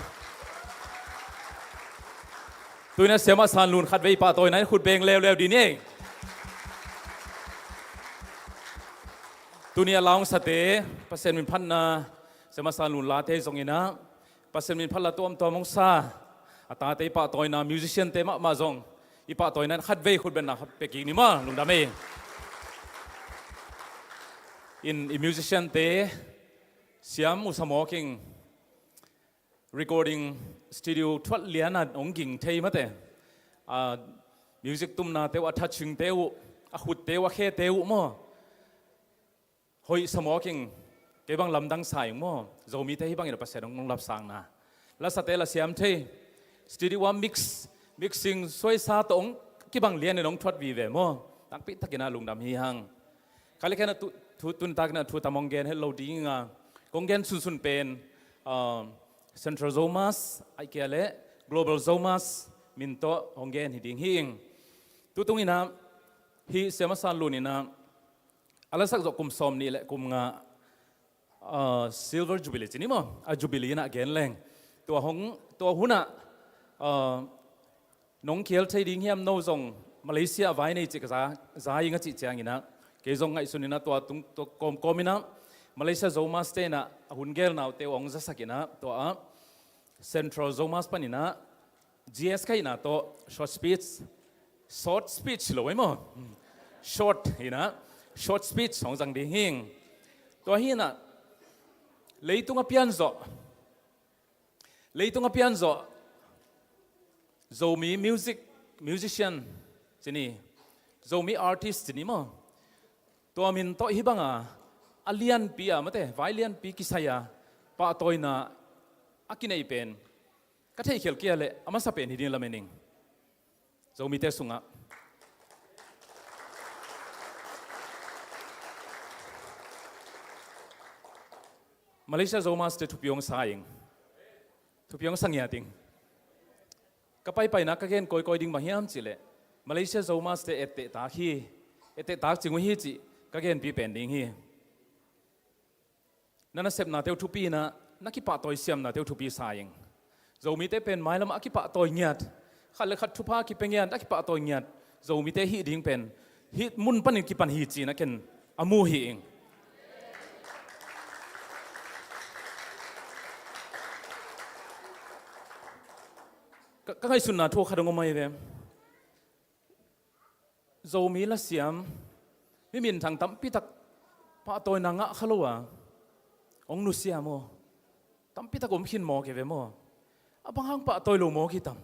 tu na sema san lun khat ve ipa toy nai khut peng lew lew di niตุนียลองสเตเปอร์เซ็นต์มินพันนาเสมาสาลุนลาเทซงอินะเปอร์เซ็นต์มินพันละตัวมงซาอัตราเตปะตอยนามิวสิเชียนเตมะมาซงอีปะตอยนั้นคัดเวคุดเป็นนะครับเปกินี่มาลุงดามีอินมิวสิเชียนเตเสียมอุสมอคิง recording studio ทวัดเลียนัดองกิ่งเทยมาเตมิวสิกตุ้มนาเตวอัฐชิงเตวอขุดเตวะเคเตวมั่วหอยสมอคิงเก็บบังลำดังสายมั่วโจมีเทให้บังอินปัสเซนองรับสั่งนะแล้วสเตลเสียมเทสตูดิโอมิกซิงสวยซาตองกี่บังเลียนในน้องทวัดวีเวมั่วตั้งปิดทักกินาลุงดำฮีฮังคาลิแค่นั้นตุนตักนั้นตุตามองเกนให้เราดีงากงเกนสุนเป็น Central Zomas ไอเกลเล่ Global Zomas มินโตฮงเกนฮิดิงฮิงตุตุงอินะฮิเซมาสันลูนินะอะไรสักจกุมสมนี่แหละกุมงาSilver Jubilee จีนี่มั้งJubilee นะเกนแรงตัวหุ่นอ่ะน้องเขียวใช้ดิ้งเฮียมโนซงมาเลเซียไว้ในจิกษายิงจิตเจียงอินะเกยซงไงสุนินะตัวกอมินะมาเลเซียโซมาสเตนะหุ่นเกลน่าเตวองจะสักอินะตัวCentral Zomas ปนินะ GS ใครนะตัว short speech เลยมั้ง short อินะ short speech ของจังดิ้งหิงตัวหินะเลยตุงอพิอันโซzomi musician จีนี่ zomi artist จีนี่มั้งตัวมินโตฮิบังอาเลียนปีอะมั้งแต่ไวเลียนปีกิสายาปะตัวน่ะอากินไอเป็นก็เที่ยวเขียนเกี่ยเลยอามาสเปนฮิดินละเมนิง zomi เตสุงะมาเลเซียโซมาสเตทุบยองสายงทุบยองสังเกติงก็ไปนักก็เห็นคอยดิ้งมาเฮียมจิเลมาเลเซียโซมาสเตเอเตตาจิงวิฮิจิก็เห็นปีเป็นดิ้งฮีนั่นน่ะเสพนาเตวทุปีนะนักกิปะตัวเสียมนาเตวทุปีสายงโซมีเตเป็นไม้ละมากิปะตัวเงียดขัดเลยขัดทุพากิเป็นเงียดนักกิปะตัวเงียดโซมีเตฮีดิ้งเป็นฮีมุนปันกิปันฮีจีนักเห็นอามูฮีเองก็ให้สุนนะทั่วขดงอไม่เดมโซมีละเสียมไม่มีทางตั้มพิทักพระตัวนังอะขลัวองนุเสียโมตั้มพิทักอมขินโมเกเวโมบางครั้งพระตัวลูโมกิตั้ม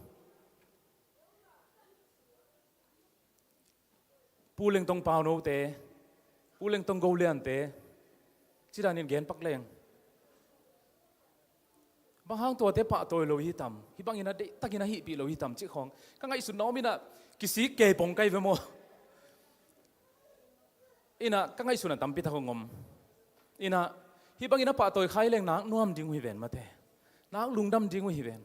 ปูเล็งตรงเปล่าโนเตปูเล็งตรงโกเลียนเตจิดานินเกนปักเลงบางครั้งตัวเทปะตัวโลหิตำฮิบังอินะเดตักินะฮิปีโลหิตำจิของก็ไงสุดน้องมินะกิสิเกปงไกเวโมอินะก็ไงสุนันตำปิตะของงมอินะฮิบังอินะปะตัวใครเล่งนักน่วมดิ้งวิเวนมาเตนักลุงดำดิ้งวิเวน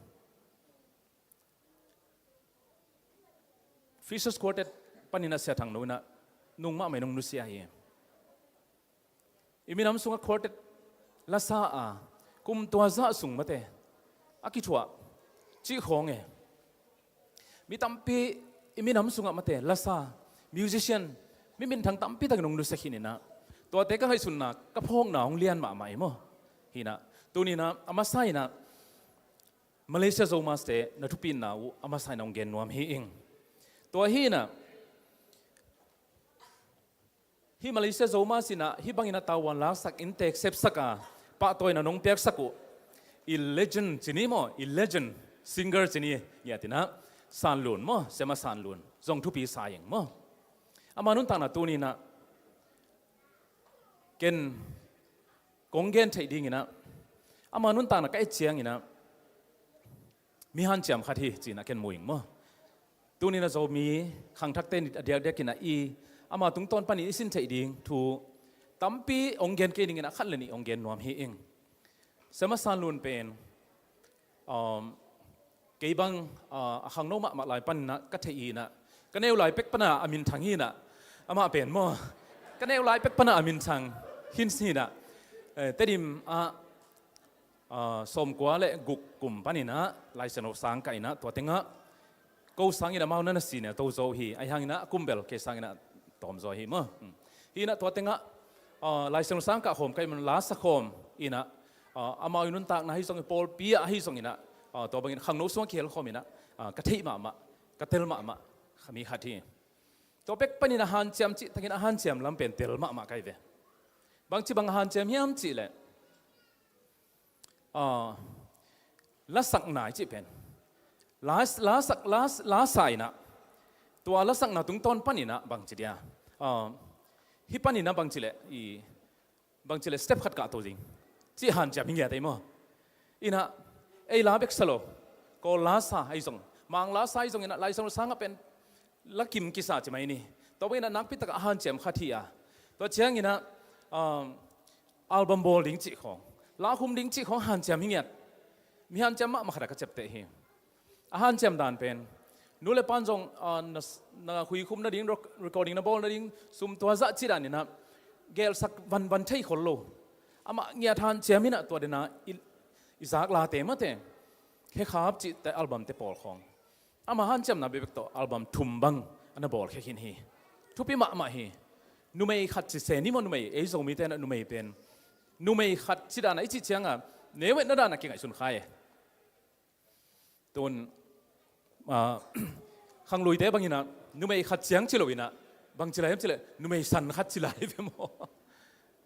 ฟิชเชอร์สควอตเต็ดปันอินะเสียทางโน้นนะนุ่งมาไม่นุ่งนุเสียเองอิมินำสุงควอตเต็ดละซาอากุมตัวซาสุงมาเตอากิชัวจีของเอมีตั้มปีมีน้ำสุงมาเตลาซามิวสิเชียนมีมินทางตั้มปีตั้งนงดูสักหินนะตัวเตก็ให้สุนนะก็พงหนาของเลียนมาใหม่มั้งหินะตัวนี้นะอามาไซนะมาเลเซียโซมาสเตนัทุปีนนะอามาไซนองเกนนวมฮีเองตัวฮีนะฮีมาเลเซียโซมาสินะฮีบังอินะตาวันลาสักอินเทคเซปสักปะตัวนั้นน้องเปียกสักุlegend จีนี่มั้งlegend singer จีนี่เนี่ยที่นะซานลุนมั้งเสมาซานลุนจงทุปีสายงมั้งอามานุนตานาตัวนี้นะเกนกงเกนไทยดิ้งนะอามานุนตานาก็ไอเจียงนะมีฮันเจียมขัดที่จีนะเกนมวยมั้งตัวนี้นะจะมีขังทักเต้นเดียกินนะอามาตุงต้นปานี้สินไทยดิ้งถูตั้มปีองเกนเกนิ่งนะขัดเลยนี่องเกนนวมฮีเองเสมาซานลุนเป็นเกี่ยบังขังโนมาหลายปันนะกัทยีนะกันเอวหลายเป็กปนาอามินทางฮีนะอามาเป็นมั้งกันเอวหลายเป็กปนาอามินทางหินสีนะแต่ดิมสมกว่าและกุกกลุ่มปันนี่นะลายเสนอสังไก่นะตัวเต็งะกูสังอินะมานั่นสิเนี่ยตัวโซฮีไอหังอินะกุมเบลเคสังอินะตอมโซฮีมั้งฮีนะตัวเต็งะลายเสนอสังกะโฮมไก่มันลาสะโฮมอินะอามาอินุนตากนะฮิซงปอลปีอะฮิซงอินะตัวบางขังโนสวงเขียลโฮมินะกะทิมามะกะเทลมามะขมีขัดที่ตัวเป็กปนินะฮันเจียมจิตะกินฮันเจียมลำเป็นเทลมามะไกเวบางทีบางฮันเจียมยามจิเลยละสักหน่ายจิเป็นละสายนะตัวละสักหน่าตุงต้นปนินะบางทีเดียฮิปนินะบางทีเลยบางทีเลยสเต็ปขัดกะตัวจริงจีฮันจะมีเงี้ยได้มั้งอินะไอ้ลาเบกสโลก็ลาซาไอ้ส่งมังลาซาไอ้ส่งอินะลายส่งสังก็เป็นลักกิมกิสาใช่ไหมนี่ตัวอินะนักพิทักษ์ฮันเจมขัดที่ตัวเชียงอินะอัลบั้มโบลิงจีของลาคุมลิงจีของฮันเจมเงี้ย มีฮันเจมมาขนาดก็เจ็บเตะเฮอาหารเจมด่านเป็นนู่นเลยปันจงนาคุยคุมนาดิ้ง recording นาบอลนาดิ้งซุ่มตัวจัดจีดันนี่นะเกลสักวันใช่คนโลอามาเงียทานเจมินะตัวเดน่าอิสากลาเตมาเตแค่ขับจิตแต่อัลบั้มเตปอลของอามาฮันเจมนาเบบกตัวอัลบั้มทุ่มบังอันนั้นบอลแค่หินเฮทุบปีมาเฮนุ่มไม่ขัดจิตเสนิมันนุ่มไม่ไอ้ส่งมีแต่นุ่มไม่เป็นนุ่มไม่ขัดจิตานไอ้จิตเชียงอ่ะเนเวน่าด่านนักเก่งไอ้สุนขายตัวขังลุยเตะบางทีนะนุ่มไม่ขัดเชียงจิโลวินะบางจิลายจิลายนุ่มไม่สันขัดจิลายเป็นโม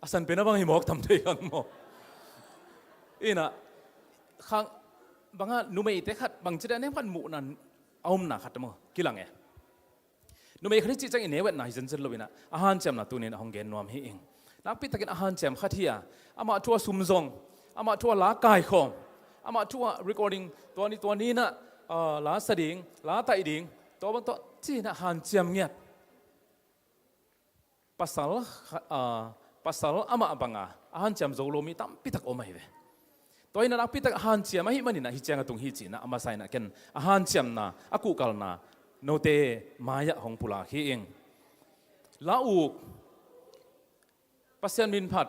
อาสันเป็นอะไรบางทีหมอกทำได้ยังโมอีน่ะขังบางอ่ะนุ่มไม่เตะขัดบางจิลายเนี่ยพันหมู่นั้นเอาหน้าขัดโมกี่หลังไงนุ่มไม่ขัดจิตจังอินเนเวน่าฮิจันจิโลวินะอาหารเจมน่ะตัวนี้นะห้องเกณฑ์นวมเฮงนักพิจารณาอาหารเจมขัดเฮียอามาทัวซุ่มซงอามาทัวลากายคอมอามาทัว recording ตัวนี้นะลาสดิ่งลาไตดิ่งตัวบางตัวที่นะอาหารเจมเงียบpasal ama abanga ahan jam zolomi tam pitak omai ve toy na pitak ahan jam hi mani na hi changa tung hi chi na ama sai na ken ahan jam na aku kal na note maya hong pula hi eng la u pasien min phat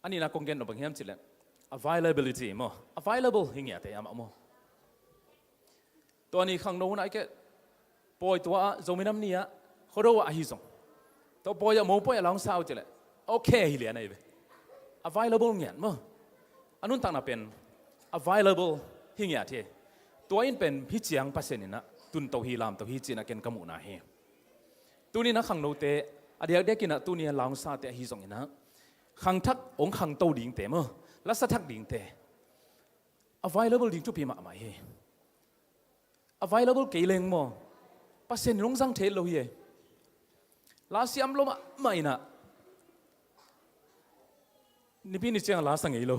ani na konggen no banghiam chile availability mo available hingya te ama mo to ni khang no na ke poi to zominam nia khodo wa hi zongตัวปอยมองปอยลองสาวจะเลยโอเคฮิเลียนไอ้เว้ available เงี้ยมั้งอันนู้นต่างน่ะเป็น available ฮิเงี้ยที่ตัวอินเป็นพิจิงภาษานี่นะตุนตัวฮิลามตัวฮิจินะเกณฑ์กมุนาเฮตัวนี้นะขังโนเตอเดียกกินนะตัวนี้ลองสาวแต่ฮิซงนะขังทักองขังโตดิ่งเตมั้งลักษณะทักดิ่งเต available ดิ่งจุปีมาไม่เฮ available เกลียงมั้งภาษานี่ลงสังเทโลเฮลาสิอัมโลมาไม่นะนี่พี่นี่เจ้าลาสังเกโล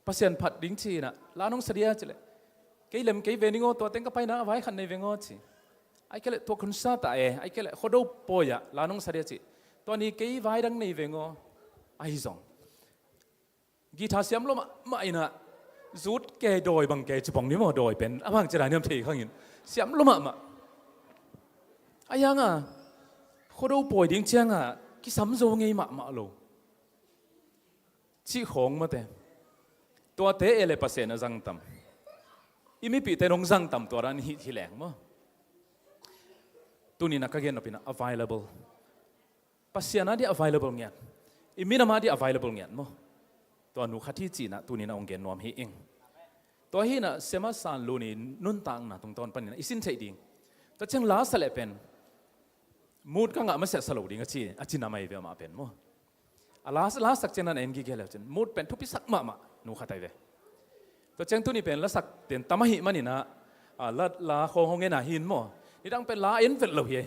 ภาษาผัดดิ้งชีนะลาน้องเสียจิเลยเกยเลมเกยเวนิโงตัวเต็งก็ไปนะไว้ขันในเวงอชีไอ้เกลตัวคนซาตาไอ้เกลขดปอยะลาน้องเสียจิตัวนี้เกยไว้ดังในเวงอไอ้สองกีตาร์สิอัมโลมาไม่นะจุดเกยโดยบางเกยจะปองนี้มั้งโดยเป็นบางจะได้เนี่ยที่ข้างยินสิอัมโลมาอายังอ่ะคนเราป่วยดิ้งเชียงอ่ะกิสำโจงไงมาโลชี้ของมาเตตัวเตะเอเลปัสเซนจังตั้มอีมีปีเตนงจังตั้มตัวนั้นฮิแหลงมั้งตัวนี้นักเรียนนับเป็น available ปัสเซนนั้นที่ available เงี้ยอีมีน้ำมันที่ available เงี้ยมั้งตัวนุขัดที่จีน่ะตัวนี้นะองเกนนวมฮีเองตัวฮีน่ะเสมาสานลูนี่นุ่นตังน่ะตรงตอนปนนี่อีสินใช่ดิ้งแต่เชิงลาสเลเป็นมูดก็งะไม่เสร็จสรุปดิ้งก็จีน่าไม่เวมาเป็นมั้งลาสักเจนันเอ็นกิเกลเจนมูดเป็นทุกพิสักมาหนูขัดใจเวตัวเชิงตัวนี้เป็นลาสักเต็นตามหิมันนี่นะลาโคงเงินหินมั้งนี่ต้องเป็นลาเอ็นเฟลเลย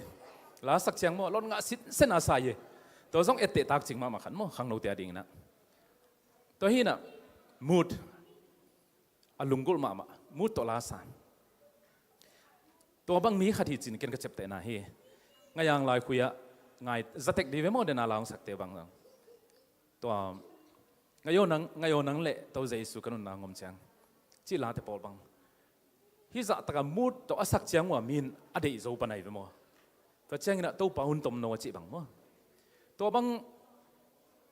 ลาสักเชียงมั้งรถงะเส้นอาศัยตัวต้องเอตเตตักจริงมาขันมั้งขังโนเตียดิ้งนะตัวฮีน่ะมูดอลุงกุลมามูดตัวลาสานตัวบางมีขัดหิจินเกินกระเจ็บแต่นาเฮงยังลายคุยะไงจะเทคดีเวมอเดนาลองสักเตบางตัวงายโยนังเละตัวใจสุกันนางงมเชียงจีลาเตปอลบังฮิจะตะกมูดตัวสักเชียงว่ามีนอดีตโจปนัยเวมอตัวเชียงน่ะตัวปาหุ่นตมโนจีบังมั้งตัวบาง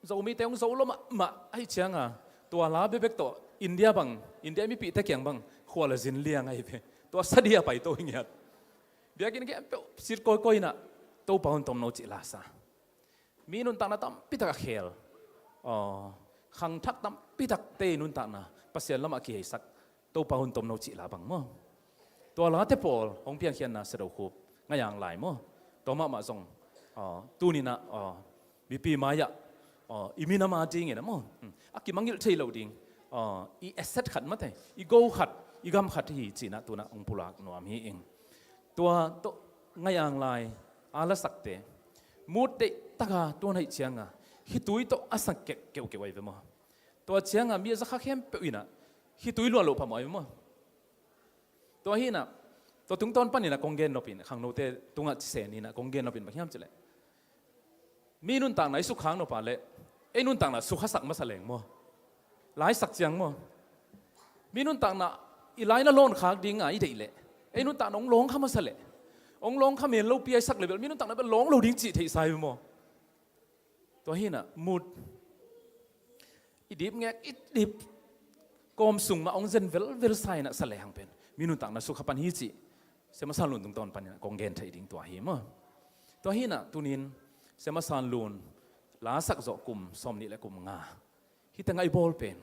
โจมีเตงโจลมาไอเชียงอ่ะตัวลาเบบกตัวอินเดียบังอินเดียมีปีตะเกียงบังขวาละจินเลียงไอเปตัวสเดียไปตัวเงี้ยเดี๋ยวกินแค่สิร์ก้อยน่ะตัวปาหุ่นตมโนจีลาซามีนุนตานะตั้มพิทักษ์เขลขังทักตั้มพิทักษ์เตนุนตานะภาษาละมากี่สักตัวปาหุ่นตมโนจีลาบังมั้งตัวลาเตปอลองเพียงเขียนนะเสด็จคูบงายางหลายมั้งตัวมาส่งตู้นี่นะมีปีมายะอีมีน้ำมาจริงไงนะมั้งอากิมังยิลเทยเราดิ้งอีเอสเซตขัดมั้งแต่อีโก้ขัดอีกำขัดที่จีน่ะตัวน่ะองค์ปุรักนัวมีเองตัวงายางลายอาลสักเตมูดเตตะกาตัวไหนเชียงอ่ะฮิตุยตัวอาสังเกวไว้เปมั้งตัวเชียงอ่ะมีสักเข้มเปวินะฮิตุยล้วนหลบพม่อยมั้งตัวฮีน่ะตัวถึงตอนปั้นนี่นะกงเกนนปินขังโนเตตุงอ่ะเสนี่นะกงเกนนปินแบบเข้มจะเลยมีนุ่นต่างไหนสุขังนปาเล่ไอ้นุ่นต่างน่ะสุขสักมาแสลงมั้ง หลายสักจังมั้งมีนุ่นต่างน่ะอีหลายน่ะโลนขากดิ้งอ่ะอีเดียเลยไอ้นุ่นต่างน้องร้องข้ามาสละองร้องข้าเมียนเราเปียสักเลยมีนุ่นต่างน่ะเป็นร้องเราดิ้งจีที่ใส่ไปมั้งตัวหินอ่ะมุดอีดิบแงอีดิบกอมสุ่งมาองเซนเวลไซน่ะสละหังเป็นมีนุ่นต่างน่ะสุขปันฮิจิเสมาสานลุนตรงตอนปันเนี่ยกองเกนไทยดิ้งตัวหิมตัวหินอ่ะตัวนินเสมาสานลุนลาสักจอกลุ่มสมนี่และกลุ่มงาฮิตังไอบอลเป็น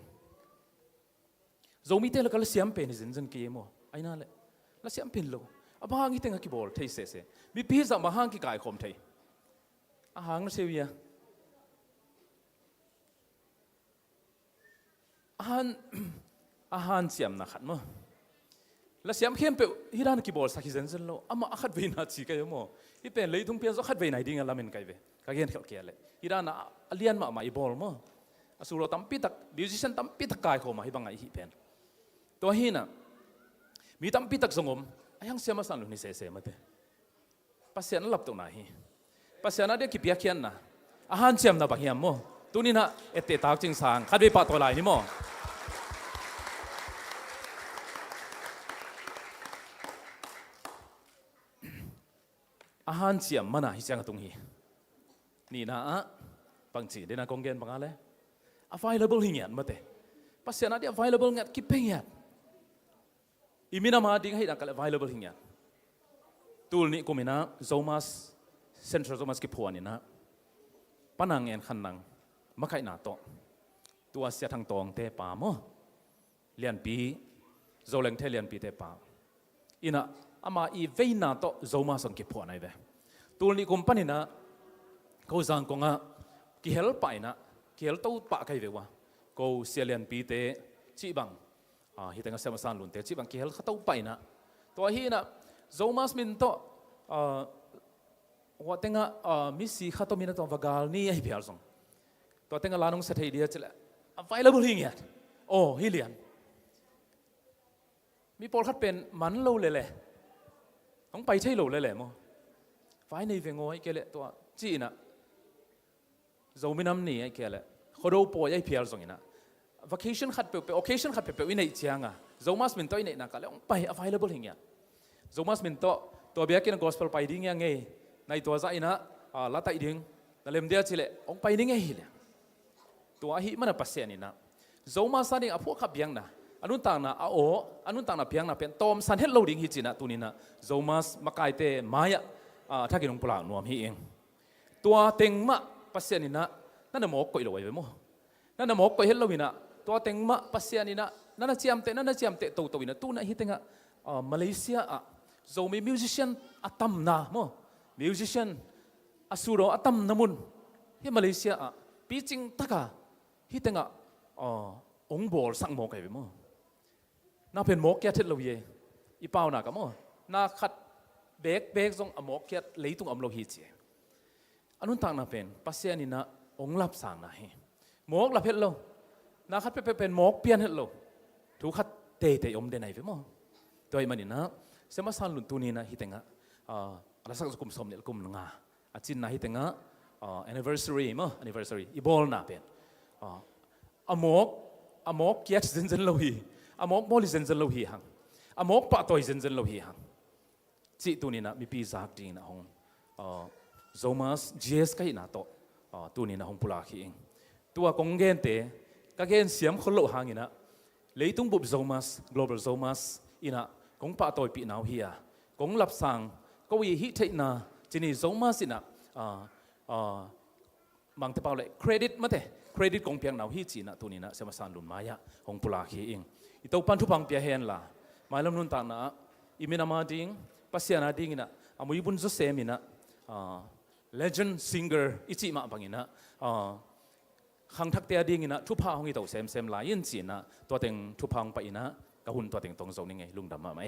zomi te la kal siam pen zin zin ki mo aina le la siam pen lo abang hi tenga ki bol thei se mi pi za ma hang ki kai khom thei a hang se wia ahan siam na khat mo la siam khem pe hi ran ki bol sa ki zin zin lo ama akhat ve na chi ka mo hi pen lei thung pian zo khat ve nai ding la men kai ve ka gen khel ke le hi ran alian ma i bol mo asuro tampi tak musician tampi tak kai khom hi bangai hi penตัวหินะมีตั้มปีตักสงมไอ้ยังเสียมาสั่นลุนี่เสียมาเถอะภาษานั้นหลับตรงไหนภาษานั้นเดี๋ยวกิบยาเขียนนะอาหารเสียมนะบางอย่างมั้งตัวนี้นะเอตตากจิงสางคัดไปปะตัวไหนนี่มั้งอาหารเสียมมันนะที่เสียงตรงนี้นี่นะบางทีเดี๋ยวนะกองเกณฑ์บางอะไร available หิ้งยันมาเถอะภาษานั้นเดี๋ยว available งัดกิบเพียงอีมินามาดิ้งให้ดังกัน available หิ้งยันตูลนี้กูมีนะ zomas central zomas กิบหัวนี่นะปนังเงินขันนังมาใครหนาโตตัวเสียทางตองเตะป่ามั้งเลียนปีโซเลงเทเลียนปีเตะป่าอีน่ะอามาอีเวน่าโต zomas กิบหัวไหนเว้ตูลนี้กุมปันนี่นะเขาสั่งกงอ่ะกิเฮลไปนะกิเฮลตู้ปะใครเว้วะกูเสียเลียนปีเตะจีบังฮิตงเสมาสานลุนเตจีบังกิเฮลเขาตู้ไปนะตัวฮีนะโซมาสมินโตว่าเต็งมิสิเขาตู้มินโตวากาลนี่ไอ้เพียร์ซงตัวเต็งลานงเสถียรเดียจะละ available หิ้งยัดโอ้ฮิเลียนมีโปรคัดเป็นมันโลเลยต้องไปใช่โลเลยมั้งไฟในเวงโอ้ยแกเลยตัวจีน่ะโซมินัมนี่ไอ้แกเลยเขาดูป่วยไอ้เพียร์ซงนะvacation ขัดเปล่า occasion ขัดเปล่าวินัยเชียงอ่ะ zomas มินโตอินนักเลยไป available หิ้งยัด zomas มินโตตัวเบียกิน gospel ไปดิ้งยังไงในตัวใจนะละไตดิ้งนั่นเล่มเดียวจิเล่องไปดิ้งไงฮิเลยตัวหิมันปัสเซียนี่นะ zomas สันนี่พวกขับยังนะอันนู้นต่างนะอันนู้นต่างนะเพียงนะเป็นตอมสันเฮลโลดิ้งฮิจินะตัวนี้นะ zomas มาไกลเตมายะถ้ากินลงปลาหนวมฮิเองตัวเต็งมะปัสเซียนี่นะนั่นน่ะหมอกก่อยลอยไปมั้งนั่นน่ะหมอกก่อยเฮลโลวินะตัวเต็งมะปัสเซียนี่นะนั่นน่ะเจียมเตตัววินะตัวนั้นฮิตงะมาเลเซียโซมีมิวสิชนอัตมนะมั้งมิวสิชนอสูรอัตมนามุนที่มาเลเซียปีจิงตะกะฮิตงะองบอลสังหมอกไอ้มั้งน่าเป็นหมอกแก่เท็ดเราเย่อีเป้าหนักมั้งน่าขัดเบกส่งหมอกแก่เลยตุงอมโลหิตอันนู้นต่างน่าเป็นปัสเซียนี่นะองลับสั่งนะเฮหมอกลับเฮ็ดเราน่าขัดเป็นหมอกเปลี่ยนเฮ็ดเราถูกขัดเตะอมเดนไหนไปมั้งตัวไอ้มันนี่นะเสมาสานลุนตัวนี้นะฮิตงะอะไรสักกุมสมเนี่ยกุมงาจินนะฮิตงะanniversary มั้ง anniversary อีบอลน่าเป็นอมอกเกียร์เซนโลฮีอมอกบอลเซนโลฮีหังอมอกปะตัวเซนโลฮีหังจีตัวนี้นะมีปีจากดีนะฮงzomas gs ก็ฮินะโตตัวนี้นะฮงปุลาคีเองตัวกงเกนเตะก็เกนเสียมคนโลหางินะเลยตุ้งบุบ zomas global zomas อินะกงปะตัวปีนาวเฮียกงหลับสังก็วีฮิเทนะจีนี่ zomas อินะบางทีเปล่าเลยเครดิตมาเตะเครดิตกงเพียงนาวฮิจีนะตัวนี้นะเสมาสานลุนมายะฮงปุลาคีเองอีตัวปันทุพังเปียเฮนล่ะหมายลำนุนตานะอิมินามาดิ้งปัสยานาดิ้งนะอามุยบุญจุเซมินะlegend singer อิจิมาบังอินะขังทักเตียดิ้งนะทุพาหงอีตัวเซมลายยินจีนะตัวเต็งทุพาหงไปนะกะหุ่นตัวเต็งตรงโซนี่ไงลุงดำมาไหม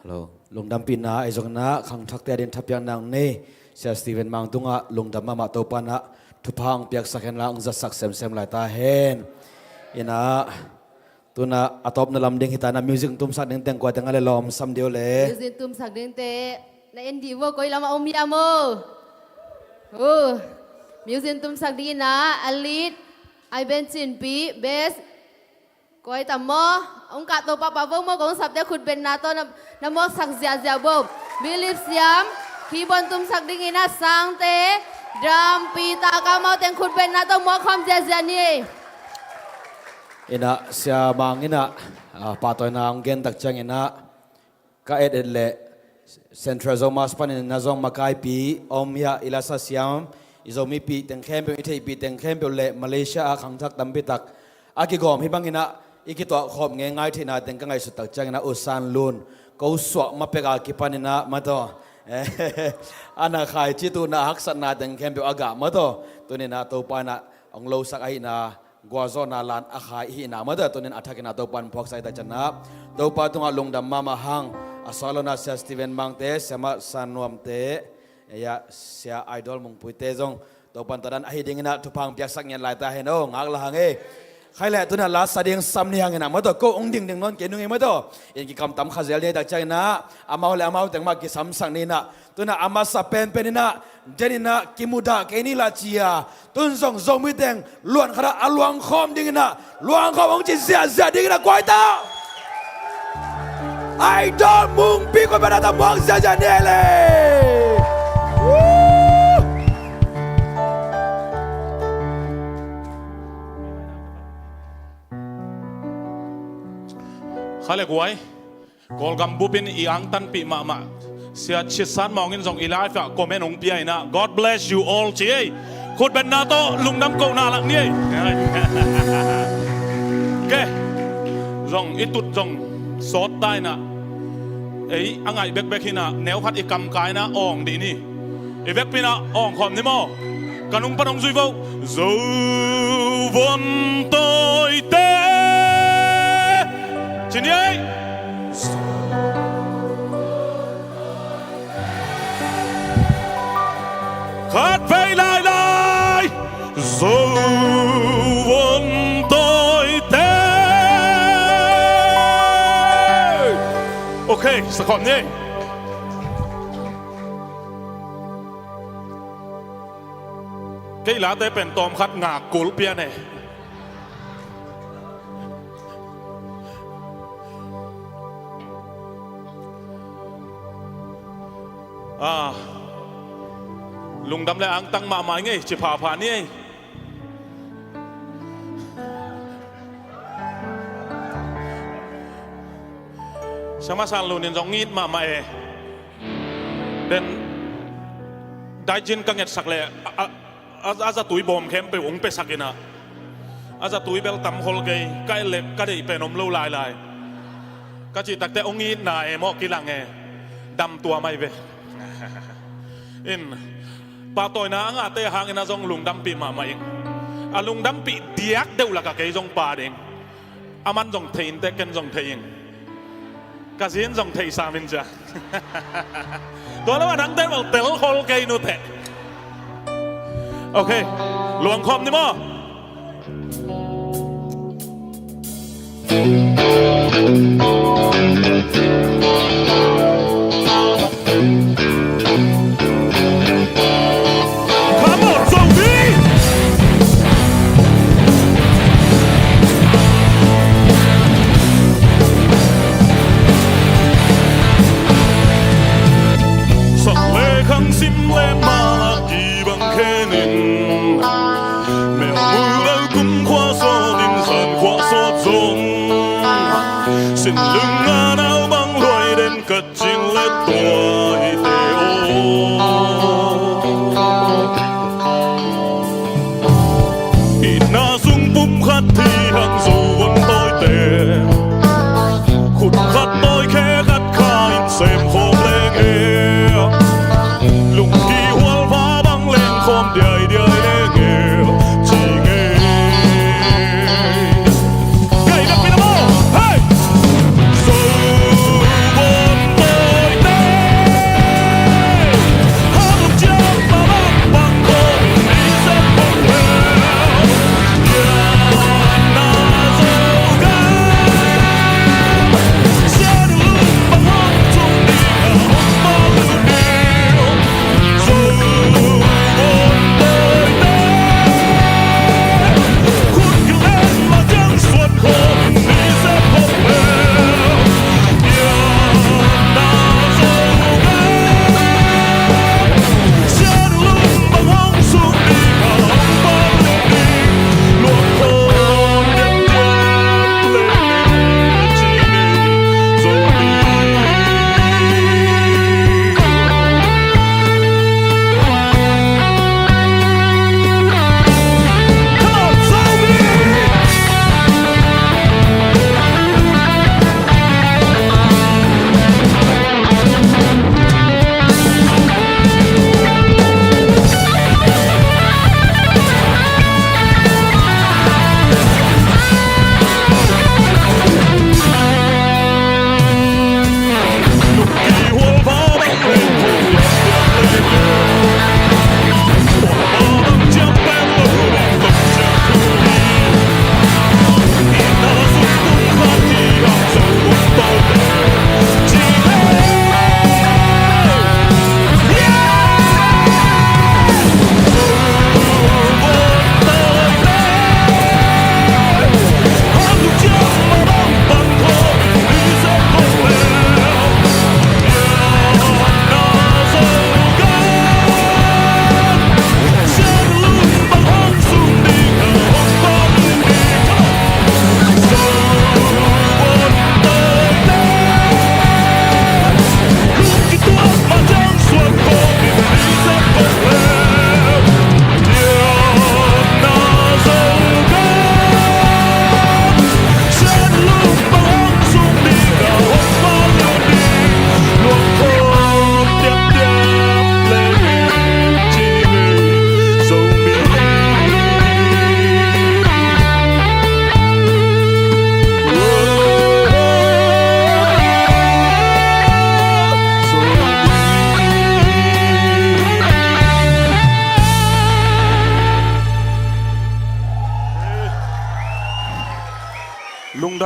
ฮัลโหลลุงดำปีนาไอ้จงนะขังทักเตียดินทับยังนางนี่เสียสตีเวนมังตุงะลุงดำมาโตปานะทุพังเปียกสักเห็นละองจะสักเซมลายตาเห็นอินะตัวน่ะอัตบนลำเด้งหิตานะมิวสิกตุ้มสักเด้งแต่งกว่าแต่งอะไรลอมซ้ำเดียวเลยมิวสิกตุ้มสักเด้งเต na endi wo koi lama om ya mo oh music tum sak di na alit ai ben chin pi bes koi tam mo ông cả tổ papa vô mo cũng sắp tới khut ben na to na mo sak zia zia bo believe siam keyboard tum sak di na sang te drum pi ta ka mau teng khut ben na to mo khom zia zia ni ina sia mang ina patoi na ang gen tak chang ina ka ed le central zomas pan na zong makai pi om ya ilasa siam izomi pi teng khem pe ithei pi teng khem pe le malaysia a khang thak tam pi tak aki gom hi bang ina iki to khom nge ngai thina teng ka ngai su tak chang ina usan lun ko so ma pe ga ki pan ina ma to ana khai chi tu na hak san na teng khem pe aga ma to tu ni na to pa na ong lo sak ai na gwazo na lan akha hi na ma da tunin athakina to pan phok sai ta chana to pa tunga lungdam mama hang asalona sia Steven mangte sema sanwam te ya sia idol mung puite jong to pan tadan ahi dingina thupang piak sak nyan lai ta heno ngak la hang e khai le tuna la sading sam ni hang na ma to ko ong ding ding non ke nu nge ma to in ki kam tam khazel de ta chai na amau le amau teng ma ki sam sang ni na tuna ama sa pen penina jenina kimuda keni la chia tun song song mi teng luan khara aluang khom ding na luang khom ong chi sia sia ding na kwai ta I don't mung pi ko ba ta mong sia sia ne le khale guai kol gam bupin i ang tan pi ma ma sia chisan mongin zong ilai fa komen ong pi na God bless you all chi khut ben na to lung nam ko na lang ni ke zong itut zong sot dai na ei angai bek bek hina neu khat i kam kai na ong di ni i bek pina ong khom ni mo kanung panong zui vo zo von toi te chin ye khát vây lại lại dù vốn tôi thế ok sẽ còn nhé cái lá tế bền tòm khát ngạc cột bia này lùng đâm lại ăn tăng mà mãi ngay chỉ phá ni sama san luôn nên giống ít mà mày đến đại chiến các nhật sạc lệ aza túi bom kém pe uống pe sạc ina aza túi bel tắm hol cái lệ cái đấy pe nôm lâu lại cái chỉ tắc te ông ít na em họ kỹ lăng nghe đâm tua mày về in pa tôi na ang ate hangin na zong lung dampi mama ing alung dampi diak deu la ka kay zong pa ding aman zong thein te ken zong thein kasin zong thei sa min ja to la nang ten mal tel hol kay nu te okay luang khom ni mo sim le ma ki bang kenin mèo mưa đâu cũng khoa so đình dần khoa so zong xin lưng ngã nào băng loài đến cất chinh lết tua hi tê ô ít na dung bum khát thi hàng dù vẫn tôi tệ khụt khát tôi khẽ khát khai xem khom lên e lùng kỳ hoa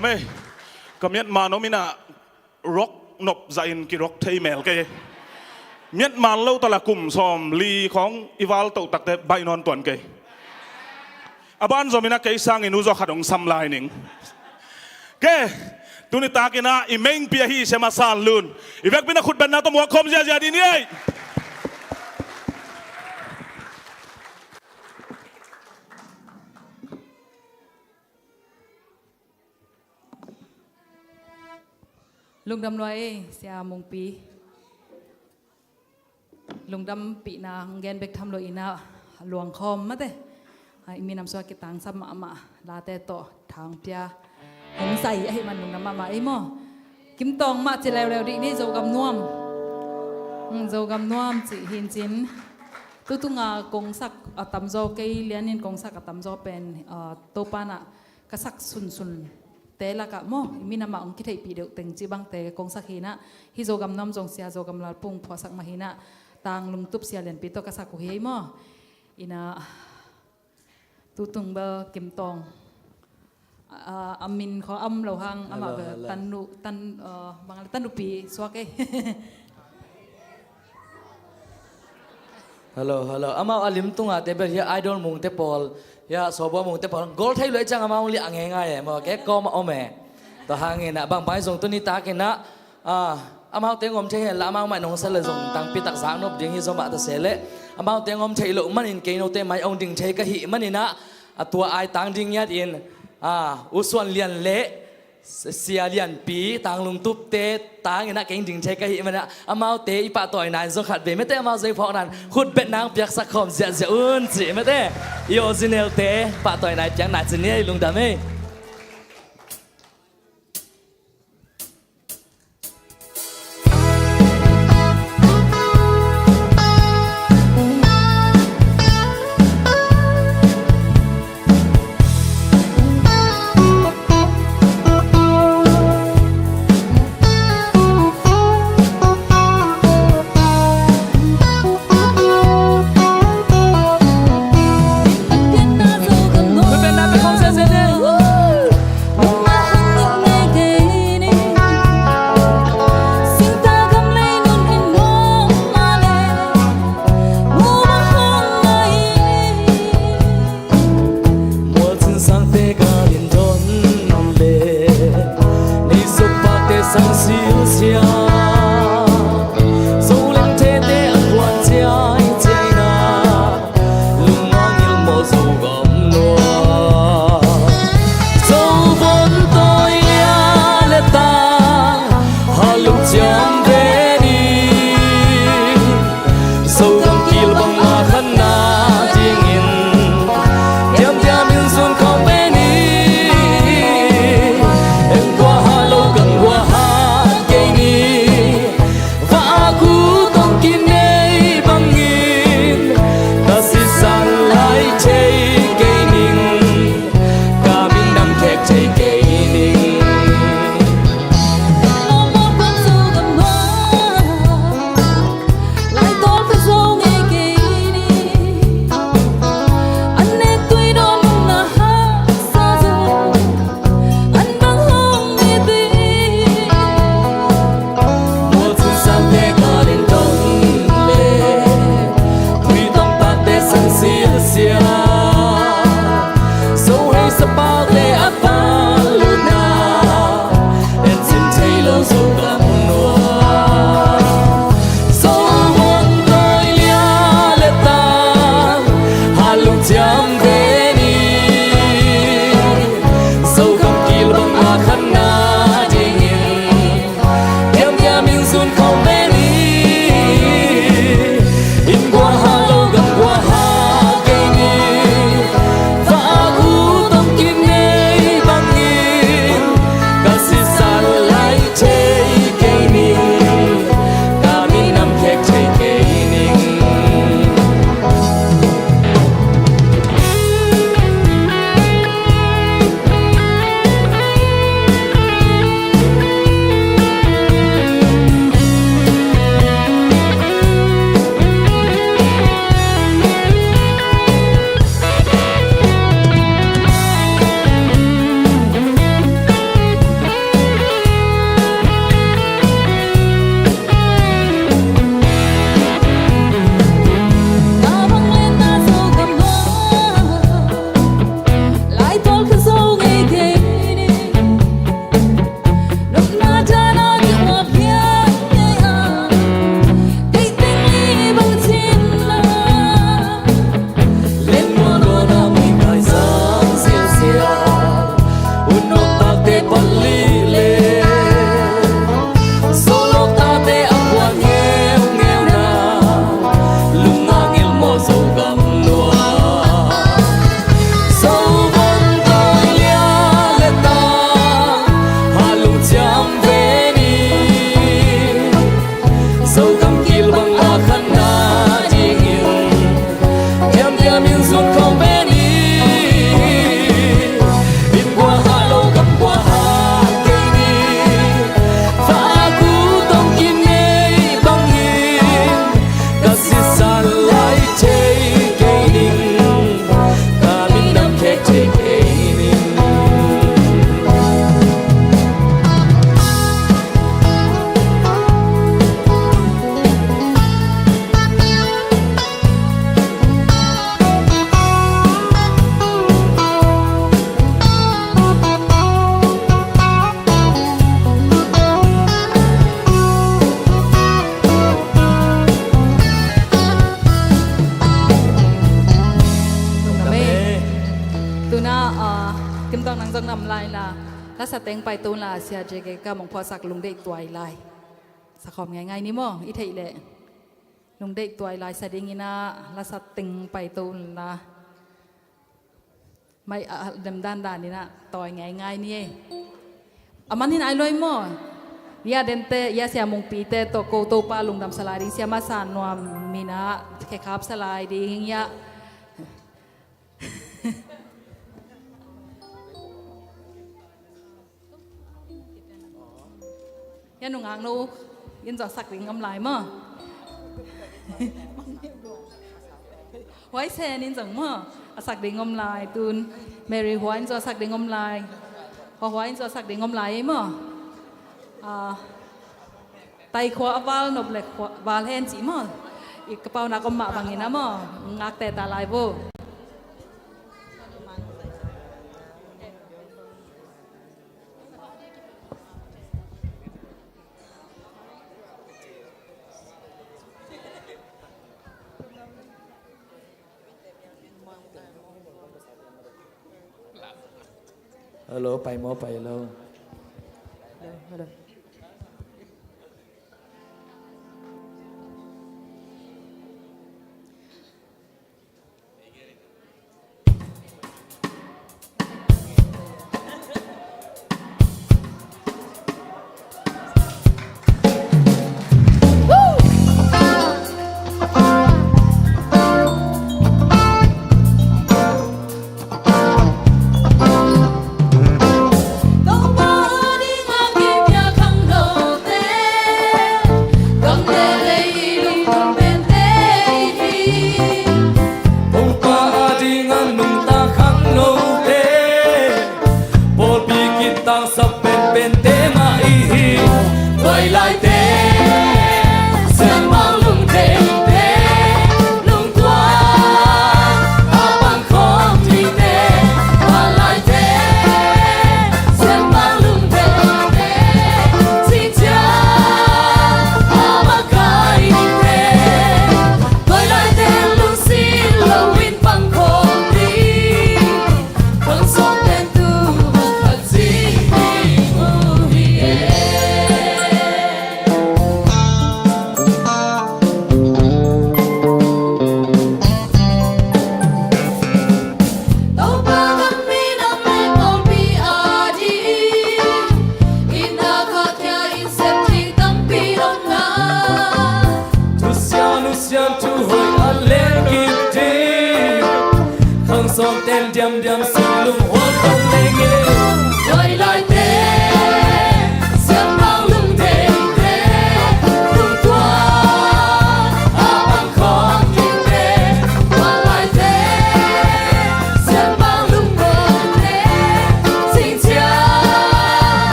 đam mê cầm miết mà nó mới là rock nộp dạy cái rock thay mèo cái miết mà lâu ta là cùng xòm lyของival tàu tắc tế bay non tuần cái aban rồi mình cái sang inu do khát ông xăm lại nín cái tu ni ta cái na imeng pia hi xem mà san luôn ivek bina khut ben na to mua khom gia đi nhé lùng đâm loài xia mông pi lùng đâm pi na gen bek tham loi na luang khom mate ai mi nam so ki tang sam ma la te to thang pia hong sai ai man lùng đâm ma ai mo kim tong ma che lew di ni zo gam nuam chi hin chin tu nga kong sak atam zo kai lianin kong sak atam zo pen to pa na ka sak sun te la ka mo mi na ma ong ki thei pi deu teng chi bang te kong sak hina hi zo gam nam jong sia zo gam lal pung phwa sak ma hina tang lung tup sia len pi to ka sak ko hi mo ina tu tung ba kim tong amin kho am lo hang ama ba tan nu pi swa ke hello amao alim tunga te ber ya idol mung te pol ya sobo mung te pol gol thai loi chang amao li ange nga ye mo ke ko ma ome to hangin na bang bai jong tu ni ta ke na amao te ngom thei la amao mai nong sal le jong tang pi tak sang nop ding hi zo ma ta se le amao te ngom thei lo manin ke no te mai ong ding thei ka hi manina atua ai tang ding yat in uswan lian le sia lian pi tang lung tup te tang ina keng ding thei ka hi mana amao te ipa toy nan zo khat be me te amao zai phok nan khut bet nang piak sak khom zia zia un chi me te i original te pa toy nai piak na chin ne lung da me Hãy subscribe cho kênh Ghiền Mì Gõ để không bỏ lỡ นำลายละแล้วสเต็งไปตูนละเสียเจเกก็มองพอสักลุงเด็กตัวลายสักขอมง่ายๆนี่มั้งอีเทยเลยลุงเด็กตัวลายสเต็งนี่นะแล้วสเต็งไปตูนละไม่ดำด้านนี่นะต่อยง่ายๆนี่อามันนี่นายลอยมั้งยาเดนเตยาเสียมงปีเตโตโกโตปาลุงดำสลายดิเสียมาสานนวมมีนะแค่ขับสลายดิหิงยะยันหนุ่งอ่างนูยันจอดสักดิ่งกำไรมั้งไว้เซนินจังมั้งสักดิ่งกำไรตูนเมรี่หัวยันจอดสักดิ่งกำไรพอหัวยันจอดสักดิ่งกำไรมั้งไตขวาวาลนบเล็กวาลเฮนจีมั้งอีกกระเป๋านักกมาบางอย่างนะมั้งงักแต่ตาลายโบฮัลโหลไปหมอไปแล้ว Hãy subscribe cho kênh Ghiền Mì Gõ để không bỏ lỡ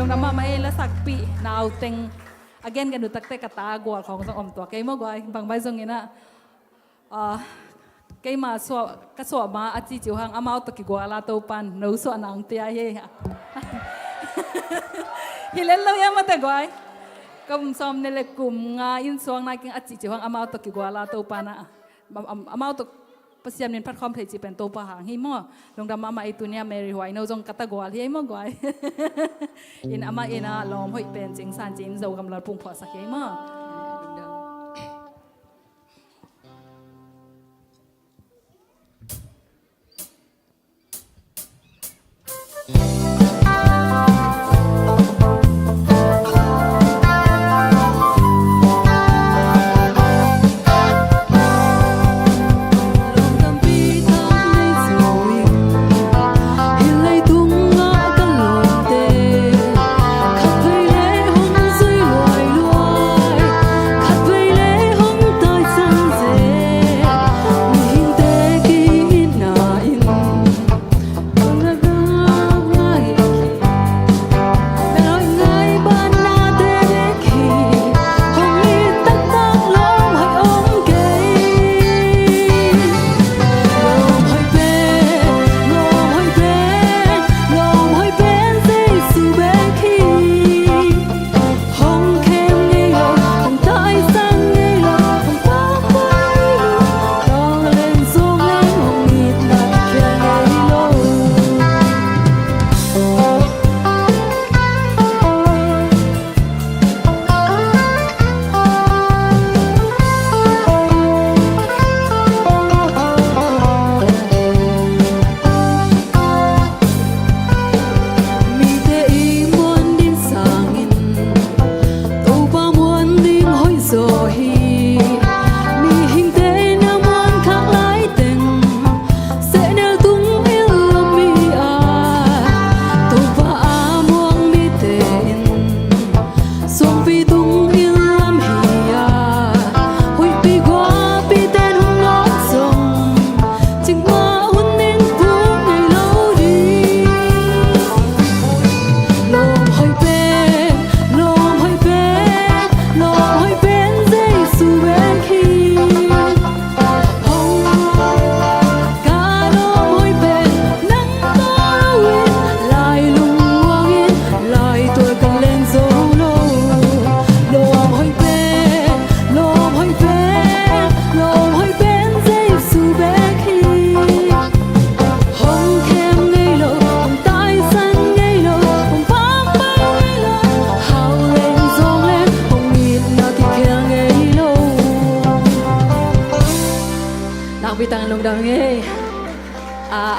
งดำมาไม่ละสักปีนาวเต็ง again กันดูตักเตะกตากวของสองอมตัวเกยมกวยบางใบทรงนี้นะเกยมาสวกสวมาอาจิจิวหังอามาตกิกวลาโตปันนูสวนางเตียเฮฮิเลนเรายังมาแต่กวยก็มุมซ้อมในเล็กกลุ่มงาอินสวงนายกิงอาจิจิวหังอามาตกิกวลาโตปันอามาตปเสียมนินพัดคอมเพลจิเป็นตัวปะหางฮิโมลงดำมาituเนี่ยเมริหวยนจงกัตกวาฮิโมกวยอินอามาอินาลอมหอยเป็นจิงสันจินโจกำลังปุ่งพอสักฮิโม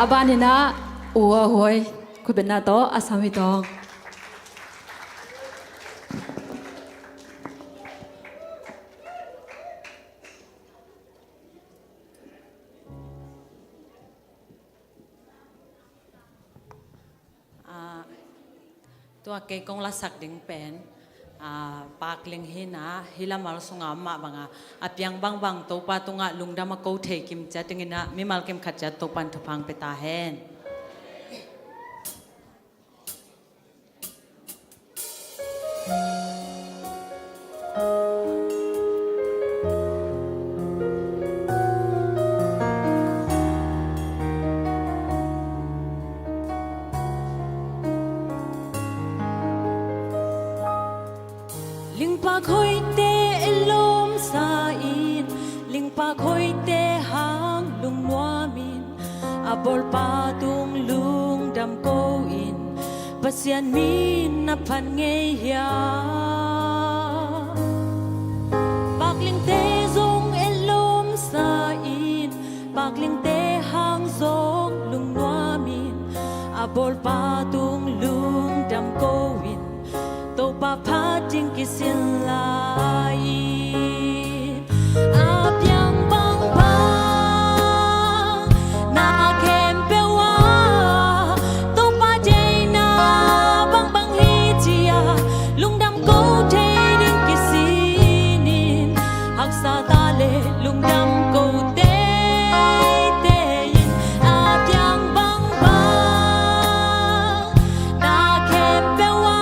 อาบานินะอัวหวยคุณเป็นนาโตอาสามิตองตัวเกยกงละสักดิ่งเป็นปากลิงหินะฮิลามาลสงามมาบังอาเปียงบางบางตัวปาตุงะลุงดามาโกเทกิมจัดดิ่งนะมิมาลกิมขัดจัดตัวปันทุพังไปตาแหนลิงปากหอยเตะลมสายอินลิงปากหอยเตะหางลุงนัวมินอาบอลปาตุงลุงดำโกอินปัสยันมินนับพันเงียปากลิงเตะซงลมสายอินปากลิงเตะหางซงลุงนัวมินอาบอลปาตุงลุงดำโกอินตัวปาพาจิงกิสินลายอาเปียงบางบางนาเข้มเปวาตัวปาเจนาบางบางฮีจียลุงดำโกเทดิงกิสินินหักษาตาเลลุงดำโกเตเตยินอาเปียงบางบางนาเข้มเปวา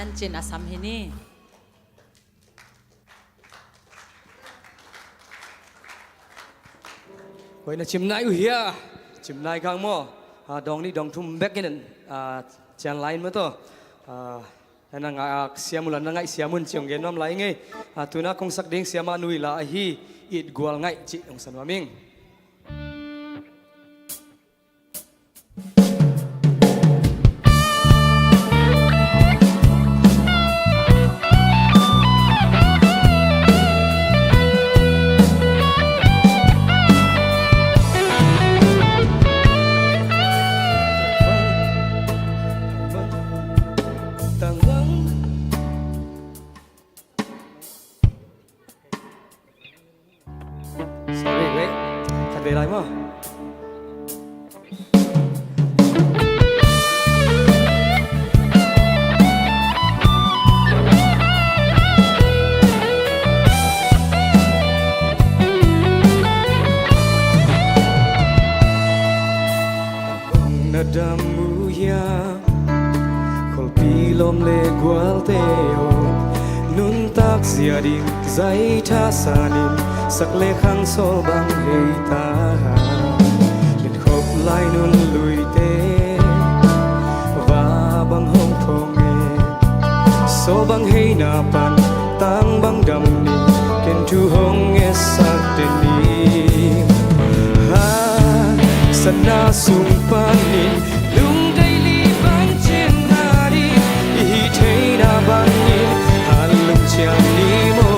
an chin asam hi ni Vậy là chim nai u hia chim nai kang mo dong ni dong thum back in chan line mo to na nga siamulan na nga siamun chiong gen nom lai nge tuna kong sak ding siama nui la hi it gwal ngai chi ong sanwaming sorry wait thật về lại mà nada muya kolpi lom le gwal teo nun tak zia ding zai tha sanin sak le khang sol bang hei ta lên khop lai nun lui te và bang hong thong nghe so bang hei na pan tang bang dam ni ken tu hong nghe sak te ni ha sana sung pan ni lung dai li bang chen na di hi thei na bang ni han lung chiang ni mo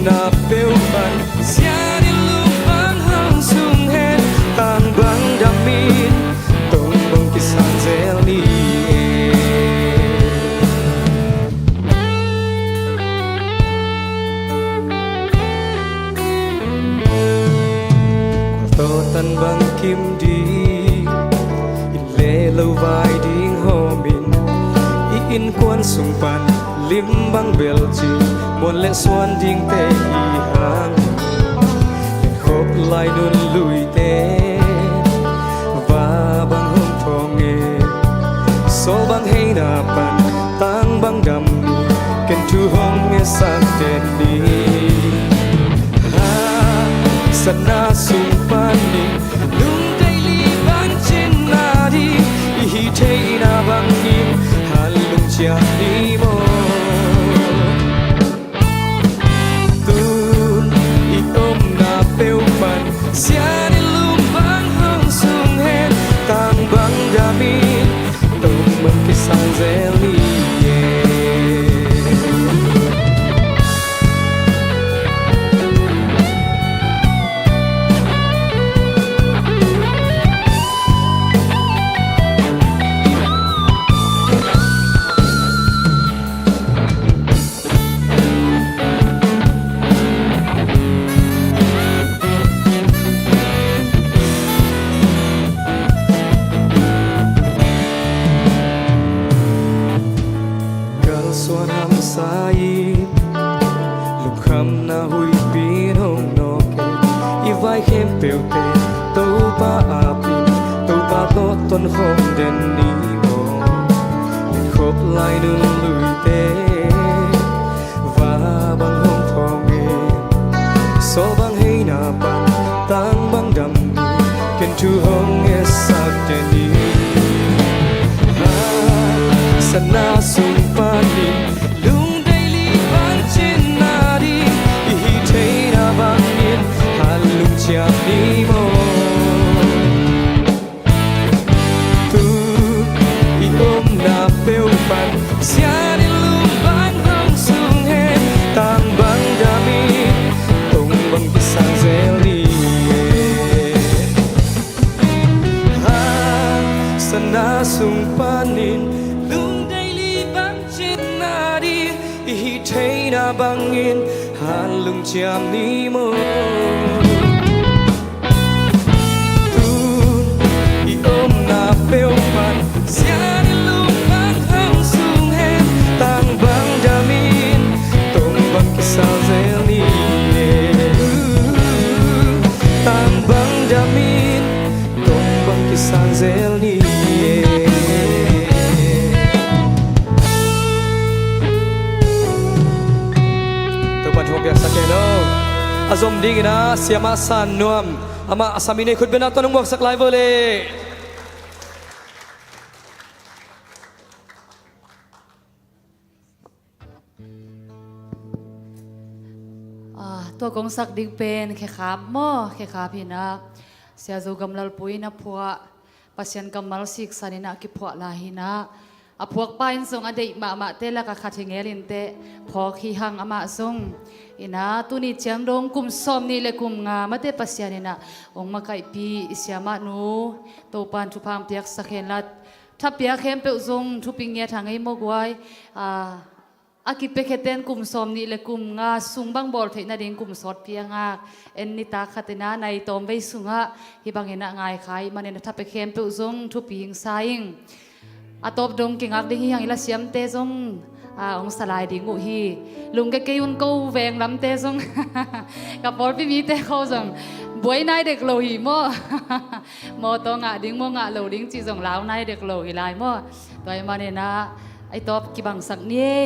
na bêu ban xia đi lung bang hang sung hen tan bang đam min tông bang ki san zel ni to tan bang kim đi in le lâu vai ding ho min in quan sung pan lim bang bel chi muôn lệ xuân ding te hi hang khop lai nun lui te và bang hong thong nghe so bang hei na pan tang bang dam ken tu hong nghe sang ten ni ha sana sung pan ni lung dai li bang chin na di hi thei na bang ni han lung chia ni mo xia đi lung bang hong sung hen tang bang damin tông bang ki sang zel ni xuân hăm sai lục khăm na hui pin hong no ke i vai khem peu te tâu pa apin tâu pa to ton hong den ni mo khop lai nun lui te va bang hong thong ge so bang hei na pan tang bang dam ken tu hong e sak te ni sana sung pani lung dai li ban chin na di hi thei na bang yin han lung chia ni mo tu i om na peu pan sia di lung ban hong sung hen tang bang da mi tong bang ki sang zel ni ha sana sung panin hi thei na bang in han lung chiam ni mo tu i om na peu pan sia ni lung bang hong sung hen tang bang damin tong bang ki sa zel ni tang bang damin tong bang ki sa zel ni azom ding ina siama san nuam ama asamine khut bena tonong wak sak lai voleตัวกงสักดิ่งเป็นแค่ขาบหม้อแค่ขาพี่นะเสียจูกำลังปุยนะพัวปัสยันกำมัลสิกสันนะกิพัวลาหินะอพวกป้ายส่งอดีตมาเตละกับขัดเงลินเตพอขี้หังอามาส่งอินะตุนี่เจียงดงกุมสมนี่เลยกุมงามาเตปัสยันนะองมาไก่ปีเสียมานูโตปานทุพามเปียกสักเห็นละถ้าเปียกเข้มเปวงทุปิงเงียทางไอ้มกไว้อากิเปกเตนกุมสมนี่เลยกุมงาสุงบังบอลเทนาดิงกุมสอดเพียงากเอ็นนิตาขัดนาในตอมใบสุงะฮิบังเห็นง่ายขายมันเนถ้าไปเข้มเปวงทุปิงสายอาตบดงกิงอักดิยังอิละเสียมเตซงองสลายดิงูฮีลุงแกเกยุนกูแวงลำเตซงกับบอลพี่มีเตเขาซงบวยนายเด็กโลหีมั่วมอตองะดิ้งมั่วงะโลดิ้งจีซงลาวนายเด็กโลหีลายมั่วตัวไอ้มาเนี่ยนะไอ้ตบกิบังสักนี่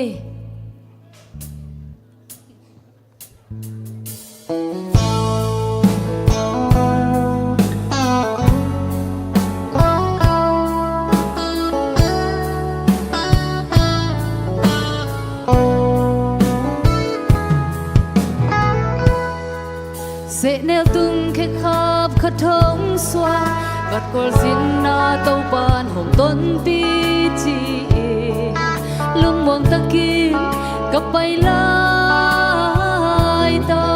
เสเนลตุงแค่ขับขทงสวากัดกอลสินนาเต้าปานหงต้นปีจีลุงมองตะกี้กับไปลายตา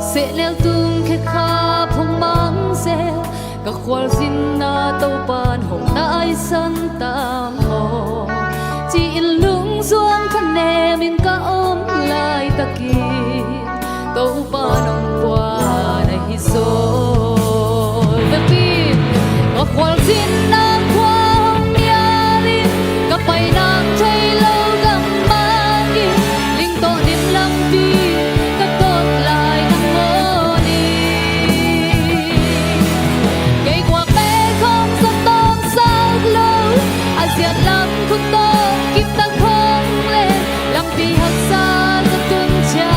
เสเนลตุงแค่ขับหงมังเซกับกอลสินนาเต้าปานหงนายสันตามหอจีลุงสวงคะแนมินกะอมลายตะกี้tàu ba nong qua này hi so ve pi có khoal xin na qua mia li có bay nang thấy lâu gam mang đi linh to điểm lăng đi có tốt lại nang mơ đi cây quả bé không rất to sao lâu asian lắm không to kim ta không lên làm vì hạt xa rất tuân trang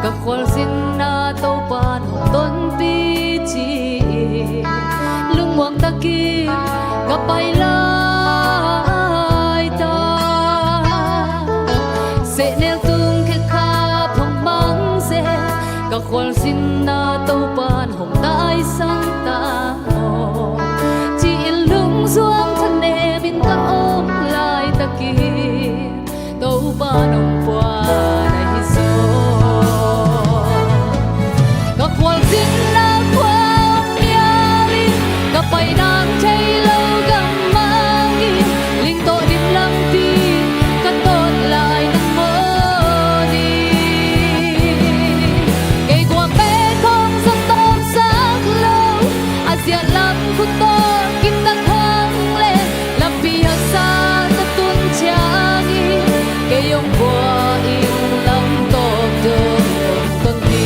กับควสินนาเต้าปานหงต้นปีจีลุงมองตะกี้กับไปลายตาเสเนลตุงแค่ขาพงบังเซกับควสินนาเต้าปานหงตายสังตาหอจีลุงสวงทะเลบินตะอมลายตะกี้เต้าปานหงปวาในฮิโซxin là qua mia li gặp bay đang thấy lâu gam mang đi linh tội điểm lăng đi cắt tốt lại nắng mơ đi cây quả bé không rất to sắc lâu asian lắm khúc to kim ta khăng lên làm vì hạt xa ta tuôn trang đi cây ông qua yêu lắm tốt được tuần đi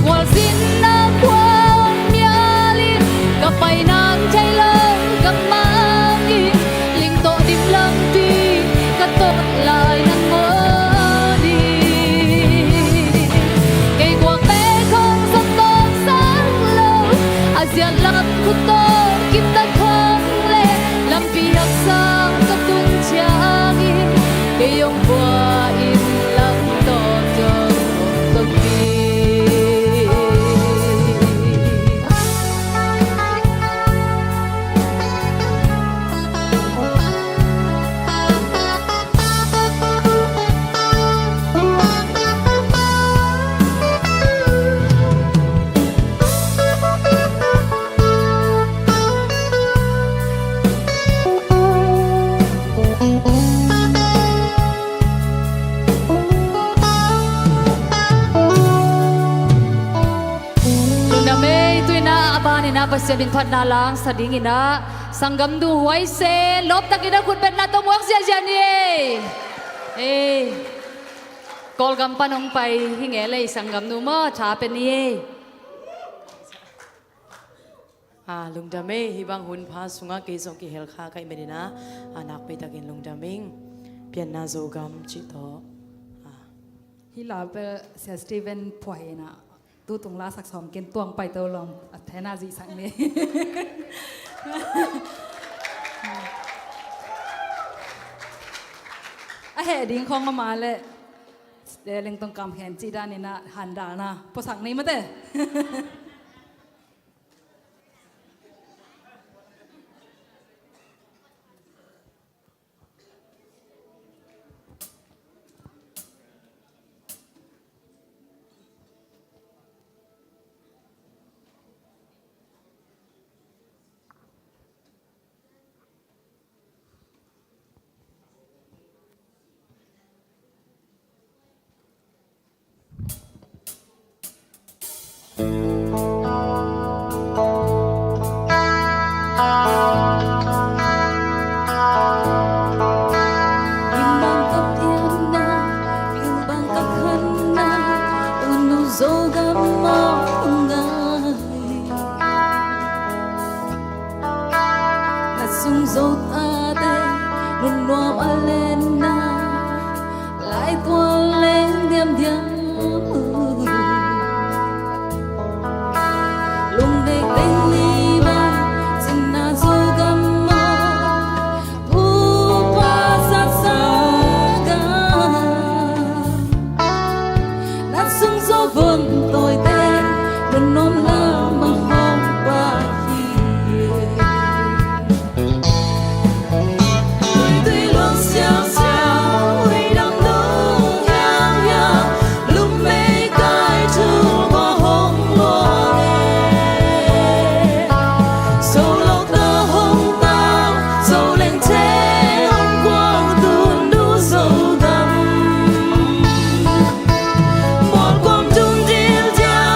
ควสินนาความยาลิกับไปนางใจเลิกกับมาอีลิงโตดิมลังปีกับโตลายนางโมดีไก่กวางเต้ของสักตอกสักโลอาเซียนลับคุโตกินตะคังเล่ลำปีหักสางกับตุนชาอีไก่ยงบัวอินลังโตจงต้นปี na pasiamin phat na lang sa dingina sanggam du huai se lop takina khut pet na to muak sia sia ni kol gam panong pai hinge le sanggam nu mo cha pen ni lung dame hi bang hun pha sunga ke zong ki hel kha kai medina anak pe takin lung daming pian na zo gam chi to hi la pe se Steven phoi na tu tung la sak som ken tuang pai to lom athena ji sang ni a he ding khong ma le de leng tong kam hen chi da ni na han da na po sang ni ma te một quang trung điêu dao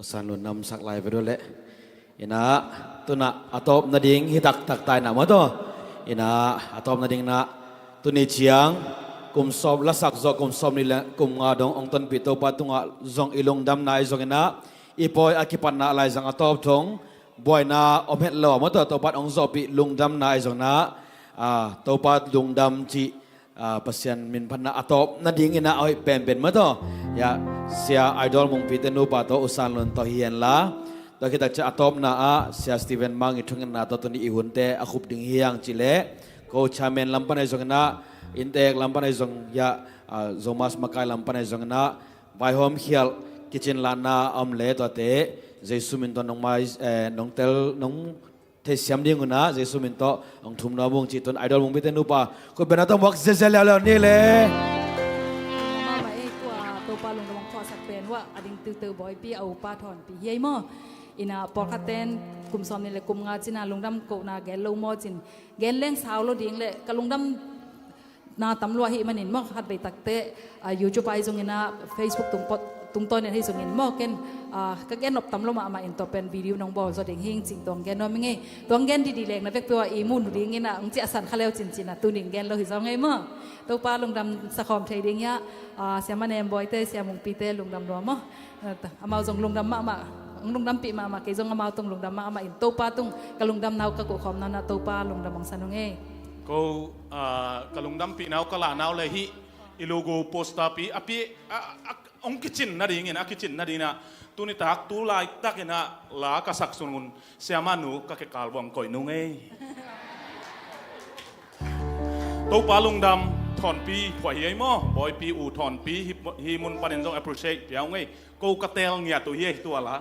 สานลุนนำสักลายไปด้วยแหละอินะตัวน่ะอาตบนาดิงฮิตักตักตายน่ะมาตัวอินะอาตบนาดิงน่ะตัวนี้เชียงกุมสอบละสักจอกุมสอบนี่แหละกุมงาดงองตันปิโตปาตุงะจงอิลงดำนายจงอินะอีปอยอากิปันน่ะลายจังอาตบทงบอยน่ะอมเฮ็ดหล่อมาตัวปัดองจอปิลุงดำนายจงน่ะตัวปัดลุงดำจีpasien min panna atop na ding ina oi pen ma to ya sia idol mong pitenu pa to usan lon to hian la to kita cha atop na a sia Steven Mang i thung na to ni i hunte a khup ding hiang chile ko chamen lampan ai jong na intek lampan ai jong ya zomas makai lampan ai jong na vai hom khial kitchen la na am le to te jesu min to nong mai nong tel nong thế xem đi nguna Giêsu mình to ông thum nó buông chỉ tuần idol buông biết tên nupa cô bên đó tao mặc dễ leo nè lẽ mà ấy qua tôi pa lùng đồng kho sạc bềnว่าอดิ่งตื่นบ่อยปีเอาปาถอนปีเฮียมั้งอินะปอคัตเต้นกลุ่มซ้อมนี่แหละกลุ่มงานจินะลงดำโกนาแกลงมอจินแกเล่งสาวเราดิ่งเลยกับลงดำนาตำรวจหิมันเห็นมั้งหัดไปตักเตะยูทูบไปตรงนี้นะ Facebook ตรงปดตรงต้นเนี่ยที่ส่งเห็นมั้งกันก็แกนบตำรวจมาอินตัวเป็นวิดีโอน้องบอลสดเด้งหิ้งจริงตรงแกนน้อยไม่ไงตัวแกนดีๆเล็กนะเวกตัวอีมูนดิ่งเงี้ยนะองค์เจ้าสันเขาเลี้ยวจินนะตัวดิ่งแกนเราเห็นสองไงมั้งตัวปลาลงดำสะคอมไทยดิ่งเงี้ยเสียมันเอ็มบอยเต้เสียมุงปีเต้ลงดำรัวมั้งเอามาส่งลงดำมาลงดำปีมาเกยส่งเอามาตรงลงดำมาอินตัวปลาตรงกะลงดำนาวกะกุคอมนั่นนะตัวปลาลงดำมังสันงไงก็กะลงดำปีนาวกะลานาวเลยฮิอิโลโกโปสตาปีอปีองคิจินนาดีเงี้ยนะคิจินนาดีนะตุนิตักตุลายตักเงี้ยลากระสักสุนุนเสียมานูกะเกกาลวังก่อยนุ่งเอ้ตัวปลาลงดำถอนปีถอยเฮียมั้งบอยปีอูถอนปีฮิมุนประเด็นต้อง appreciate เดี๋ยวไงกูกระเตลเงี้ยตัวเฮียตัวละ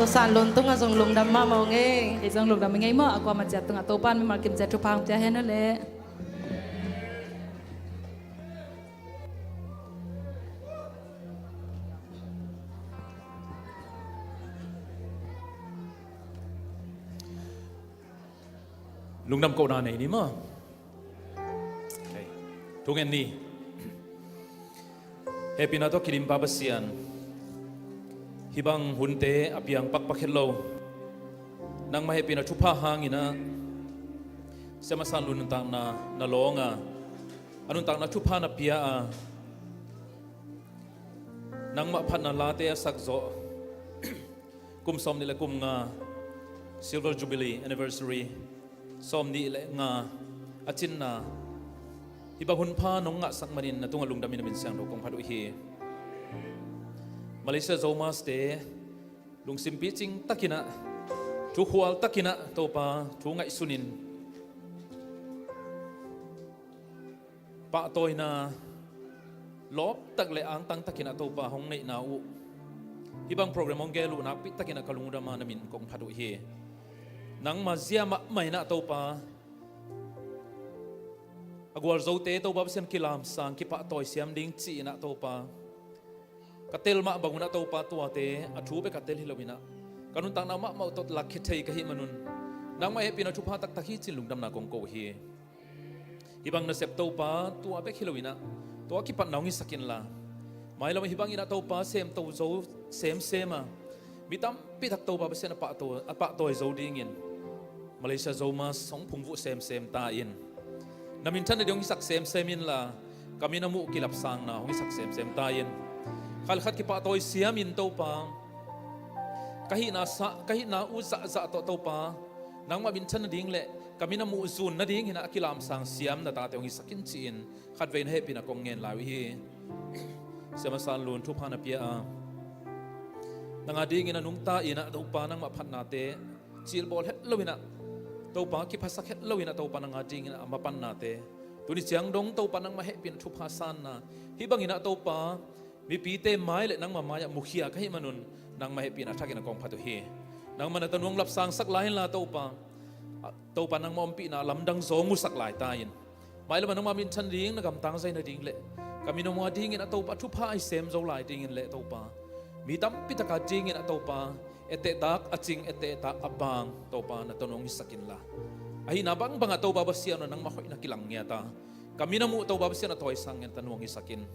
to san lon tung azong lungdam ma mau nge ai zong lungdam ngai mo akwa ma chat tung to pan mi mal kim chat tu phang pya hen le ลุงดำโกนาไหนนี่มั้งทุกอย่างนี้เฮปินาโตคิริมปาบเซียนฮิบังหุนเตอภิยังปักปักเฮลโลนังมาเฮปินาชุพาหางอินะเสมาสันลุนต่างนาลองอนุต่างนาชุพานาเปียนังมาพันนาลาเตสักโซกุมสมนี่แหละกุมงา Silver Jubilee Anniversary สมนี่แหละงาอาจินนาฮิบะหุนพานงงะสักมันินนะตุงลุงดามินมินเซียงโรกงพัดอุฮีมาเลเซียโซมาสเตลุงซิมปีจิงตักินะทุกหัวตักินะโตปาทุงไงสุนินปะโตยนาลบตักเลอังตังตักินะโตปาหงในนาอุฮิบังโปรแกรมมองเกลูนักปิตักินะกลุงดามานามินกงพัดอุฮีนังมาเซียมะไม่นะโตปาagwal zote to bab siam kilam sang ki pa toy siam ding chi na to pa katel ma banguna to pa to te athu be katel hilomina kanun tang na ma ma tot lakhi thei ka hi manun nang ma he pina thu pha tak tak hi chin lungdam na kong ko hi ibang na sep to pa to be hilomina to ki pat nawngi sakin la mai lo hibang ina to pa sem to zo sem sema mitam pi thak to ba be sen pa to zo ding in Malaysia zo ma song phung vu sem ta in namin chan na diyong isak sem-semin la kami na mu kilapsang na hong isak sem-sem tayin kalkhat ki pa toy siyamin to pa kahit na uza to pa nang mamin chan na ding le kami na mu zun na ding hina kilamsang siyam na tate hong isakin chiin khatvein he pinakong ngen lawi hi semasan lun thupa na pia nanga ding ina nung ta ina to pa nang maphat na te chil bol het lowina tau pa ki phasak het lowina tau pa nang ading ina amapan nate tuni chiang dong tau pa nang mahe pin thu phasan na hi bangina tau pa mi pi te mai le nang mamaya mukhia ka hi manun nang mahe pin athakina kong phatu hi nang man tanung lap sang sak lai la tau pa nang mom pi na lamdang zong mu sak lai ta in mai le manang mamin chan ding na gam tang zai na ding le kami no mo ding ina tau pa thu pha ai sem zo lai ding in le tau pa mi tam pi taka ding ina tau pa ete tak aching ete tak abang topa na tonong isakin la ahi na bang banga to babasian nang mahoy na kilang niya ta kami na mu to babasian na toy sang yan tanong isakin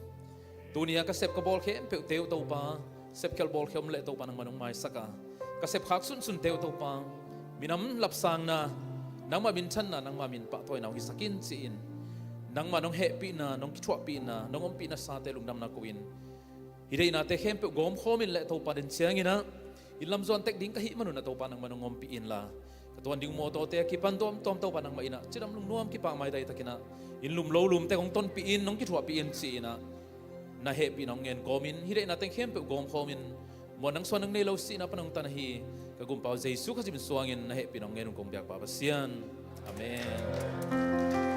tunia ka sep ka bol khe pe teu to pa sep kel bol khem le to pa nang manong mai saka ka sep khak sun teu to pa minam lapsang na nang ma min chan na nang ma min pa toy na isakin siin nang manong happy na nong kichwa pi na nong om pi na sa te lungdam na kuin hidei na te khem pe gom khomin le to pa den siang ina ilam zon tek ding kahi manu na to pa nang manong ngompi in la katuan ding mo to te ki pan tom to pa nang maina chiram lung nuam ki pa mai dai takina in lum lo lum te kong ton pi in nong ki thua pi in si na na he pi nong ngen komin hire na teng khem pe gom khomin mo nang son nang nei lo si na panang tan hi ka gum pau jesu ka jim suangin na he pi nong ngen kong biak pa sian amen